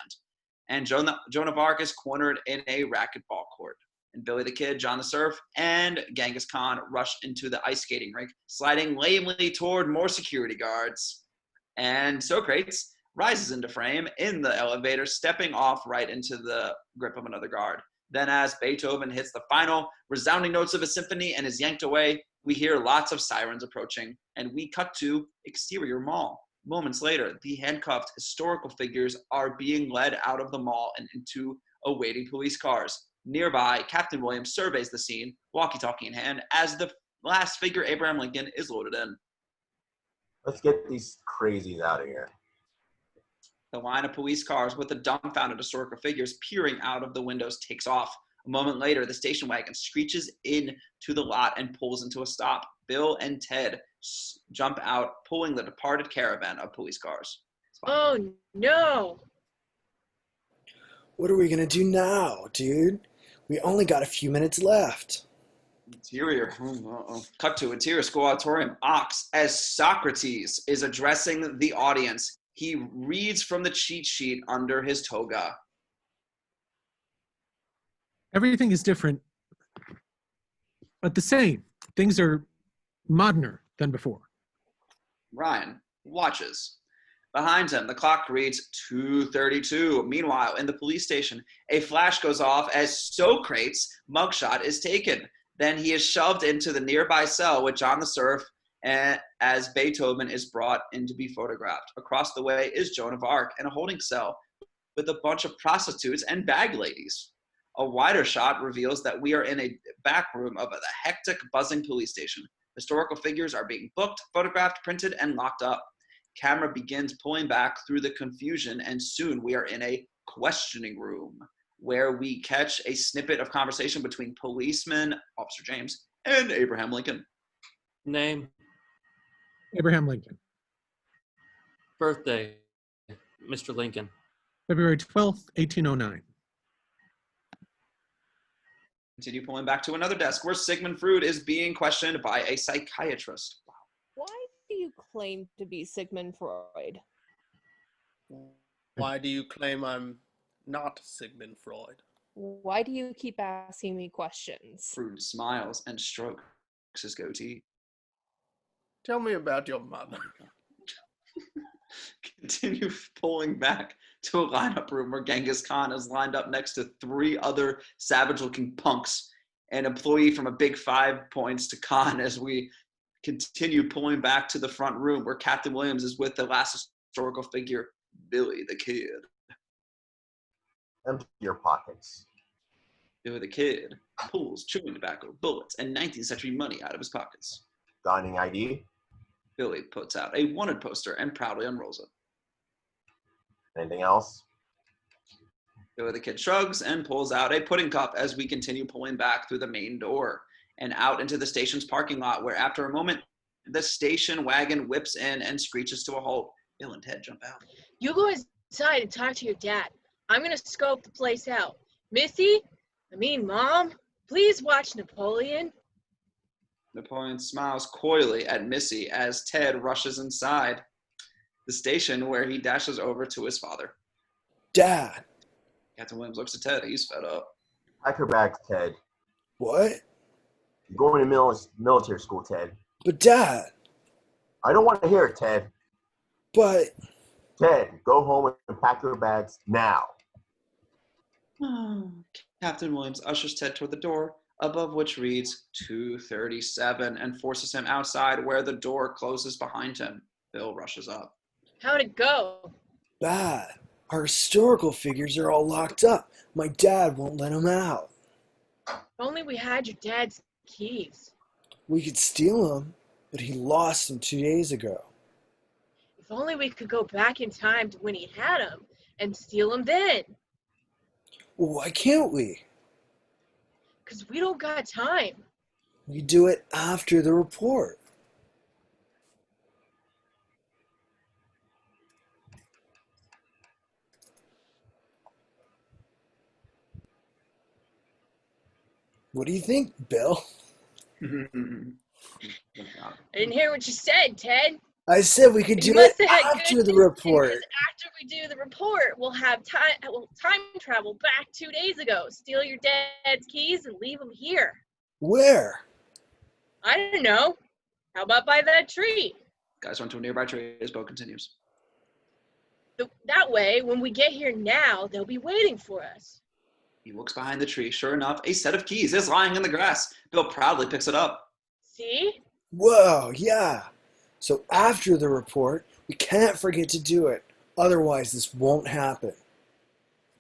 Speaker 13: and Joan of Arc is cornered in a racquetball court. And Billy the Kid, John the Surf, and Genghis Khan rush into the ice skating rink, sliding lamely toward more security guards. And Socrates rises into frame in the elevator, stepping off right into the grip of another guard. Then as Beethoven hits the final resounding notes of a symphony and is yanked away, we hear lots of sirens approaching, and we cut to exterior mall. Moments later, the handcuffed historical figures are being led out of the mall and into awaiting police cars. Nearby, Captain Williams surveys the scene, walkie-talkie in hand, as the last figure, Abraham Lincoln, is loaded in.
Speaker 3: Let's get these crazies out of here.
Speaker 13: The line of police cars with the dumbfounded historical figures peering out of the windows takes off. A moment later, the station wagon screeches into the lot and pulls into a stop. Bill and Ted jump out, pulling the departed caravan of police cars.
Speaker 2: Oh, no.
Speaker 1: What are we going to do now, dude? We only got a few minutes left.
Speaker 13: Interior. Cut to interior school auditorium. Ox, as Socrates is addressing the audience, he reads from the cheat sheet under his toga.
Speaker 11: Everything is different, but the same. Things are moderner than before.
Speaker 13: Ryan watches. Behind him, the clock reads 2:32. Meanwhile, in the police station, a flash goes off as Socrates' mugshot is taken. Then he is shoved into the nearby cell with John the Serf as Beethoven is brought in to be photographed. Across the way is Joan of Arc in a holding cell with a bunch of prostitutes and bag ladies. A wider shot reveals that we are in a back room of a hectic, buzzing police station. Historical figures are being booked, photographed, printed, and locked up. Camera begins pulling back through the confusion, and soon we are in a questioning room where we catch a snippet of conversation between policeman Officer James and Abraham Lincoln.
Speaker 6: Name,
Speaker 11: Abraham Lincoln.
Speaker 6: birthday, Mr. Lincoln.
Speaker 11: February 12th, 1809.
Speaker 13: Continue pulling back to another desk where Sigmund Freud is being questioned by a psychiatrist.
Speaker 8: Why do you claim to be Sigmund Freud?
Speaker 12: Why do you claim I'm not Sigmund Freud?
Speaker 8: Why do you keep asking me questions?
Speaker 13: Freud smiles and strokes his goatee.
Speaker 12: Tell me about your mother.
Speaker 13: Continue pulling back to a lineup room where Genghis Khan is lined up next to 3 other savage-looking punks. An employee from a Big Five points to Khan as we continue pulling back to the front room where Captain Williams is with the last historical figure, Billy the Kid.
Speaker 3: Empty your pockets.
Speaker 13: Billy the Kid pulls chewing tobacco, bullets, and 19th century money out of his pockets.
Speaker 3: Got any ID?
Speaker 13: Billy puts out a wanted poster and proudly unrolls it.
Speaker 3: Anything else?
Speaker 13: Billy the Kid shrugs and pulls out a pudding cup as we continue pulling back through the main door and out into the station's parking lot where after a moment, the station wagon whips in and screeches to a halt. Bill and Ted jump out.
Speaker 2: You go inside and talk to your dad. I'm going to scope the place out. Mom, please watch Napoleon.
Speaker 13: Napoleon smiles coyly at Missy as Ted rushes inside the station where he dashes over to his father.
Speaker 1: Dad.
Speaker 13: Captain Williams looks at Ted. He's fed up.
Speaker 3: Pack your bags, Ted.
Speaker 1: What?
Speaker 3: You're going to military school, Ted.
Speaker 1: But Dad.
Speaker 3: I don't want to hear it, Ted.
Speaker 1: But...
Speaker 3: Ted, go home and pack your bags now.
Speaker 13: Captain Williams ushers Ted toward the door, above which reads 237, and forces him outside where the door closes behind him. Bill rushes up.
Speaker 2: How'd it go?
Speaker 1: Bad. Our historical figures are all locked up. My dad won't let them out.
Speaker 2: If only we had your dad's keys.
Speaker 1: We could steal them, but he lost them 2 days ago.
Speaker 2: If only we could go back in time to when he had them and steal them then.
Speaker 1: Well, why can't we?
Speaker 2: Because we don't got time.
Speaker 1: We do it after the report. What do you think, Bill?
Speaker 2: I didn't hear what you said, Ted.
Speaker 1: I said we could do it after the report.
Speaker 2: Because after we do the report, we'll have time travel back 2 days ago. Steal your dad's keys and leave them here.
Speaker 1: Where?
Speaker 2: I don't know. How about by that tree?
Speaker 13: Guys run to a nearby tree as Bo continues.
Speaker 2: That way, when we get here now, they'll be waiting for us.
Speaker 13: He looks behind the tree. Sure enough, a set of keys is lying in the grass. Bill proudly picks it up.
Speaker 2: See?
Speaker 1: Whoa, yeah. So after the report, we can't forget to do it. Otherwise, this won't happen.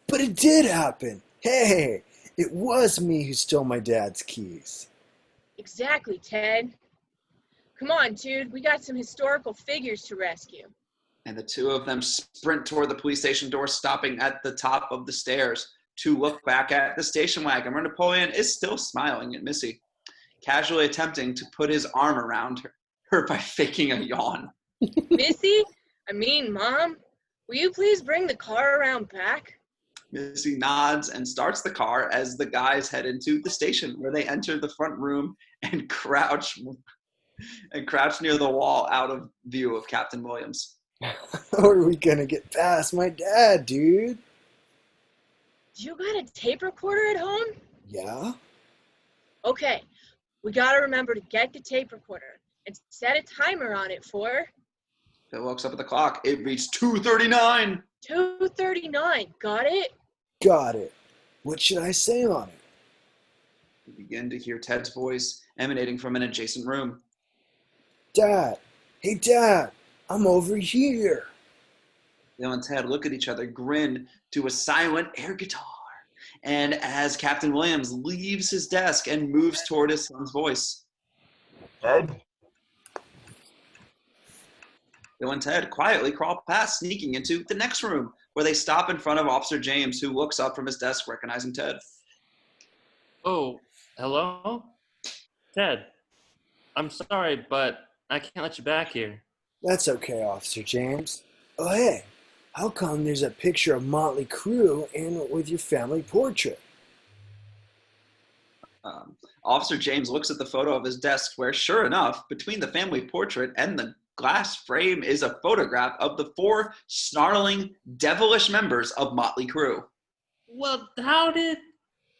Speaker 1: But it did happen. Hey, it was me who stole my dad's keys.
Speaker 2: Exactly, Ted. Come on, dude. We got some historical figures to rescue.
Speaker 13: And the two of them sprint toward the police station door, stopping at the top of the stairs to look back at the station wagon where Napoleon is still smiling at Missy, casually attempting to put his arm around her by faking a yawn.
Speaker 2: Missy? Mom? Will you please bring the car around back?
Speaker 13: Missy nods and starts the car as the guys head into the station, where they enter the front room and crouch near the wall out of view of Captain Williams.
Speaker 1: How are we gonna get past my dad, dude?
Speaker 2: You got a tape recorder at home?
Speaker 1: Yeah?
Speaker 2: Okay, we gotta remember to get the tape recorder and set a timer on it for
Speaker 13: Bill looks up at the clock. It reached 2:39.
Speaker 2: 2:39. Got it?
Speaker 1: Got it. What should I say on it?
Speaker 13: We begin to hear Ted's voice emanating from an adjacent room.
Speaker 1: Dad! Hey, Dad! I'm over here!
Speaker 13: Bill and Ted look at each other, grin to a silent air guitar. And as Captain Williams leaves his desk and moves toward his son's voice,
Speaker 3: Ted?
Speaker 13: Bill and Ted quietly crawl past, sneaking into the next room, where they stop in front of Officer James, who looks up from his desk, recognizing Ted.
Speaker 6: Oh, hello? Ted, I'm sorry, but I can't let you back here.
Speaker 1: That's okay, Officer James. Oh, hey, how come there's a picture of Motley Crue in with your family portrait?
Speaker 13: Officer James looks at the photo of his desk, where, sure enough, between the family portrait and the glass frame is a photograph of the 4 snarling, devilish members of Motley Crue.
Speaker 6: Well, how did...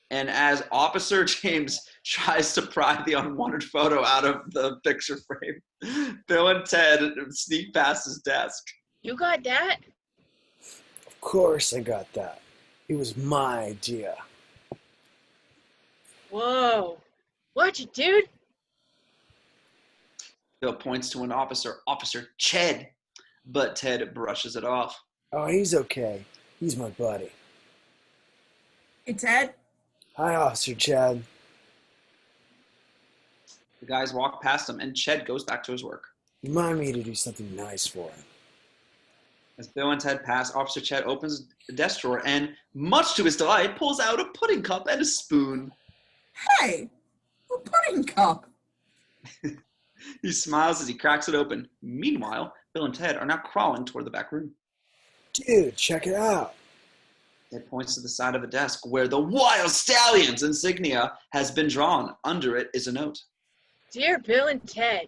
Speaker 13: And as Officer James tries to pry the unwanted photo out of the picture frame, Bill and Ted sneak past his desk.
Speaker 2: You got that?
Speaker 1: Of course I got that. It was my idea.
Speaker 2: Whoa. Watch it, dude.
Speaker 13: Bill points to an officer, Officer Ched, but Ted brushes it off.
Speaker 1: Oh, he's okay. He's my buddy.
Speaker 5: Hey, Ted.
Speaker 1: Hi, Officer Chad.
Speaker 13: The guys walk past him, and Ched goes back to his work.
Speaker 1: Remind me to do something nice for him.
Speaker 13: As Bill and Ted pass, Officer Ched opens the desk drawer and, much to his delight, pulls out a pudding cup and a spoon.
Speaker 5: Hey, a pudding cup.
Speaker 13: He smiles as he cracks it open. Meanwhile, Bill and Ted are now crawling toward the back room.
Speaker 1: Dude, check it out.
Speaker 13: Ted points to the side of the desk where the Wild Stallions insignia has been drawn. Under it is a note.
Speaker 2: Dear Bill and Ted,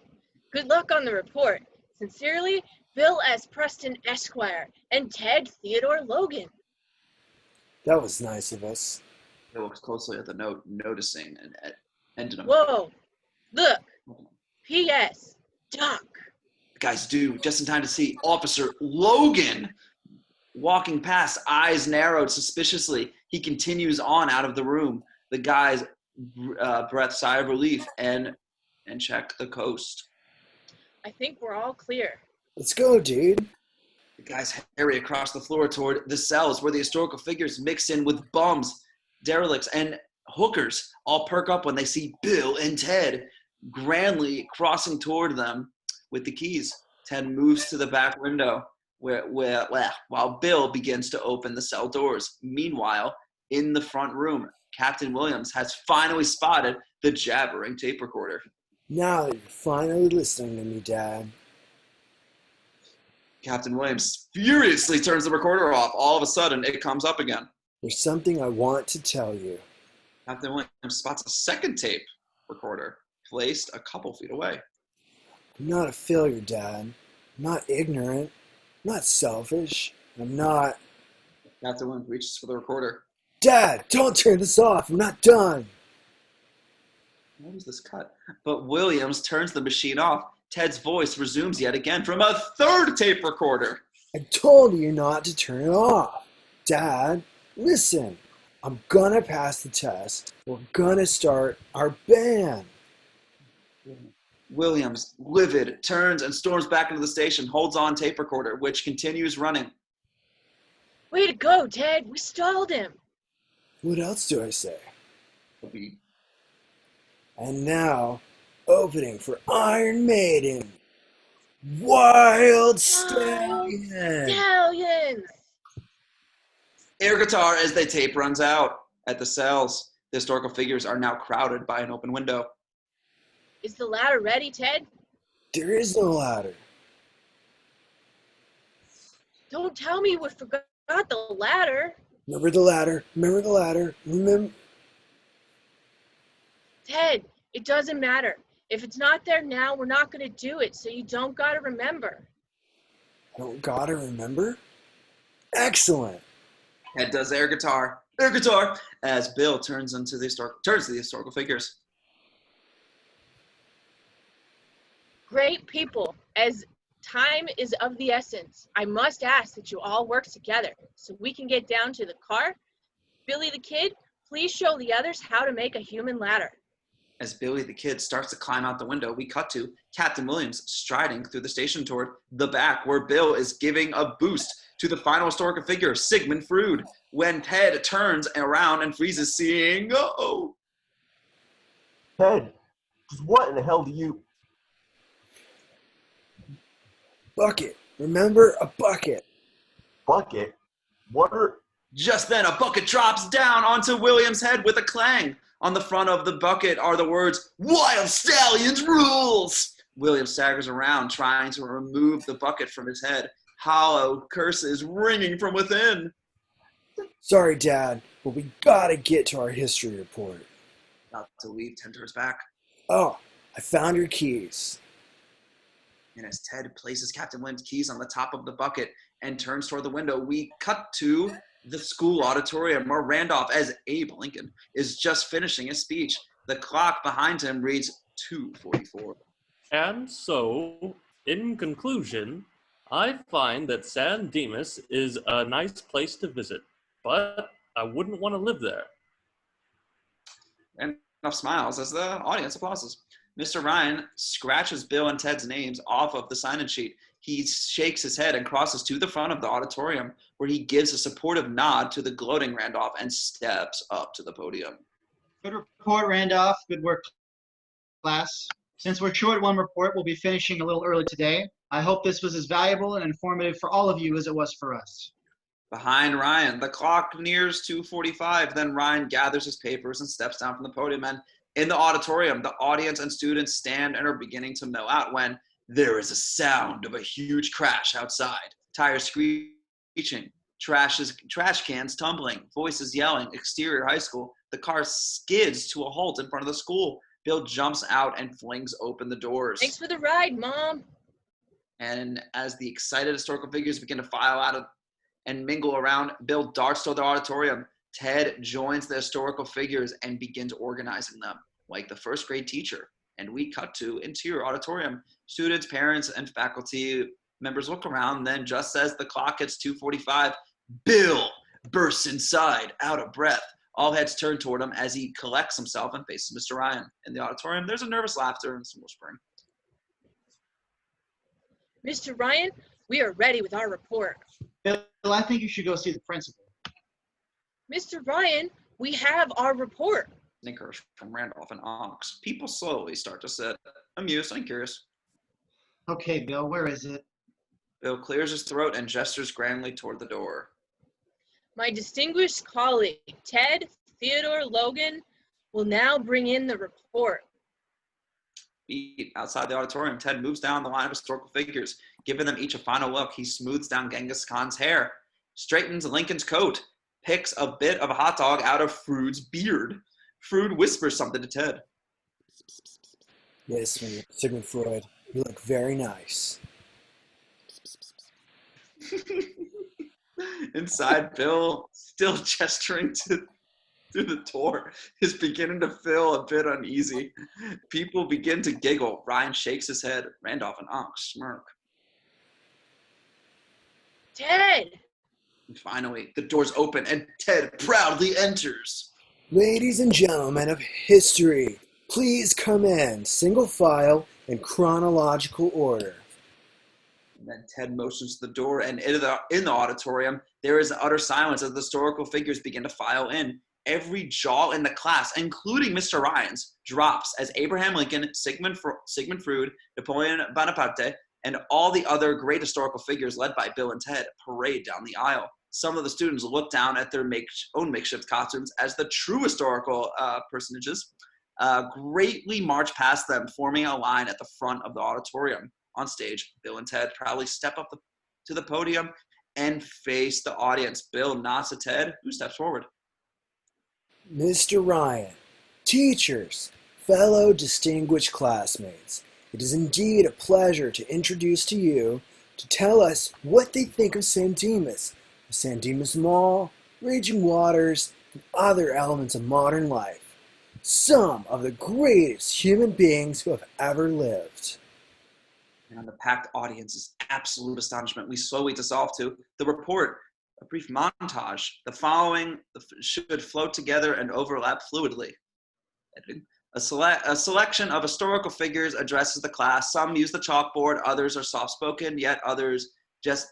Speaker 2: good luck on the report. Sincerely, Bill S. Preston, Esquire, and Ted Theodore Logan.
Speaker 1: That was nice of us.
Speaker 13: He looks closely at the note, noticing an end note.
Speaker 2: Whoa, look. P.S. Doc.
Speaker 13: The guys do, just in time to see Officer Logan walking past, eyes narrowed suspiciously. He continues on out of the room. The guys breath sigh of relief and check the coast.
Speaker 2: I think we're all clear.
Speaker 1: Let's go, dude.
Speaker 13: The guys hurry across the floor toward the cells where the historical figures mix in with bums, derelicts, and hookers all perk up when they see Bill and Ted grandly crossing toward them with the keys. Ted moves to the back window while Bill begins to open the cell doors. Meanwhile, in the front room, Captain Williams has finally spotted the jabbering tape recorder.
Speaker 1: Now that you're finally listening to me, Dad.
Speaker 13: Captain Williams furiously turns the recorder off. All of a sudden, it comes up again.
Speaker 1: There's something I want to tell you.
Speaker 13: Captain Williams spots a second tape recorder placed a couple feet away.
Speaker 1: I'm not a failure, Dad. I'm not ignorant. I'm not selfish. I'm not...
Speaker 13: Captain Williams reaches for the recorder.
Speaker 1: Dad, don't turn this off. I'm not done.
Speaker 13: What was this cut? But Williams turns the machine off. Ted's voice resumes yet again from a third tape recorder.
Speaker 1: I told you not to turn it off. Dad, listen. I'm gonna pass the test. We're gonna start our band.
Speaker 13: Williams, livid, turns and storms back into the station, holds on tape recorder, which continues running.
Speaker 2: Way to go, Ted. We stalled him.
Speaker 1: What else do I say?
Speaker 13: A beat.
Speaker 1: And now, opening for Iron Maiden, Wild Stallion.
Speaker 2: Stallions.
Speaker 13: Air guitar as the tape runs out. At the cells, the historical figures are now crowded by an open window.
Speaker 2: Is the ladder ready, Ted?
Speaker 1: There is no ladder.
Speaker 2: Don't tell me we forgot the ladder.
Speaker 1: Remember the ladder. Remember the ladder. Remember.
Speaker 2: Ted, it doesn't matter. If it's not there now, we're not going to do it, so you don't got to remember.
Speaker 1: I don't gotta remember? Excellent.
Speaker 13: Ted does air guitar, as Bill turns to the historical figures.
Speaker 2: Great people, as time is of the essence, I must ask that you all work together so we can get down to the car. Billy the Kid, please show the others how to make a human ladder.
Speaker 13: As Billy the Kid starts to climb out the window, we cut to Captain Williams striding through the station toward the back, where Bill is giving a boost to the final historical figure, Sigmund Freud, when Ted turns around and freezes, seeing, oh.
Speaker 3: Ted, just what in the hell do you...
Speaker 1: Bucket. Remember a bucket.
Speaker 3: Bucket? What are...
Speaker 13: Just then, a bucket drops down onto Williams' head with a clang. On the front of the bucket are the words, "Wild Stallions rules!" William staggers around, trying to remove the bucket from his head. Hollow curses ringing from within.
Speaker 1: Sorry, Dad, but we gotta get to our history report.
Speaker 13: About to leave, Ted turns back.
Speaker 1: Oh, I found your keys.
Speaker 13: And as Ted places Captain Williams' keys on the top of the bucket and turns toward the window, we cut to the school auditorium where Randolph, as Abe Lincoln, is just finishing his speech. The clock behind him reads 2:44.
Speaker 6: And so, in conclusion, I find that San Dimas is a nice place to visit, but I wouldn't want to live there.
Speaker 13: And enough smiles as the audience applauses. Mr. Ryan scratches Bill and Ted's names off of the sign-in sheet. He shakes his head and crosses to the front of the auditorium, where he gives a supportive nod to the gloating Randolph and steps up to the podium.
Speaker 9: Good report, Randolph. Good work, class. Since we're short one report, we'll be finishing a little early today. I hope this was as valuable and informative for all of you as it was for us.
Speaker 13: Behind Ryan, the clock nears 2:45. Then Ryan gathers his papers and steps down from the podium. And in the auditorium, the audience and students stand and are beginning to mill out when there is a sound of a huge crash outside. Tires screeching, trash cans tumbling, voices yelling, exterior high school. The car skids to a halt in front of the school. Bill jumps out and flings open the doors.
Speaker 2: Thanks for the ride, Mom.
Speaker 13: And as the excited historical figures begin to file out of and mingle around, Bill darts toward the auditorium. Ted joins the historical figures and begins organizing them like the first grade teacher. And we cut to interior auditorium. Students, parents, and faculty members look around. Then just as the clock hits 2:45, Bill bursts inside, out of breath. All heads turn toward him as he collects himself and faces Mr. Ryan. In the auditorium, there's a nervous laughter and some whispering.
Speaker 2: Mr. Ryan, we are ready with our report.
Speaker 9: Bill, I think you should go see the principal.
Speaker 2: Mr. Ryan, we have our report.
Speaker 13: Snickers from Randolph and Ox. People slowly start to sit, amused and curious.
Speaker 9: Okay, Bill, where is it?
Speaker 13: Bill clears his throat and gestures grandly toward the door.
Speaker 2: My distinguished colleague, Ted Theodore Logan, will now bring in the report.
Speaker 13: Outside the auditorium, Ted moves down the line of historical figures, giving them each a final look. He smooths down Genghis Khan's hair, straightens Lincoln's coat, picks a bit of a hot dog out of Freud's beard. Freud whispers something to Ted.
Speaker 1: Yes, Sigmund Freud, you look very nice.
Speaker 13: Inside, Bill, still gesturing through the door, is beginning to feel a bit uneasy. People begin to giggle. Ryan shakes his head. Randolph and Ox smirk.
Speaker 2: Ted!
Speaker 13: And finally, the doors open and Ted proudly enters.
Speaker 1: Ladies and gentlemen of history, please come in, single file in chronological order.
Speaker 13: And then Ted motions to the door, and in the auditorium, there is utter silence as the historical figures begin to file in. Every jaw in the class, including Mr. Ryan's, drops as Abraham Lincoln, Sigmund Freud, Napoleon Bonaparte, and all the other great historical figures led by Bill and Ted parade down the aisle. Some of the students look down at their own makeshift costumes as the true historical personages greatly march past them, forming a line at the front of the auditorium. On stage, Bill and Ted proudly step up to the podium and face the audience. Bill nods to Ted, who steps forward.
Speaker 1: Mr. Ryan, teachers, fellow distinguished classmates, it is indeed a pleasure to introduce to you to tell us what they think of San Dimas, the San Dimas Mall, raging waters, and other elements of modern life. Some of the greatest human beings who have ever lived.
Speaker 13: And the packed audience's absolute astonishment, we slowly dissolve to the report, a brief montage. The following should flow together and overlap fluidly. A selection of historical figures addresses the class. Some use the chalkboard, others are soft-spoken, yet others just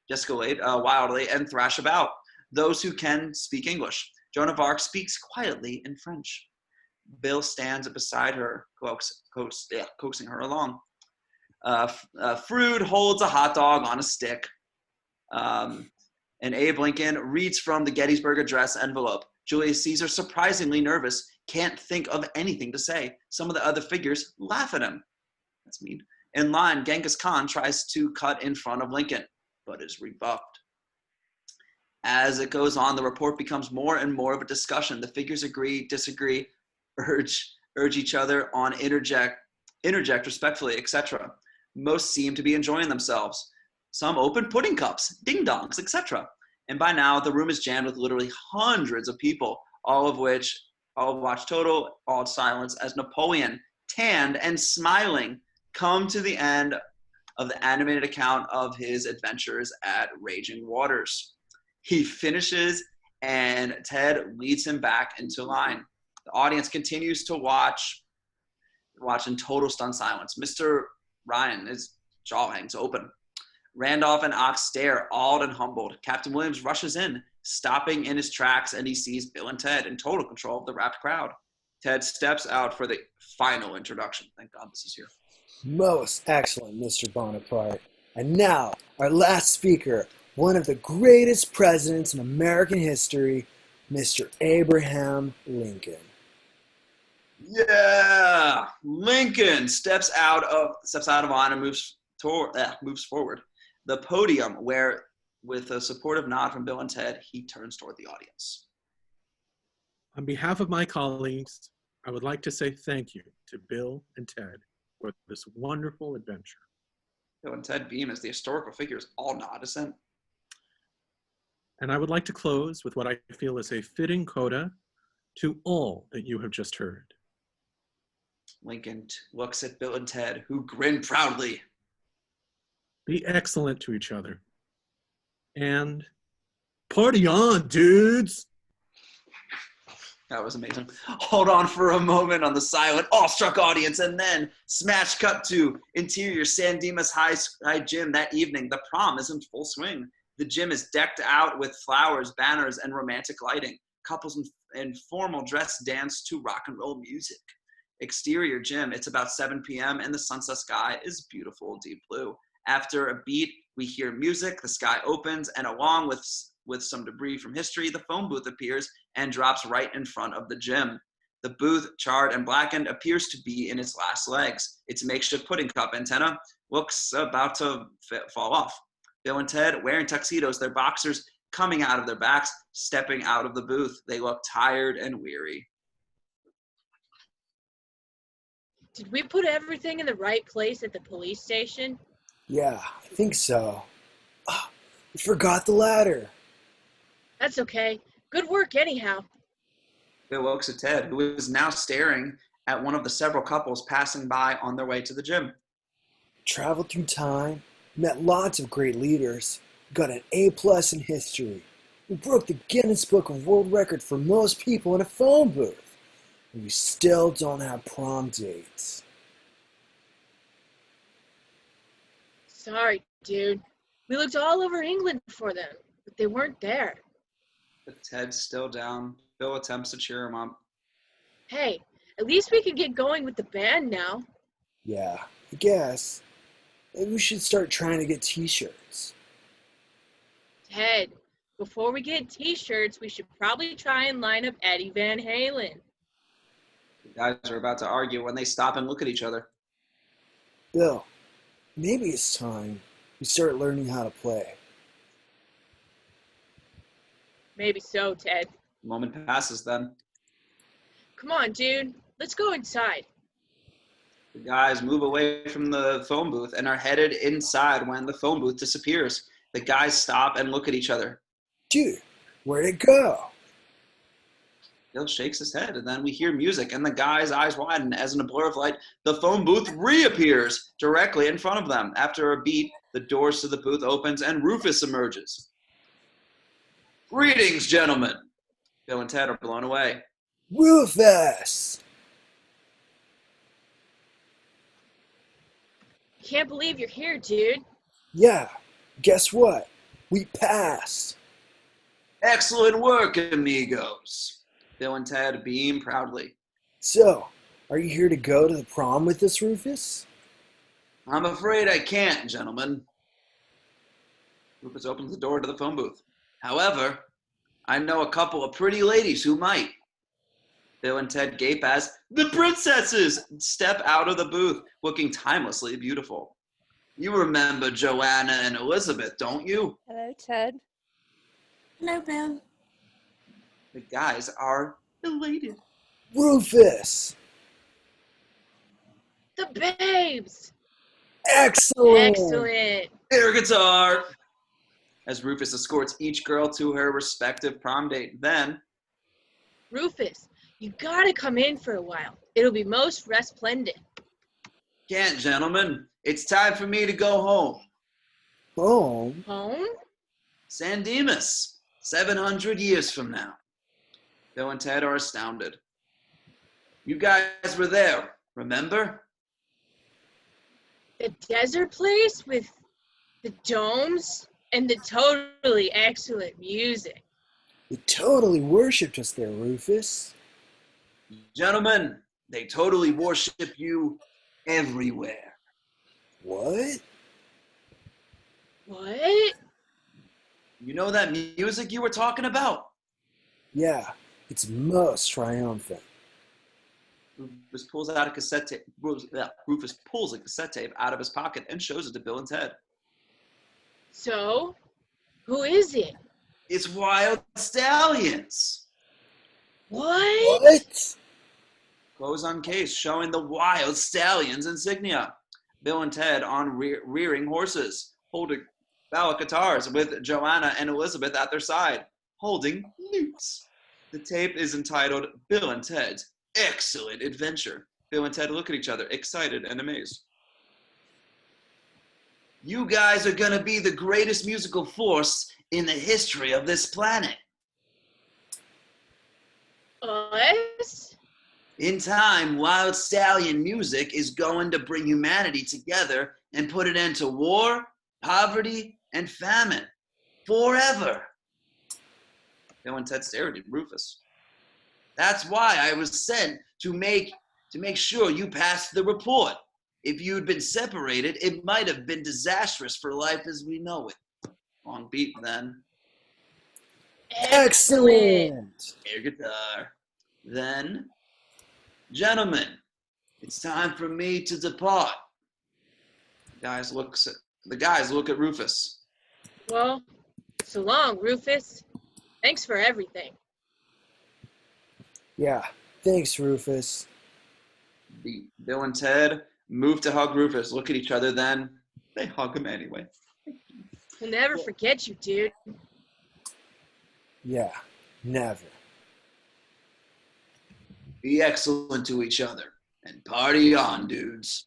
Speaker 13: gesticulate wildly and thrash about. Those who can speak English. Joan of Arc speaks quietly in French. Bill stands beside her, coaxing her along. Frood holds a hot dog on a stick. And Abe Lincoln reads from the Gettysburg Address envelope. Julius Caesar, surprisingly nervous, can't think of anything to say. Some of the other figures laugh at him. That's mean. In line, Genghis Khan tries to cut in front of Lincoln, but is rebuffed. As it goes on, the report becomes more and more of a discussion. The figures agree, disagree, urge each other on, interject respectfully, etc. Most seem to be enjoying themselves. Some open pudding cups, ding-dongs, etc. And by now, the room is jammed with literally hundreds of people, all of watch total awed silence as Napoleon, tanned and smiling, come to the end of the animated account of his adventures at Raging Waters. He finishes, and Ted leads him back into line. The audience continues to watch in total stunned silence. Mr. Ryan, his jaw hangs open. Randolph and Ox stare, awed and humbled. Captain Williams rushes in, stopping in his tracks, and he sees Bill and Ted in total control of the rapt crowd. Ted steps out for the final introduction. Thank God this is here.
Speaker 1: Most excellent, Mr. Bonaparte. And now, our last speaker, one of the greatest presidents in American history, Mr. Abraham Lincoln.
Speaker 13: Yeah, Lincoln steps out of line and moves forward. The podium, where, with a supportive nod from Bill and Ted, he turns toward the audience.
Speaker 11: On behalf of my colleagues, I would like to say thank you to Bill and Ted for this wonderful adventure.
Speaker 13: Bill and Ted beam as the historical figures all nod assent.
Speaker 11: And I would like to close with what I feel is a fitting coda to all that you have just heard.
Speaker 13: Lincoln looks at Bill and Ted, who grin proudly.
Speaker 11: Be excellent to each other. And party on, dudes!
Speaker 13: That was amazing. Hold on for a moment on the silent, awestruck audience, and then smash cut to interior San Dimas High Gym that evening. The prom is in full swing. The gym is decked out with flowers, banners, and romantic lighting. Couples in formal dress dance to rock and roll music. Exterior gym, it's about 7 p.m. and the sunset sky is beautiful deep blue. After a beat, we hear music, the sky opens, and along with some debris from history, the phone booth appears and drops right in front of the gym. The booth, charred and blackened, appears to be in its last legs. Its makeshift pudding cup antenna looks about to fall off. Bill and Ted, wearing tuxedos, their boxers coming out of their backs, stepping out of the booth. They look tired and weary.
Speaker 2: Did we put everything in the right place at the police station?
Speaker 1: Yeah, I think so. Oh, we forgot the ladder.
Speaker 2: That's okay. Good work anyhow.
Speaker 13: Bill looks at Ted, who is now staring at one of the several couples passing by on their way to the gym.
Speaker 1: Traveled through time, met lots of great leaders, got an A+ in history. We broke the Guinness Book of World Record for most people in a phone booth. And we still don't have prom dates.
Speaker 2: Sorry, dude. We looked all over England for them, but they weren't there.
Speaker 13: But Ted's still down. Bill attempts to cheer him up.
Speaker 2: Hey, at least we can get going with the band now.
Speaker 1: Yeah, I guess. Maybe we should start trying to get t-shirts.
Speaker 2: Ted, before we get t-shirts, we should probably try and line up Eddie Van Halen.
Speaker 13: The guys are about to argue when they stop and look at each other.
Speaker 1: Bill, maybe it's time we start learning how to play.
Speaker 2: Maybe so, Ted.
Speaker 13: A moment passes then.
Speaker 2: Come on, dude. Let's go inside.
Speaker 13: The guys move away from the phone booth and are headed inside when the phone booth disappears. The guys stop and look at each other.
Speaker 1: Dude, where'd it go?
Speaker 13: Bill shakes his head, and then we hear music, and the guy's eyes widen as in a blur of light, the phone booth reappears directly in front of them. After a beat, the doors to the booth opens, and Rufus emerges. Greetings, gentlemen. Bill and Ted are blown away.
Speaker 1: Rufus!
Speaker 2: Can't believe you're here, dude.
Speaker 1: Yeah, guess what? We passed.
Speaker 13: Excellent work, amigos. Bill and Ted beam proudly.
Speaker 1: So, are you here to go to the prom with us, Rufus?
Speaker 13: I'm afraid I can't, gentlemen. Rufus opens the door to the phone booth. However, I know a couple of pretty ladies who might. Bill and Ted gape as the princesses step out of the booth, looking timelessly beautiful. You remember Joanna and Elizabeth, don't you?
Speaker 8: Hello, Ted.
Speaker 5: Hello, Bill.
Speaker 13: The guys are elated.
Speaker 1: Rufus!
Speaker 2: The babes!
Speaker 1: Excellent!
Speaker 2: Excellent!
Speaker 13: Air guitar! As Rufus escorts each girl to her respective prom date. Then,
Speaker 2: Rufus, you gotta come in for a while. It'll be most resplendent.
Speaker 13: can't, gentlemen. It's time for me to go home.
Speaker 1: Home?
Speaker 2: Home?
Speaker 13: San Dimas, 700 years from now. Bill and Ted are astounded. You guys were there, remember?
Speaker 2: The desert place with the domes and the totally excellent music.
Speaker 1: You totally worshipped us there, Rufus.
Speaker 13: Gentlemen, they totally worship you everywhere.
Speaker 1: What?
Speaker 2: What?
Speaker 13: You know that music you were talking about?
Speaker 1: Yeah, it's most triumphant.
Speaker 13: Rufus pulls out a cassette tape. Rufus pulls a cassette tape out of his pocket and shows it to Bill and Ted.
Speaker 2: So, who is it?
Speaker 13: It's Wild Stallions.
Speaker 2: What?
Speaker 1: What?
Speaker 13: Close on case showing the Wild Stallions insignia. Bill and Ted on rearing horses, holding ballad guitars with Joanna and Elizabeth at their side, holding lutes. The tape is entitled Bill and Ted's Excellent Adventure. Bill and Ted look at each other, excited and amazed. You guys are going to be the greatest musical force in the history of this planet.
Speaker 2: Us?
Speaker 13: In time, Wild Stallion music is going to bring humanity together and put an end to war, poverty, and famine. Forever. Bill and Ted stared at Rufus. That's why I was sent to make sure you passed the report. If you'd been separated, it might have been disastrous for life as we know it. On beat then.
Speaker 1: Excellent!
Speaker 13: Air guitar. Then, gentlemen, it's time for me to depart. The guys look at Rufus.
Speaker 2: Well, so long, Rufus. Thanks for everything.
Speaker 1: Yeah, thanks, Rufus.
Speaker 13: Bill and Ted move to hug Rufus, look at each other, then they hug him anyway.
Speaker 2: We'll never forget you, dude.
Speaker 1: Yeah, never.
Speaker 13: Be excellent to each other and party on, dudes.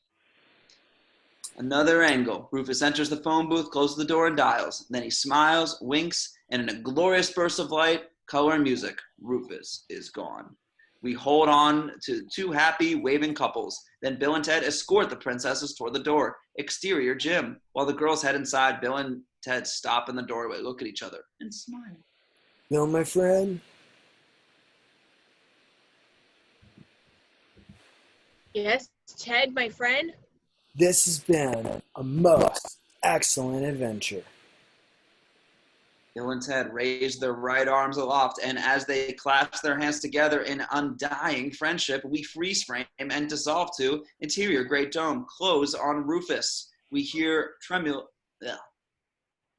Speaker 13: Another angle. Rufus enters the phone booth, closes the door, and dials. Then he smiles, winks, and in a glorious burst of light, color, and music, Rufus is gone. We hold on to two happy, waving couples. Then Bill and Ted escort the princesses toward the door. Exterior gym. While the girls head inside, Bill and Ted stop in the doorway, look at each other, and smile.
Speaker 1: Bill, my friend?
Speaker 2: Yes, Ted, my friend?
Speaker 1: This has been a most excellent adventure.
Speaker 13: Bill and Ted raise their right arms aloft, and as they clasp their hands together in undying friendship, we freeze frame and dissolve to interior great dome, close on Rufus. We hear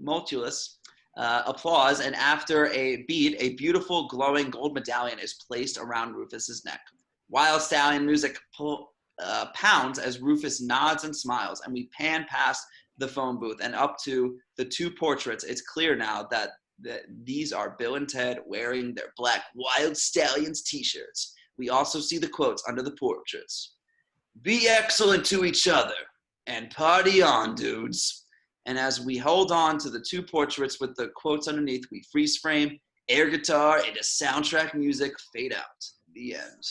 Speaker 13: tumultuous applause, and after a beat, a beautiful glowing gold medallion is placed around Rufus's neck. Wild Stallion music pounds as Rufus nods and smiles, and we pan past the phone booth and up to the two portraits. It's clear now that these are Bill and Ted wearing their black Wild Stallions t-shirts. We also see the quotes under the portraits. Be excellent to each other and party on, dudes. And as we hold on to the two portraits with the quotes underneath, we freeze frame, air guitar, and a soundtrack music fade out. The end.